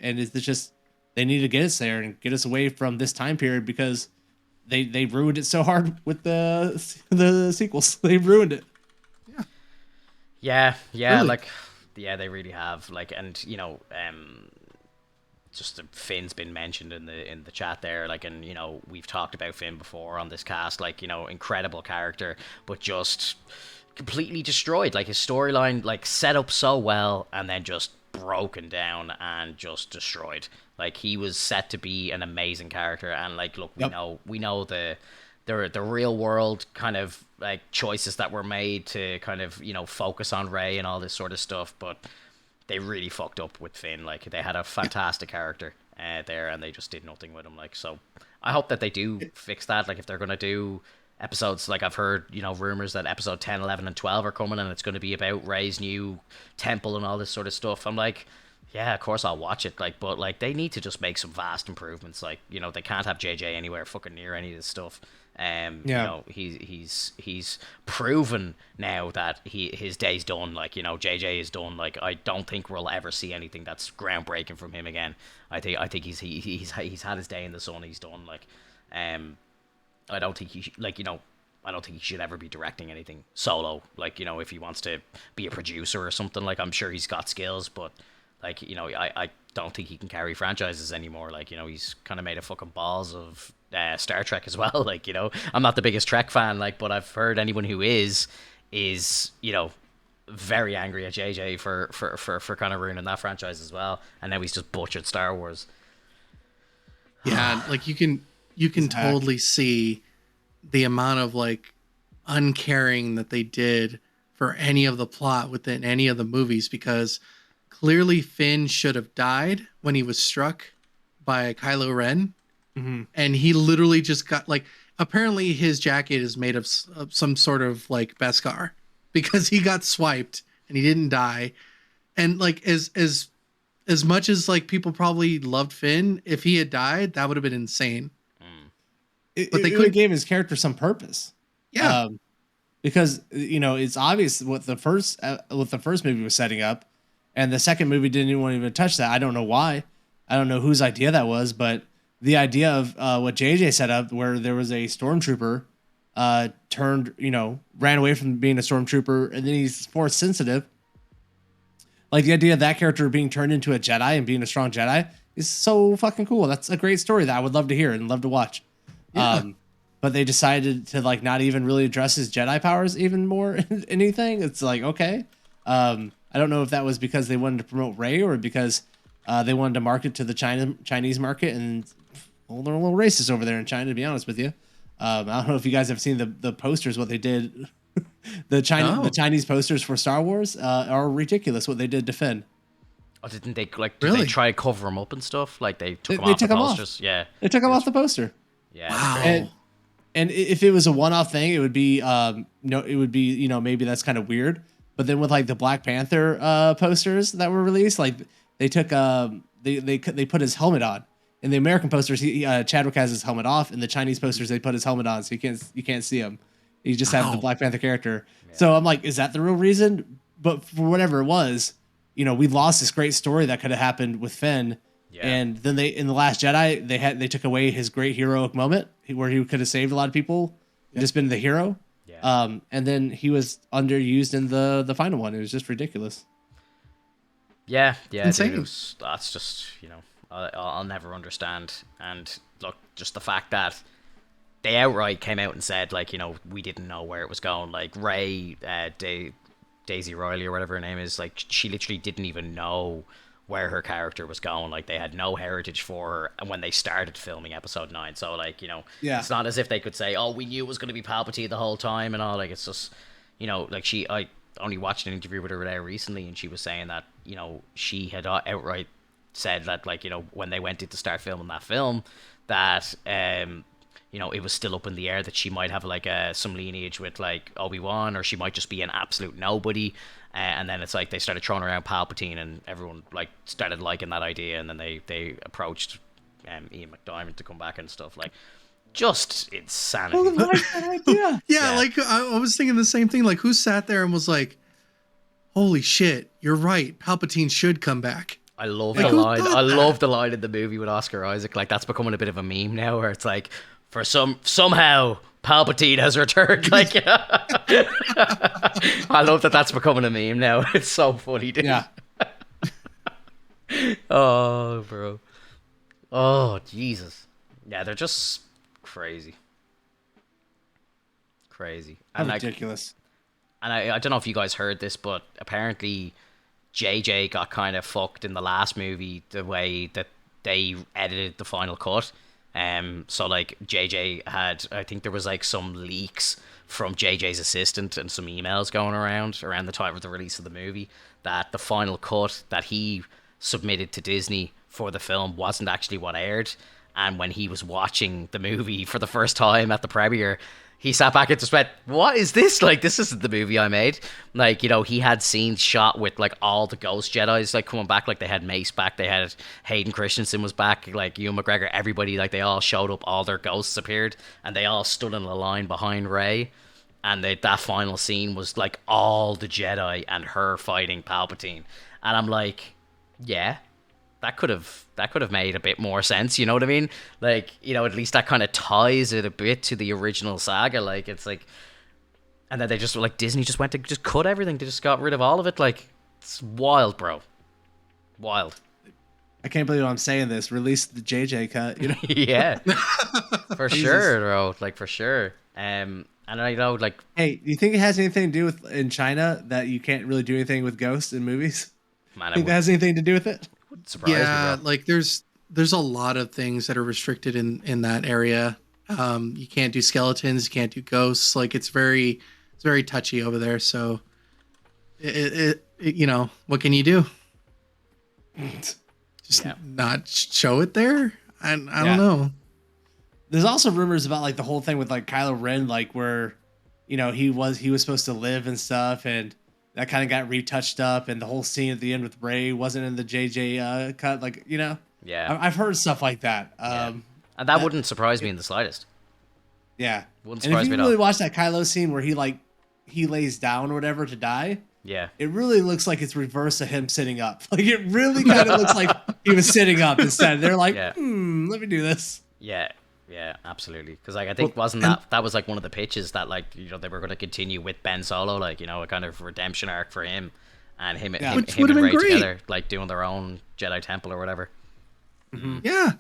Speaker 3: And it's just they need to get us there and get us away from this time period because they ruined it so hard with the sequels. They ruined it.
Speaker 2: Yeah,
Speaker 4: Really?
Speaker 2: like, yeah, they really have. Like, and just Finn's been mentioned in the chat there. Like, and we've talked about Finn before on this cast. Like, incredible character, but just completely destroyed. Like his storyline, like set up so well, and then just broken down and just destroyed. Like he was set to be an amazing character, and like, look, we know the real world kind of like choices that were made to kind of focus on Rey and all this sort of stuff, but they really fucked up with Finn. Like they had a fantastic character there, and they just did nothing with him. Like, so I hope that they do fix that. Like if they're gonna do episodes, like I've heard rumors that episode 10, 11 and 12 are coming, and it's going to be about Rey's new temple and all this sort of stuff. I'm like, yeah, of course I'll watch it. Like, but like they need to just make some vast improvements. Like, they can't have JJ anywhere fucking near any of this stuff. He's proven now that his day's done. Like, JJ is done. Like, I don't think we'll ever see anything that's groundbreaking from him again. I think he's had his day in the sun. He's done. Like, I don't think he I don't think he should ever be directing anything solo. Like, if he wants to be a producer or something, like I'm sure he's got skills, but like, I don't think he can carry franchises anymore. Like, he's kind of made a fucking balls of Star Trek as well. Like, I'm not the biggest Trek fan, like, but I've heard anyone who is very angry at JJ for kind of ruining that franchise as well. And now he's just butchered Star Wars.
Speaker 4: Yeah, like you can totally see the amount of like uncaring that they did for any of the plot within any of the movies, because clearly Finn should have died when he was struck by Kylo Ren. And he literally just got like, apparently his jacket is made of some sort of like Beskar because he got swiped and he didn't die. And like as much as like people probably loved Finn, if he had died, that would have been insane.
Speaker 3: But they could have gave his character some purpose.
Speaker 4: Yeah.
Speaker 3: Because it's obvious what the first movie was setting up, and the second movie didn't even touch that. I don't know why. I don't know whose idea that was, but the idea of what JJ set up, where there was a stormtrooper ran away from being a stormtrooper, and then he's force sensitive. Like the idea of that character being turned into a Jedi and being a strong Jedi is so fucking cool. That's a great story that I would love to hear and love to watch.
Speaker 4: Yeah.
Speaker 3: But they decided to like not even really address his Jedi powers even more anything. It's like, okay. I don't know if that was because they wanted to promote Rey or because they wanted to market to the Chinese market, and well, they're a little racist over there in China, to be honest with you. I don't know if you guys have seen the posters, what they did. The Chinese posters for Star Wars are ridiculous. What they did to Finn.
Speaker 2: Oh, didn't they like? Did they try to cover him up and stuff? Like they took him off
Speaker 3: took
Speaker 2: the
Speaker 3: him off.
Speaker 2: posters. Yeah,
Speaker 3: They took him off the poster.
Speaker 2: yeah.
Speaker 4: Wow.
Speaker 3: And if it was a one-off thing, it would be maybe that's kind of weird. But then with like the Black Panther posters that were released, like they took they put his helmet on. In the American posters, Chadwick has his helmet off. In the Chinese posters, they put his helmet on, so you can't see him. You just have the Black Panther character. Yeah. So I'm like, is that the real reason? But for whatever it was, we lost this great story that could have happened with Finn. Yeah. And then in the Last Jedi, they took away his great heroic moment where he could have saved a lot of people, just been the hero. Yeah. And then he was underused in the final one. It was just ridiculous.
Speaker 2: Yeah,
Speaker 4: insane.
Speaker 2: Dude, that's just I'll never understand. And look, just the fact that they outright came out and said like we didn't know where it was going. Like Rey, Daisy Riley or whatever her name is, like she literally didn't even know where her character was going. Like they had no heritage for her and when they started filming episode 9. So like it's not as if they could say, oh, we knew it was going to be Palpatine the whole time and all. Like it's just like I only watched an interview with her there recently, and she was saying that she had outright said that like when they went in to start filming that film that it was still up in the air that she might have like some lineage with like Obi-Wan, or she might just be an absolute nobody. And then it's like they started throwing around Palpatine, and everyone like started liking that idea, and then they approached Ian McDiarmid to come back and stuff. Like, just insanity.
Speaker 3: Who liked that idea?
Speaker 4: Yeah, like I was thinking the same thing. Like, who sat there and was like, "Holy shit, you're right. Palpatine should come back."
Speaker 2: I love the line. I love the line in the movie with Oscar Isaac. Like that's becoming a bit of a meme now, where it's like, for somehow Palpatine has returned. Like, I love that that's becoming a meme now. It's so funny, dude.
Speaker 3: Yeah.
Speaker 2: Oh, bro. Oh, Jesus. Yeah, they're just crazy. And
Speaker 3: ridiculous.
Speaker 2: And I don't know if you guys heard this, but apparently JJ got kind of fucked in the last movie the way that they edited the final cut. So like JJ had, I think there was like some leaks from JJ's assistant and some emails going around the time of the release of the movie that the final cut that he submitted to Disney for the film wasn't actually what aired. And when he was watching the movie for the first time at the premiere, he sat back and just went, what is this? Like, this isn't the movie I made. Like, he had scenes shot with, like, all the Ghost Jedis, like, coming back. Like, they had Mace back. They had Hayden Christensen was back. Like, Ewan McGregor, everybody, like, they all showed up. All their ghosts appeared. And they all stood in a line behind Rey. And that final scene was, like, all the Jedi and her fighting Palpatine. And I'm like, yeah. That could have made a bit more sense, you know what I mean? Like, at least that kind of ties it a bit to the original saga. Like, it's like, and then they just like Disney just went to just cut everything. They just got rid of all of it. Like, it's wild, bro. Wild.
Speaker 3: I can't believe I'm saying this. Release the JJ cut,
Speaker 2: Yeah, for sure, bro. Like, for sure. And like,
Speaker 3: hey, do you think it has anything to do with in China that you can't really do anything with ghosts in movies?
Speaker 2: Man,
Speaker 3: think that has anything to do with it?
Speaker 2: Surprise me, bro.
Speaker 4: Like there's a lot of things that are restricted in that area. You can't do skeletons, you can't do ghosts. Like it's very touchy over there. So it what can you do? Just not show it there. I don't know.
Speaker 3: There's also rumors about like the whole thing with like Kylo Ren, like where he was supposed to live and stuff, and that kind of got retouched up, and the whole scene at the end with Rey wasn't in the JJ cut. Like,
Speaker 2: Yeah.
Speaker 3: I've heard stuff like that.
Speaker 2: And that wouldn't surprise me in the slightest.
Speaker 3: Yeah.
Speaker 2: Wouldn't
Speaker 3: and
Speaker 2: surprise
Speaker 3: if
Speaker 2: me
Speaker 3: you
Speaker 2: at
Speaker 3: really
Speaker 2: all.
Speaker 3: watch that Kylo scene where he lays down or whatever to die,
Speaker 2: Yeah.
Speaker 3: it really looks like it's reverse of him sitting up. Like, it really kind of looks like he was sitting up instead. They're like, let me do this.
Speaker 2: Yeah. Yeah, absolutely. Because like I think that was like one of the pitches that like they were going to continue with Ben Solo, like a kind of redemption arc for him, and him
Speaker 4: Which
Speaker 2: him
Speaker 4: would have
Speaker 2: and
Speaker 4: been
Speaker 2: Rey
Speaker 4: great.
Speaker 2: together, like doing their own Jedi Temple or whatever.
Speaker 4: Yeah.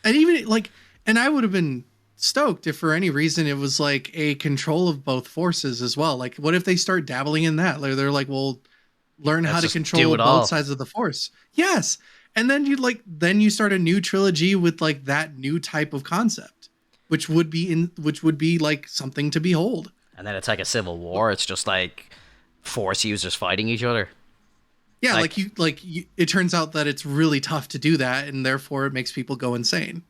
Speaker 4: And even like, and I would have been stoked if for any reason it was like a control of both forces as well. Like, what if they start dabbling in that? Like, they're like, well, learn
Speaker 2: Let's
Speaker 4: how to
Speaker 2: just do
Speaker 4: control
Speaker 2: it
Speaker 4: both
Speaker 2: all.
Speaker 4: sides of the force. Yes. And then then you start a new trilogy with like that new type of concept, which would be like something to behold.
Speaker 2: And then it's like a civil war. It's just like Force users fighting each other.
Speaker 4: Yeah.
Speaker 2: Like-
Speaker 4: It turns out that it's really tough to do that. And therefore it makes people go insane.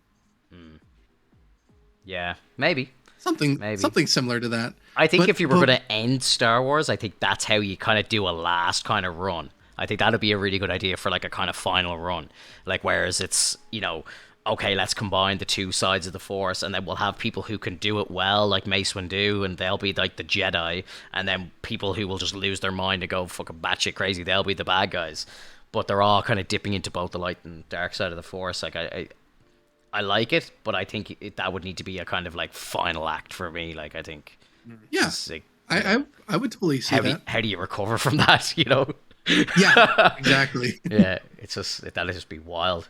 Speaker 2: Yeah, maybe.
Speaker 4: Something similar to that.
Speaker 2: I think
Speaker 4: But-
Speaker 2: if you were
Speaker 4: but-
Speaker 2: going to end Star Wars, I think that's how you kind of do a last kind of run. I think that'd be a really good idea for like a kind of final run. Like, whereas it's, okay, let's combine the two sides of the Force, and then we'll have people who can do it well, like Mace Windu, and they'll be like the Jedi, and then people who will just lose their mind and go fucking batshit crazy, they'll be the bad guys. But they're all kind of dipping into both the light and dark side of the Force. Like, I like it, but I think that would need to be a kind of like final act for me. Like, I think,
Speaker 4: Yeah.
Speaker 2: it's like,
Speaker 4: I would totally see that.
Speaker 2: how do you recover from that?
Speaker 4: Yeah, exactly.
Speaker 2: Yeah, that'll just be wild.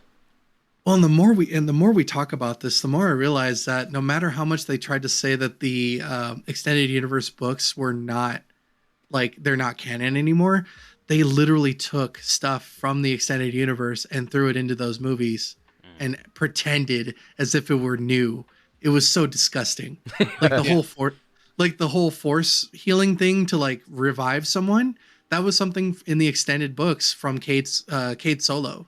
Speaker 4: Well, and the more we talk about this, the more I realize that no matter how much they tried to say that the extended universe books were not they're not canon anymore, they literally took stuff from the extended universe and threw it into those movies and pretended as if it were new. It was so disgusting. Like the whole force healing thing to like revive someone. That was something in the extended books from Kate Solo.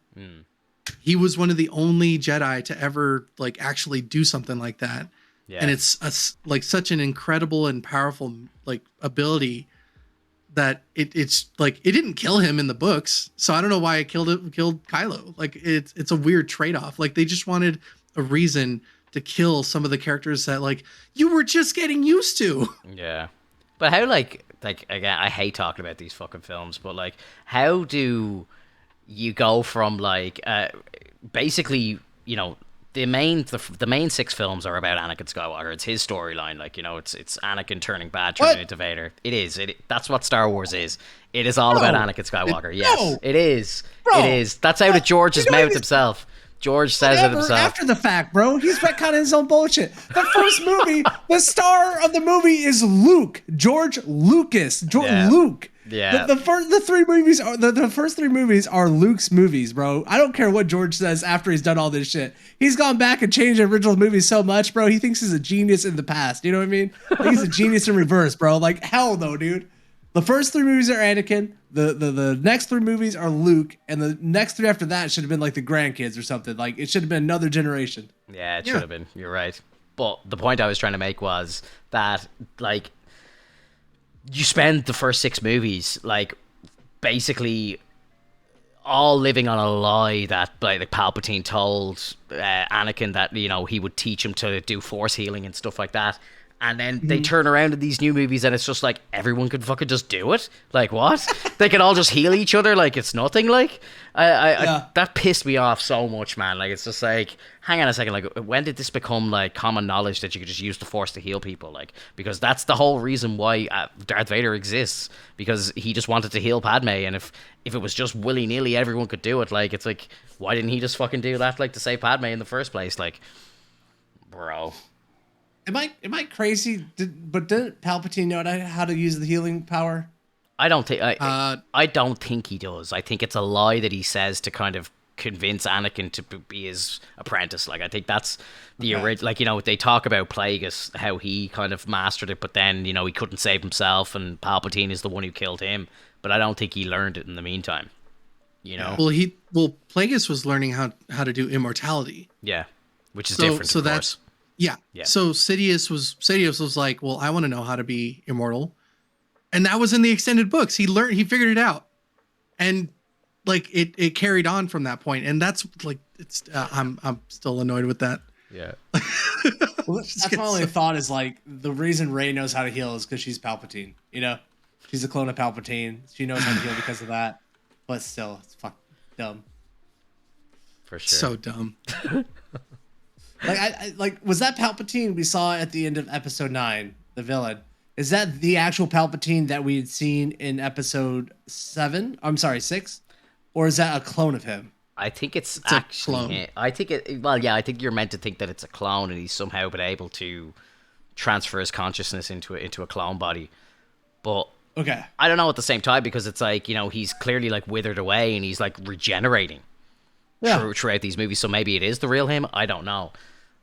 Speaker 4: He was one of the only Jedi to ever like actually do something like that.
Speaker 2: Yeah.
Speaker 4: And it's like such an incredible and powerful like ability that it's like it didn't kill him in the books. So I don't know why it killed Kylo. Like it's a weird trade-off. Like they just wanted a reason to kill some of the characters that like you were just getting used to.
Speaker 2: Yeah. But how like again, I hate talking about these fucking films, but like how do you go from like basically, the main 6 films are about Anakin Skywalker. It's his storyline. Like, it's Anakin turning bad, turning into Vader. It is. That's what Star Wars is. It is all about Anakin Skywalker. Yes, it is.
Speaker 3: Bro.
Speaker 2: It is. That's out of George's mouth himself. George says it
Speaker 3: Whatever,
Speaker 2: himself.
Speaker 3: after the fact, bro. He's retconning his own bullshit. The first movie, the star of the movie is Luke. George Lucas.
Speaker 2: Yeah.
Speaker 3: Luke.
Speaker 2: Yeah.
Speaker 3: The first 3 movies are Luke's movies, bro. I don't care what George says after he's done all this shit. He's gone back and changed the original movies so much, bro. He thinks he's a genius in the past. You know what I mean? Like he's a genius in reverse, bro. Like hell no, dude. The first 3 movies are Anakin. The next 3 movies are Luke, and the next 3 after that should have been like the grandkids or something. Like it should have been another generation.
Speaker 2: Yeah, it should have been. You're right. But the point I was trying to make was that, like, you spend the first 6 movies, like, basically all living on a lie that, like Palpatine told Anakin that, he would teach him to do force healing and stuff like that. And then they turn around in these new movies and it's just like, everyone can fucking just do it? Like, what? They can all just heal each other like it's nothing? Like, I that pissed me off so much, man. Like, it's just like, hang on a second. Like, when did this become, like, common knowledge that you could just use the Force to heal people? Like, because that's the whole reason why Darth Vader exists. Because he just wanted to heal Padme. And if it was just willy-nilly, everyone could do it. Like, it's like, why didn't he just fucking do that, like, to save Padme in the first place? Like, bro...
Speaker 3: Am I crazy? But didn't Palpatine know how to use the healing power?
Speaker 2: I don't think I don't think he does. I think it's a lie that he says to kind of convince Anakin to be his apprentice. Like, I think that's the original. Like, they talk about Plagueis, how he kind of mastered it, but then he couldn't save himself, and Palpatine is the one who killed him. But I don't think he learned it in the meantime.
Speaker 4: Well, Plagueis was learning how to do immortality.
Speaker 2: Yeah, which is different.
Speaker 4: So
Speaker 2: of
Speaker 4: that's
Speaker 2: course.
Speaker 4: Yeah. So Sidious was like, well, I want to know how to be immortal. And that was in the extended books. He figured it out. And like it carried on from that point. And that's like, it's I'm still annoyed with that.
Speaker 2: Yeah.
Speaker 3: Well, that's my only thought is like the reason Rey knows how to heal is because she's Palpatine. She's a clone of Palpatine. She knows how to heal because of that. But still, it's fucking dumb.
Speaker 2: For sure.
Speaker 4: So dumb.
Speaker 3: Like, was that Palpatine we saw at the end of Episode 9, the villain? Is that the actual Palpatine that we had seen in episode 7? I'm sorry, 6? Or is that a clone of him?
Speaker 2: I think it's
Speaker 4: a
Speaker 2: actually
Speaker 4: clone.
Speaker 2: him. I think it. Well, yeah, I think you're meant to think that it's a clone, and he's somehow been able to transfer his consciousness into a clone body. But
Speaker 3: Okay.
Speaker 2: I don't know at the same time, because it's like, he's clearly like withered away and he's like regenerating throughout these movies. So maybe it is the real him. I don't know.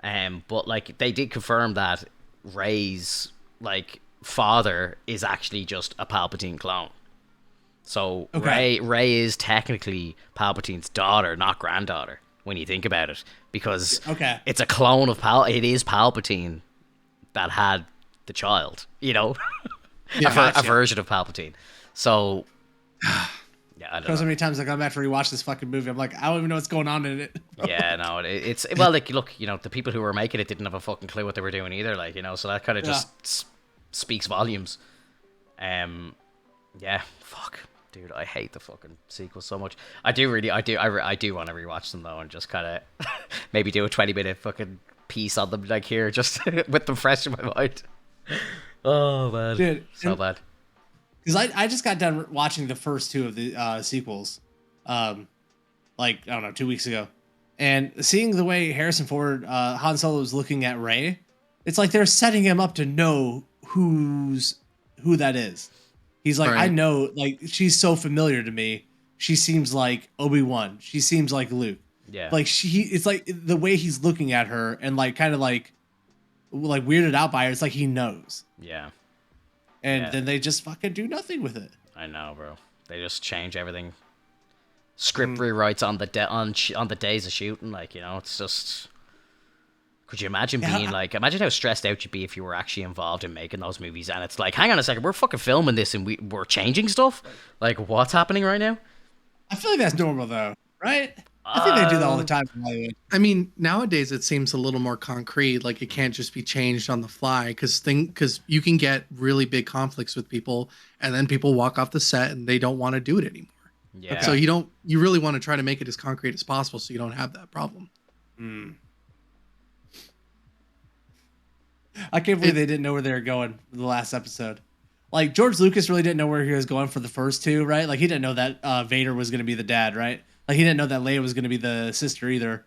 Speaker 2: But like they did confirm that Rey's like father is actually just a Palpatine clone. So Rey is technically Palpatine's daughter, not granddaughter, when you think about it, because it's a clone of It is Palpatine that had the child, a version of Palpatine. So yeah, I don't know.
Speaker 3: So many times I come back to rewatch this fucking movie, I'm like, I don't even know what's going on in it.
Speaker 2: Yeah, no, it's well, like, look, the people who were making it didn't have a fucking clue what they were doing either, like, so that kind of just speaks volumes. Yeah, fuck. Dude, I hate the fucking sequels so much. I do want to rewatch them though, and just kind of maybe do a 20-minute fucking piece on them, like here, just with them fresh in my mind. Oh man,
Speaker 3: dude,
Speaker 2: so bad.
Speaker 3: Because I just got done watching the first 2 of the sequels, like, I don't know, 2 weeks ago, and seeing the way Harrison Ford, Han Solo is looking at Rey, it's like they're setting him up to know who that is. He's like, I know, like, she's so familiar to me. She seems like Obi-Wan. She seems like Luke.
Speaker 2: Yeah.
Speaker 3: Like, it's like the way he's looking at her and like kind of like weirded out by her. It's like he knows.
Speaker 2: Yeah.
Speaker 3: And then they just fucking do nothing with it.
Speaker 2: I know, bro. They just change everything. Script rewrites on the days of shooting, like, it's just. Could you imagine being like, imagine how stressed out you'd be if you were actually involved in making those movies, and it's like, hang on a second, we're fucking filming this and we're changing stuff? Like, what's happening right now?
Speaker 3: I feel like that's normal though, right? I think they do that all the time in Hollywood.
Speaker 4: I mean, nowadays it seems a little more concrete, like it can't just be changed on the fly, because you can get really big conflicts with people, and then people walk off the set and they don't want to do it anymore.
Speaker 2: Yeah.
Speaker 4: So you really want to try to make it as concrete as possible so you don't have that problem.
Speaker 3: I can't believe they didn't know where they were going for the last episode. Like, George Lucas really didn't know where he was going for the first 2, right? Like, he didn't know that Vader was going to be the dad, right? Like, he didn't know that Leia was going to be the sister either.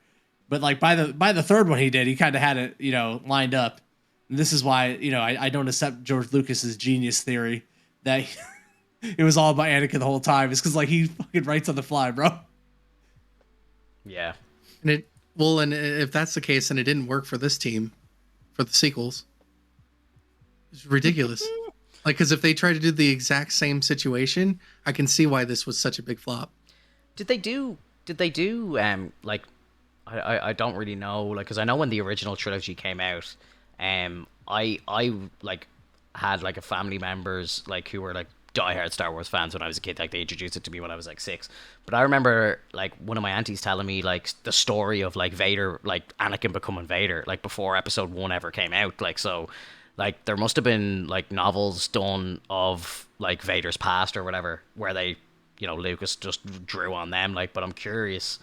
Speaker 3: But like by the third one he did, he kind of had it, lined up. And this is why, I don't accept George Lucas's genius theory that it was all about Anakin the whole time. It's because like he fucking writes on the fly, bro.
Speaker 2: Yeah.
Speaker 4: And if that's the case, then it didn't work for this team. For the sequels, it's ridiculous. Like, because if they try to do the exact same situation, I can see why this was such a big flop.
Speaker 2: Did they do like, I don't really know, like, because I know when the original trilogy came out, I like had like a family members like who were like diehard Star Wars fans when I was a kid. Like, they introduced it to me when I was like 6. But I remember like one of my aunties telling me like the story of like Vader, like Anakin becoming Vader, like before episode 1 ever came out. Like, so like there must have been like novels done of like Vader's past or whatever, where they, Lucas just drew on them. Like, but I'm curious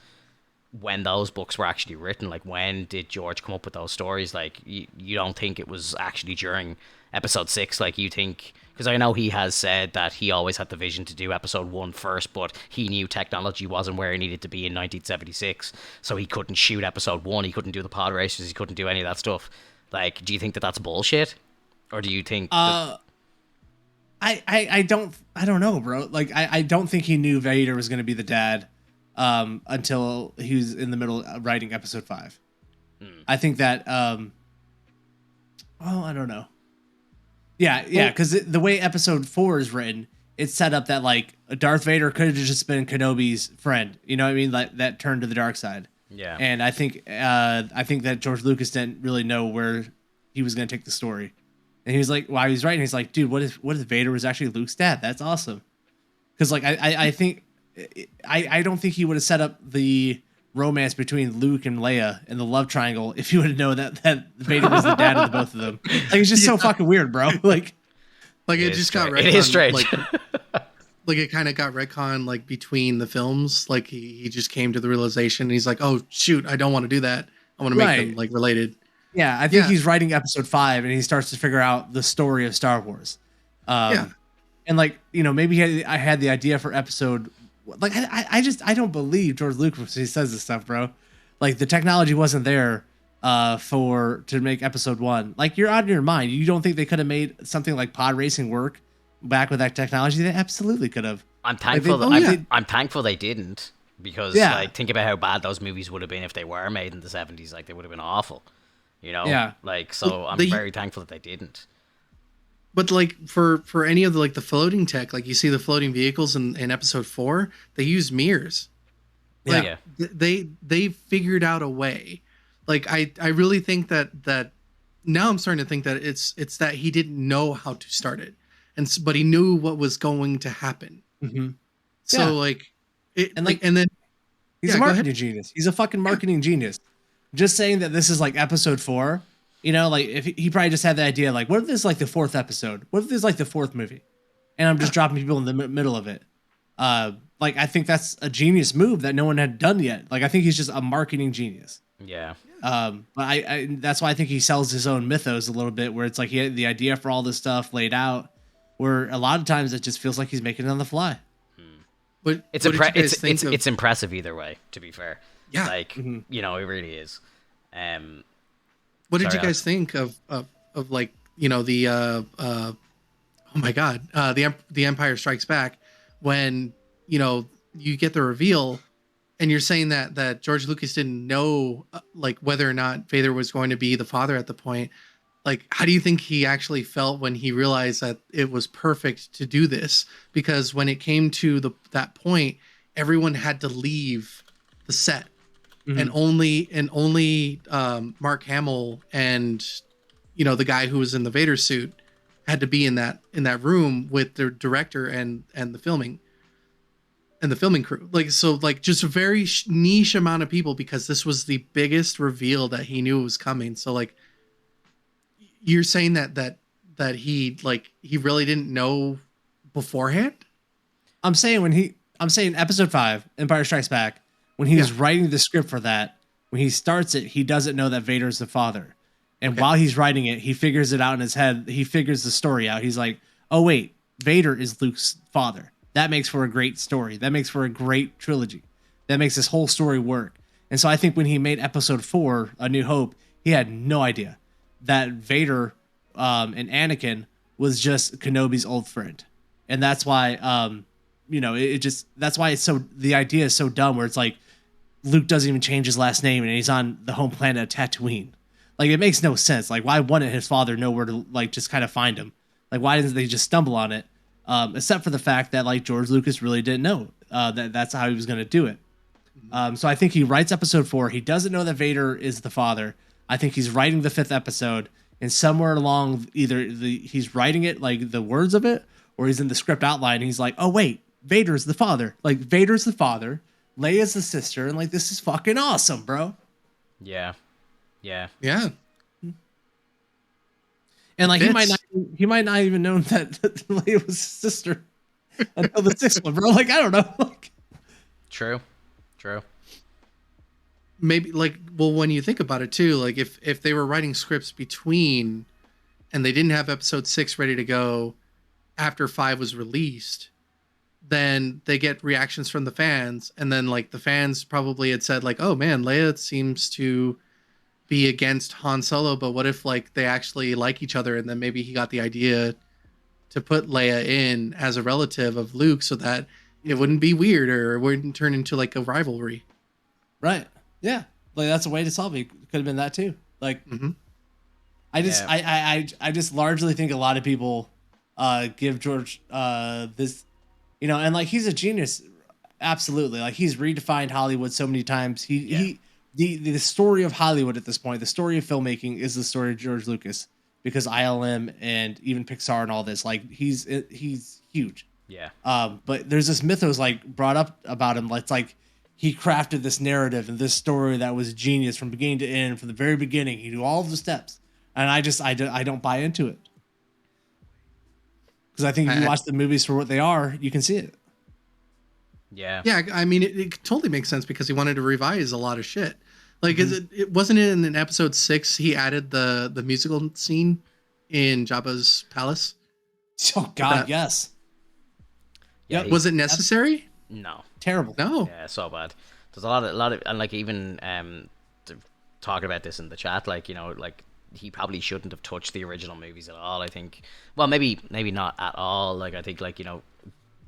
Speaker 2: when those books were actually written. Like, when did George come up with those stories? Like, you don't think it was actually during episode 6? Like, you think, because I know he has said that he always had the vision to do episode 1 first, but he knew technology wasn't where it needed to be in 1976, so he couldn't shoot episode 1, he couldn't do the pod races, he couldn't do any of that stuff. Like, do you think that that's bullshit? Or do you think
Speaker 3: I don't know, bro. Like, I don't think he knew Vader was going to be the dad until he was in the middle of writing episode 5. I think that I don't know. Yeah, because the way episode 4 is written, it's set up that like Darth Vader could have just been Kenobi's friend. You know what I mean? Like, that turned to the dark side.
Speaker 2: Yeah.
Speaker 3: And I think that George Lucas didn't really know where he was going to take the story. And he was like, while he was writing, he's like, dude, what if Vader was actually Luke's dad? That's awesome. Because like I think I don't think he would have set up the romance between Luke and Leia and the love triangle if he would have known that Vader was the dad of the both of them. Like, it's just so fucking weird, bro. Like
Speaker 4: it just got retconned.
Speaker 2: It is strange.
Speaker 4: Like it kind of got retconned like between the films. Like he just came to the realization and he's like, oh shoot, I don't want to do that. I want to make them like related.
Speaker 3: Yeah, I think he's writing episode 5, and he starts to figure out the story of Star Wars. And like, maybe I had the idea for episode. Like, I don't believe George Lucas when he says this stuff, bro. Like, the technology wasn't there to make episode 1. Like, you're out of your mind. You don't think they could have made something like pod racing work back with that technology? They absolutely could have.
Speaker 2: I'm thankful. I'm thankful they didn't, because like, think about how bad those movies would have been if they were made in the 70s. Like, they would have been awful. Like, so I'm very thankful that they didn't.
Speaker 4: But like for any of the floating tech, like you see the floating vehicles in episode 4, they use mirrors. Like, they figured out a way. Like, I really think that now I'm starting to think that it's that he didn't know how to start it, but he knew what was going to happen.
Speaker 3: Mm-hmm.
Speaker 4: So and then
Speaker 3: he's a marketing genius. He's a fucking marketing genius. Just saying that this is like episode 4, like, if he probably just had the idea, like, what if this is like the 4th episode? What if this is like the 4th movie? And I'm just dropping people in the middle of it. Like, I think that's a genius move that no one had done yet. Like, I think he's just a marketing genius.
Speaker 2: Yeah.
Speaker 3: But I that's why I think he sells his own mythos a little bit, where it's like he had the idea for all this stuff laid out, where a lot of times it just feels like he's making it on the fly.
Speaker 4: But
Speaker 2: it's impressive either way, to be fair.
Speaker 4: Yeah.
Speaker 2: Like, it really is.
Speaker 4: What did you guys think of like, the oh my god, the Empire Strikes Back, when you get the reveal, and you're saying that George Lucas didn't know like whether or not Vader was going to be the father at the point. Like, how do you think he actually felt when he realized that it was perfect to do this? Because when it came to that point, everyone had to leave the set. Mm-hmm. and only Mark Hamill and the guy who was in the Vader suit had to be in that room with the director and the filming crew. Like, so, like, just a very niche amount of people, because this was the biggest reveal that he knew was coming. So, like, you're saying that he really didn't know beforehand?
Speaker 3: I'm saying episode 5, Empire Strikes Back, when he was writing the script for that, when he starts it, he doesn't know that Vader's the father. And while he's writing it, he figures it out in his head. He figures the story out. He's like, oh, wait, Vader is Luke's father. That makes for a great story. That makes for a great trilogy. That makes this whole story work. And so I think when he made episode 4, A New Hope, he had no idea that Vader and Anakin was just Kenobi's old friend. And that's why, that's why the idea is so dumb, where it's like, Luke doesn't even change his last name, and he's on the home planet of Tatooine. Like, it makes no sense. Like, why wouldn't his father know where to, like, just kind of find him? Like, why didn't they just stumble on it? Except for the fact that, like, George Lucas really didn't know that's how he was going to do it. So I think he writes episode 4. He doesn't know that Vader is the father. I think he's writing the 5th episode, and somewhere along he's writing it, like, the words of it, or he's in the script outline, and he's like, oh, wait, Vader's the father. Like, Vader's the father. Leia's the sister, and, like, this is fucking awesome, bro.
Speaker 2: Yeah.
Speaker 3: And, like, he might not even know that Leia was his sister until the 6th one, bro. Like, I don't know. Like,
Speaker 2: True.
Speaker 4: Maybe, like, well, when you think about it too, like, if they were writing scripts between, and they didn't have episode 6 ready to go after 5 was released, then they get reactions from the fans, and then, like, the fans probably had said, like, oh man, Leia seems to be against Han Solo, but what if, like, they actually like each other, and then maybe he got the idea to put Leia in as a relative of Luke, so that it wouldn't be weird, or it wouldn't turn into, like, a rivalry.
Speaker 3: Right. Yeah. Like, that's a way to solve it. It could have been that too. Like, I just largely think a lot of people give George this, and, like, he's a genius. Absolutely. Like, he's redefined Hollywood so many times. The story of Hollywood at this point, the story of filmmaking, is the story of George Lucas, because ILM and even Pixar and all this, like, he's huge.
Speaker 2: Yeah.
Speaker 3: But there's this mythos, like, brought up about him. It's like he crafted this narrative and this story that was genius from beginning to end, from the very beginning. He knew all of the steps, and I don't buy into it, because I think if you watch the movies for what they are, you can see it.
Speaker 2: Yeah.
Speaker 4: I mean, it totally makes sense, because he wanted to revise a lot of shit. Like, it wasn't it in episode 6 he added the musical scene in Jabba's palace?
Speaker 3: Oh God,
Speaker 4: That-
Speaker 3: yes.
Speaker 2: Yeah,
Speaker 3: Yep.
Speaker 4: Was it necessary?
Speaker 2: No.
Speaker 3: Terrible.
Speaker 4: No.
Speaker 2: Yeah, so bad. There's a lot of, and like even talking about this in the chat, like like he probably shouldn't have touched the original movies at all. I think, well, maybe not at all. Like I think like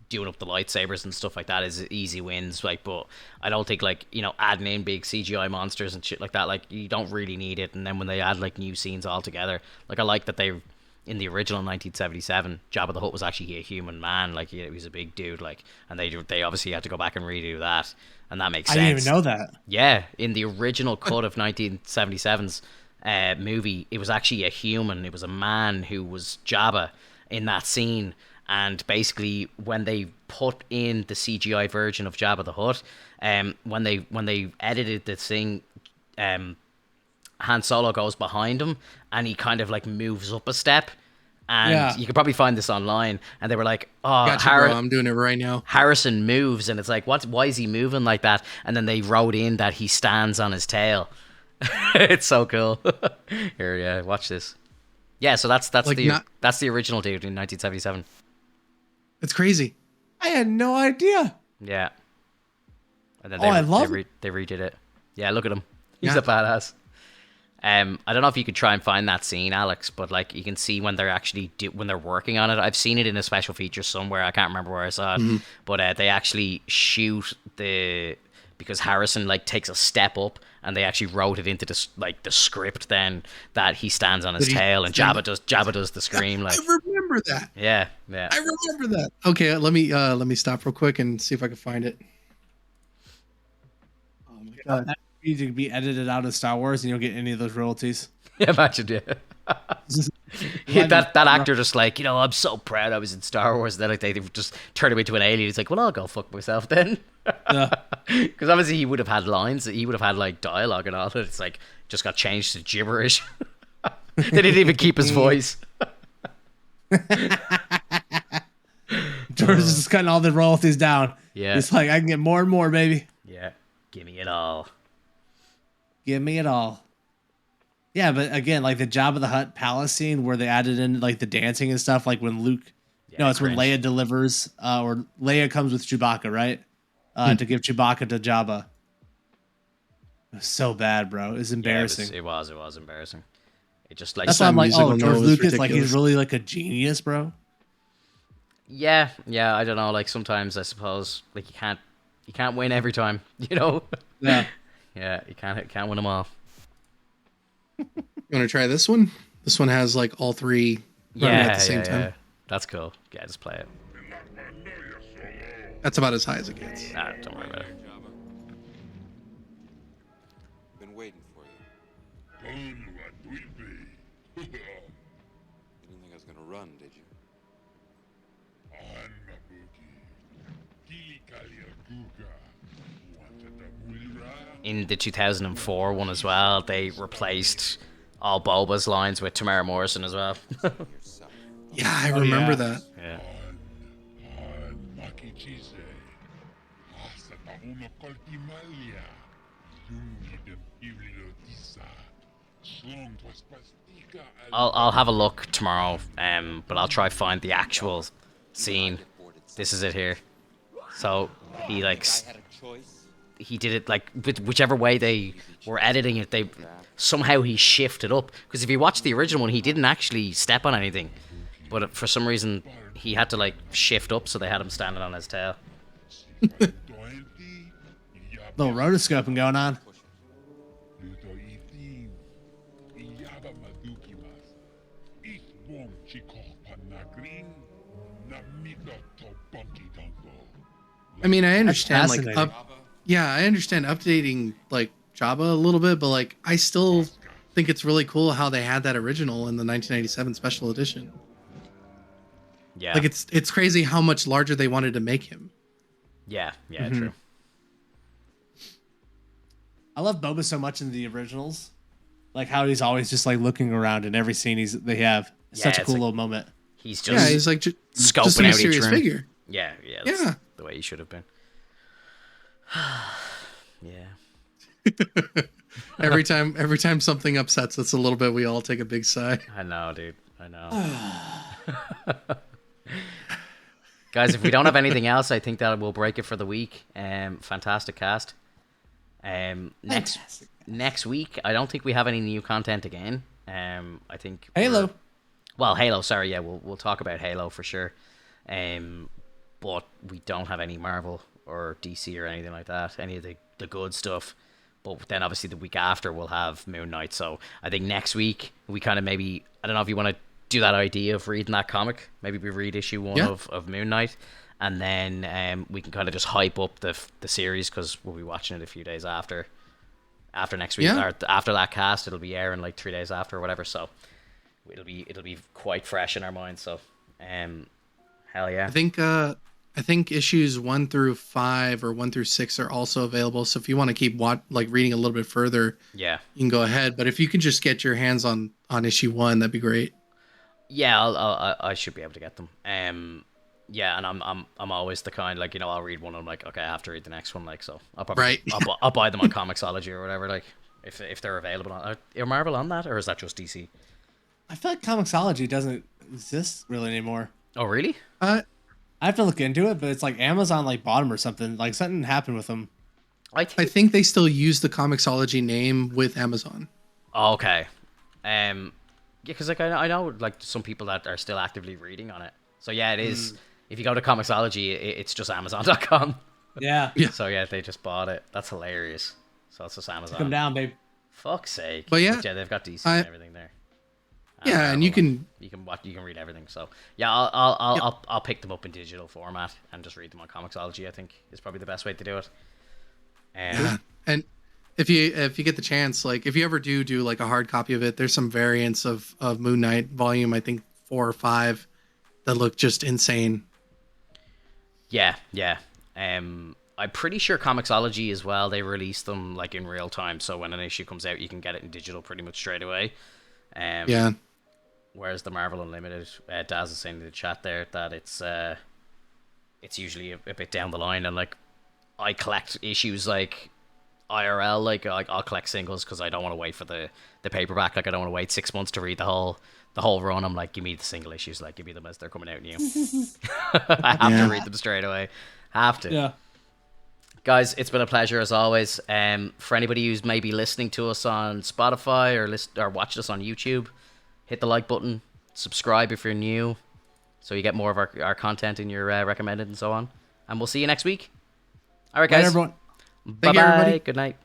Speaker 2: doing up the lightsabers and stuff like that is easy wins. Like, but I don't think like adding in big CGI monsters and shit like that. Like you don't really need it. And then when they add like new scenes altogether, like I like that they. In the original 1977, Jabba the Hutt was actually a human man. Like he was a big dude. Like, and they obviously had to go back and redo that, and that makes sense.
Speaker 3: I didn't even know that.
Speaker 2: Yeah, in the original cut of 1977's movie, it was actually a human. It was a man who was Jabba in that scene. And basically, when they put in the CGI version of Jabba the Hutt, when they edited the thing, Han Solo goes behind him and he kind of like moves up a step, and you could probably find this online, and they were like, oh,
Speaker 4: Gotcha, bro. I'm doing it right now.
Speaker 2: Harrison moves, and it's like, why is he moving like that? And then they wrote in that he stands on his tail. It's so cool. Here, yeah, watch this. Yeah, so that's like that's the original dude in 1977.
Speaker 4: It's crazy.
Speaker 3: I had no idea.
Speaker 2: Yeah. And then they redid it. Yeah, look at him. He's a badass. I don't know if you could try and find that scene, Alex, but like you can see when they're actually when they're working on it. I've seen it in a special feature somewhere. I can't remember where I saw it, but they actually shoot because Harrison like takes a step up, and they actually wrote it into the script then that he stands on his tail, and Jabba does the scream. Like
Speaker 4: I remember that.
Speaker 2: Yeah.
Speaker 4: I remember that. Okay, let me stop real quick and see if I can find it.
Speaker 3: Oh my God. Need to be edited out of Star Wars, and you don't get any of those royalties.
Speaker 2: Yeah, imagine, that actor just like, I'm so proud I was in Star Wars. And then like they just turned him into an alien. He's like, well, I'll go fuck myself then. Because obviously he would have had lines, he would have had like dialogue and all that. It's like just got changed to gibberish. They didn't even keep his voice.
Speaker 3: George is just cutting all the royalties down.
Speaker 2: Yeah,
Speaker 3: it's like I can get more and more, baby.
Speaker 2: Yeah, give me it all.
Speaker 3: Give me it all. Yeah, but again, like the Jabba the Hutt palace scene where they added in like the dancing and stuff, like when Luke, it's when Leia delivers, or Leia comes with Chewbacca, right? To give Chewbacca to Jabba. It was so bad, bro. It was embarrassing.
Speaker 2: Yeah, it was embarrassing. It just like
Speaker 3: that's why I'm like, George Lucas,
Speaker 4: ridiculous.
Speaker 3: like he's really like a genius, bro.
Speaker 2: Yeah, I don't know. Like sometimes I suppose like you can't win every time, Yeah. Yeah, you can't win them all.
Speaker 4: You want to try this one? This one has like all three running at the same time. Yeah.
Speaker 2: That's cool. Yeah, just play it.
Speaker 4: That's about as high as it gets.
Speaker 2: Nah, don't worry about it.
Speaker 8: Been waiting for you. You didn't think I was gonna run, did you?
Speaker 2: In the 2004 one as well, they replaced all Boba's lines with Tamara Morrison as well.
Speaker 4: Yeah, I remember that.
Speaker 2: Yeah. I'll have a look tomorrow, but I'll try find the actual scene. This is it here. So he like he did it like whichever way they were editing it, they somehow he shifted up, because if you watch the original one, he didn't actually step on anything, but for some reason he had to like shift up, so they had him standing on his tail.
Speaker 3: Little rotoscoping going on.
Speaker 4: I mean, I understand like I understand updating like Jabba a little bit, but like I still think it's really cool how they had that original in the 1997 special edition.
Speaker 2: Yeah,
Speaker 4: like it's crazy how much larger they wanted to make him.
Speaker 2: Yeah, true.
Speaker 3: I love Boba so much in the originals, like how he's always just like looking around in every scene they have. Such a cool little moment.
Speaker 2: He's just
Speaker 4: he's like
Speaker 2: scoping
Speaker 4: just a
Speaker 2: out
Speaker 4: mysterious
Speaker 2: each room.
Speaker 4: figure.
Speaker 2: Yeah, that's the way he should have been. Yeah.
Speaker 4: Every time something upsets us a little bit, we all take a big sigh.
Speaker 2: I know, dude. I know. Guys, if we don't have anything else, I think that we'll break it for the week. Fantastic cast. Next week, I don't think we have any new content again. I think
Speaker 3: Halo.
Speaker 2: Well, Halo. Sorry, yeah, we'll talk about Halo for sure. But we don't have any Marvel or DC or anything like that. Any of the good stuff. But then obviously the week after we'll have Moon Knight. So I think next week we kind of maybe, I don't know if you want to do that idea of reading that comic. Maybe we read issue 1 of Moon Knight, and then we can kind of just hype up the series, because we'll be watching it a few days after next week. Or after that cast, it'll be airing like 3 days after or whatever. So it'll be quite fresh in our minds. So hell yeah.
Speaker 4: I think issues 1 through 5 or 1 through 6 are also available. So if you want to keep reading a little bit further,
Speaker 2: yeah,
Speaker 4: you can go ahead. But if you can just get your hands on issue 1, that'd be great.
Speaker 2: Yeah, I should be able to get them. Yeah, and I'm always the kind, like, you know, I'll read one and I'm like, okay, I have to read the next one, like, so I'll probably I'll buy them on Comixology or whatever, like, if they're available. Are Marvel on that, or is that just DC?
Speaker 3: I feel like Comixology doesn't exist really anymore.
Speaker 2: Oh, really?
Speaker 3: I have to look into it, but it's like Amazon like bought them or something. Like something happened with them.
Speaker 4: I think they still use the Comixology name with Amazon.
Speaker 2: Oh, okay. Yeah, because like I know like some people that are still actively reading on it. So yeah, it is. If you go to Comixology, it's just Amazon.com.
Speaker 3: Yeah.
Speaker 2: So yeah, they just bought it. That's hilarious. So it's just Amazon.
Speaker 3: Come down, babe.
Speaker 2: Fuck's sake.
Speaker 4: But yeah,
Speaker 2: they've got DC and everything there.
Speaker 4: Yeah, and you can
Speaker 2: read everything. So yeah, I'll pick them up in digital format and just read them on Comixology. I think is probably the best way to do it.
Speaker 4: Yeah, and if you get the chance, like if you ever do like a hard copy of it, there's some variants of Moon Knight volume, I think 4 or 5, that look just insane.
Speaker 2: Yeah. I'm pretty sure Comixology as well, they release them like in real time, so when an issue comes out, you can get it in digital pretty much straight away.
Speaker 4: Yeah.
Speaker 2: Whereas the Marvel Unlimited, Daz is saying in the chat there that it's usually a bit down the line, and like I collect issues like IRL, like I'll collect singles because I don't want to wait for the paperback. Like I don't want to wait 6 months to read the whole run. I'm like, give me the single issues, like give me them as they're coming out new. I have to read them straight away. Have to.
Speaker 3: Yeah.
Speaker 2: Guys, it's been a pleasure as always. For anybody who's maybe listening to us on Spotify or watching us on YouTube, hit the like button, subscribe if you're new, so you get more of our content in your recommended and so on. And we'll see you next week. All right, guys.
Speaker 3: Bye, everyone.
Speaker 2: Bye-bye. Good night.